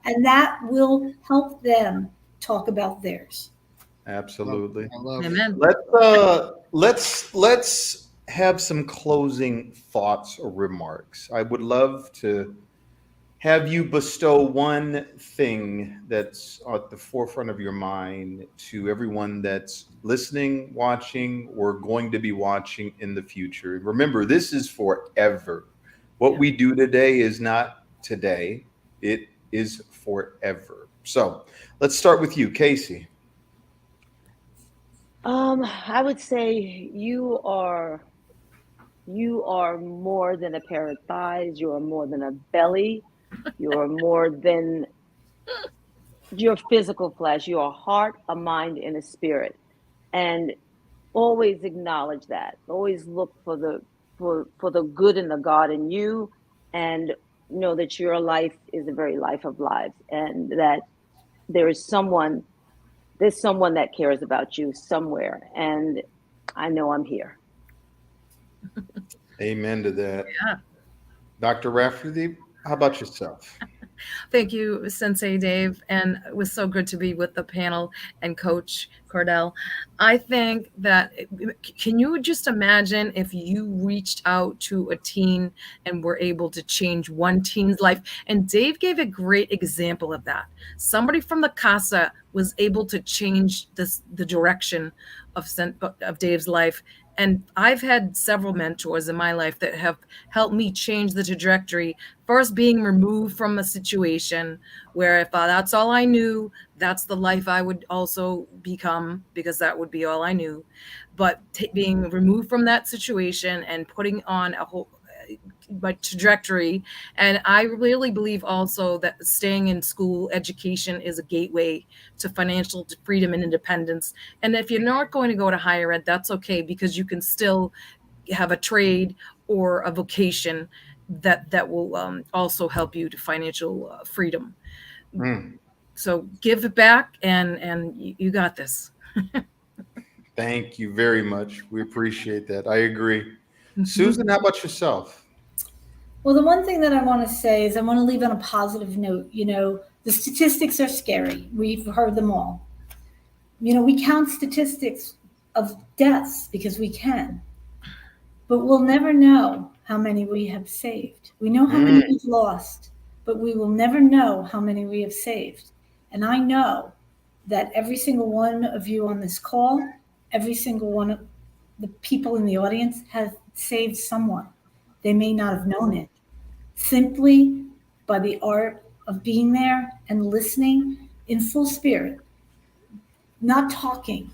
S5: and that will help them talk about theirs.
S1: Absolutely.
S2: I love
S4: Amen.
S1: Let's have some closing thoughts or remarks. I would love to have you bestow one thing that's at the forefront of your mind to everyone that's listening, watching, or going to be watching in the future. Remember, this is forever. What we do today is not today. It is forever. So let's start with you, Casey.
S3: I would say you are more than a pair of thighs. You are more than a belly. You're more than your physical flesh. You're a heart, a mind, and a spirit. And always acknowledge that. Always look for the good and the God in you, and know that your life is the very life of lives, and that there's someone that cares about you somewhere. And I know I'm here.
S1: Amen to that.
S4: Yeah.
S1: Dr. Rafferty, how about yourself?
S4: Thank you, Sensei Dave. And it was so good to be with the panel and Coach Cordell. I think that, can you just imagine if you reached out to a teen and were able to change one teen's life? And Dave gave a great example of that. Somebody from the CASA was able to change the direction of Dave's life. And I've had several mentors in my life that have helped me change the trajectory. First, being removed from a situation where if that's all I knew, that's the life I would also become, because that would be all I knew. But being removed from that situation and putting on a whole my trajectory. And I really believe also that staying in school education is a gateway to financial freedom and independence. And if you're not going to go to higher ed, that's okay, because you can still have a trade or a vocation that will also help you to financial freedom. So give it back, and you got this.
S1: Thank you very much. We appreciate that. I agree. Susan, how about yourself?
S5: Well, the one thing that I want to say is I want to leave on a positive note. You know, the statistics are scary. We've heard them all. You know, we count statistics of deaths because we can, but we'll never know how many we have saved. We know how many we've lost, but we will never know how many we have saved. And I know that every single one of you on this call, every single one of the people in the audience has saved someone. They may not have known it. Simply by the art of being there and listening in full spirit, not talking,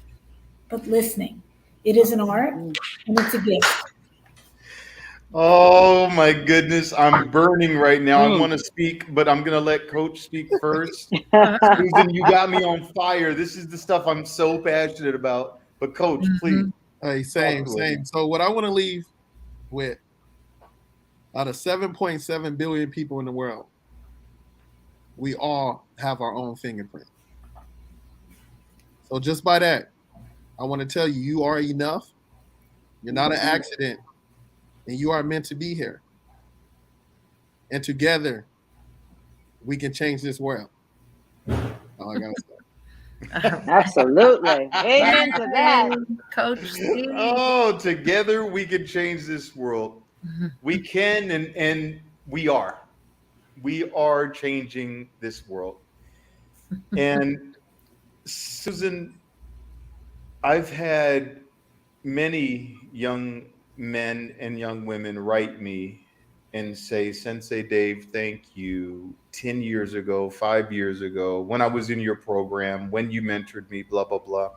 S5: but listening. It is an art and it's a gift.
S1: Oh my goodness, I'm burning right now. I want to speak, but I'm going to let Coach speak first. Susan, you got me on fire. This is the stuff I'm so passionate about. But Coach, please.
S2: Hey, same. So what I want to leave with, out of 7.7 billion people in the world, we all have our own fingerprint. So just by that, I want to tell you, you are enough. You're not an accident, and you are meant to be here. And together, we can change this world. All I gotta say.
S3: Absolutely. Amen to that.
S4: Coach Steve.
S1: Oh, together we can change this world. We can, and we are. We are changing this world. And Susan, I've had many young men and young women write me and say, Sensei Dave, thank you. 10 years ago, 5 years ago, when I was in your program, when you mentored me, blah, blah, blah,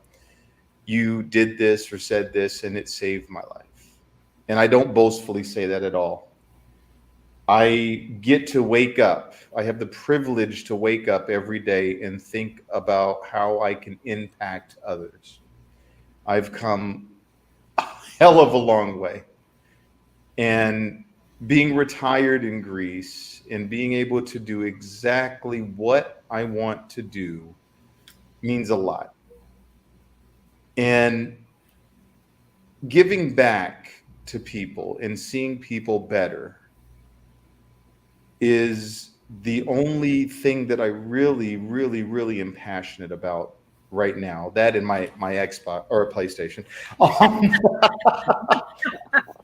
S1: you did this or said this, and it saved my life. And I don't boastfully say that at all. I get to wake up. I have the privilege to wake up every day and think about how I can impact others. I've come a hell of a long way. And being retired in Greece and being able to do exactly what I want to do means a lot. And giving back to people and seeing people better is the only thing that I really, really, really am passionate about right now. That and my Xbox or PlayStation.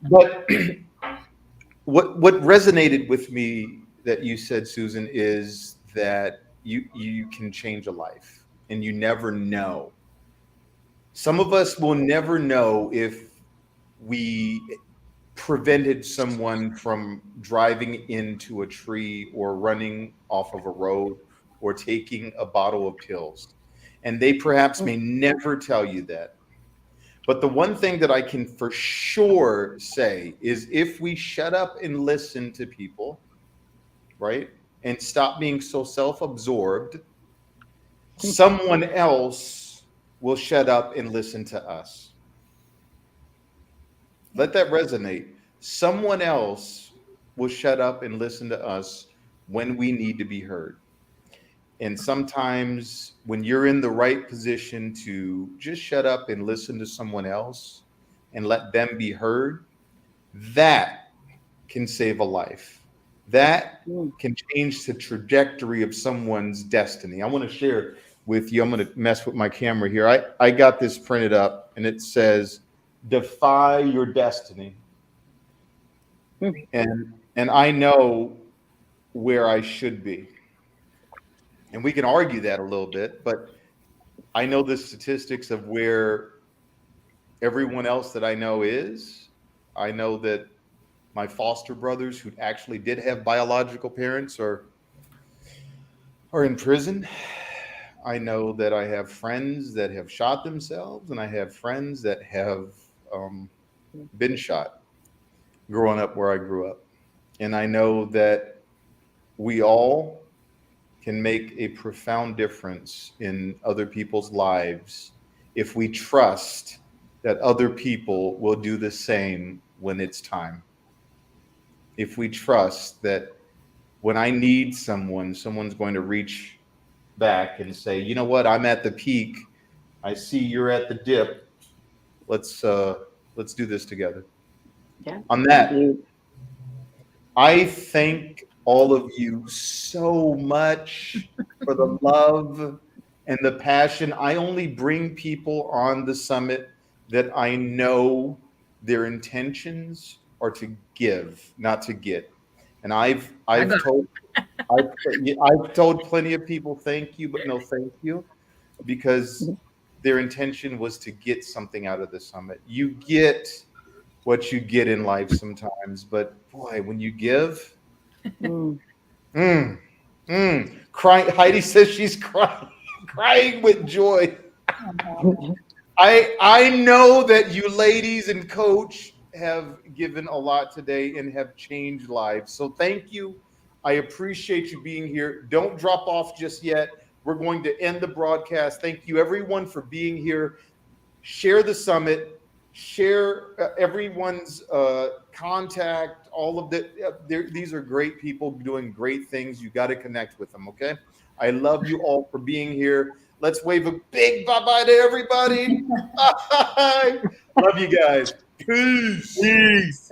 S1: But what resonated with me that you said, Susan, is that you can change a life, and you never know. Some of us will never know if we prevented someone from driving into a tree or running off of a road or taking a bottle of pills. And they perhaps may never tell you that. But the one thing that I can for sure say is if we shut up and listen to people, right, and stop being so self-absorbed, someone else will shut up and listen to us. Let that resonate. Someone else will shut up and listen to us when we need to be heard. And sometimes when you're in the right position to just shut up and listen to someone else and let them be heard, that can save a life. That can change the trajectory of someone's destiny. I want to share with you. I'm going to mess with my camera here. I got this printed up and it says, defy your destiny. And I know where I should be. And we can argue that a little bit, but I know the statistics of where everyone else that I know is. I know that my foster brothers who actually did have biological parents are in prison. I know that I have friends that have shot themselves, and I have friends that have been shot growing up where I grew up. And I know that we all can make a profound difference in other people's lives if we trust that other people will do the same when it's time. If we trust that when I need someone, someone's going to reach back and say, you know what, I'm at the peak. I see you're at the dip. Let's do this together.
S3: Yeah.
S1: On that,
S3: Indeed.
S1: I thank all of you so much for the love and the passion. I only bring people on the summit that I know their intentions are to give, not to get. And I've told plenty of people thank you, but no thank you, because their intention was to get something out of the summit. You get what you get in life sometimes, but boy, when you give, crying. Heidi says she's crying with joy. I know that you ladies and Coach have given a lot today and have changed lives. So thank you. I appreciate you being here. Don't drop off just yet. We're going to end the broadcast. Thank you everyone for being here. Share the summit. Share everyone's contact, all of the, these are great people doing great things. You got to connect with them, okay? I love you all for being here. Let's wave a big bye-bye to everybody. Bye. Love you guys. Peace.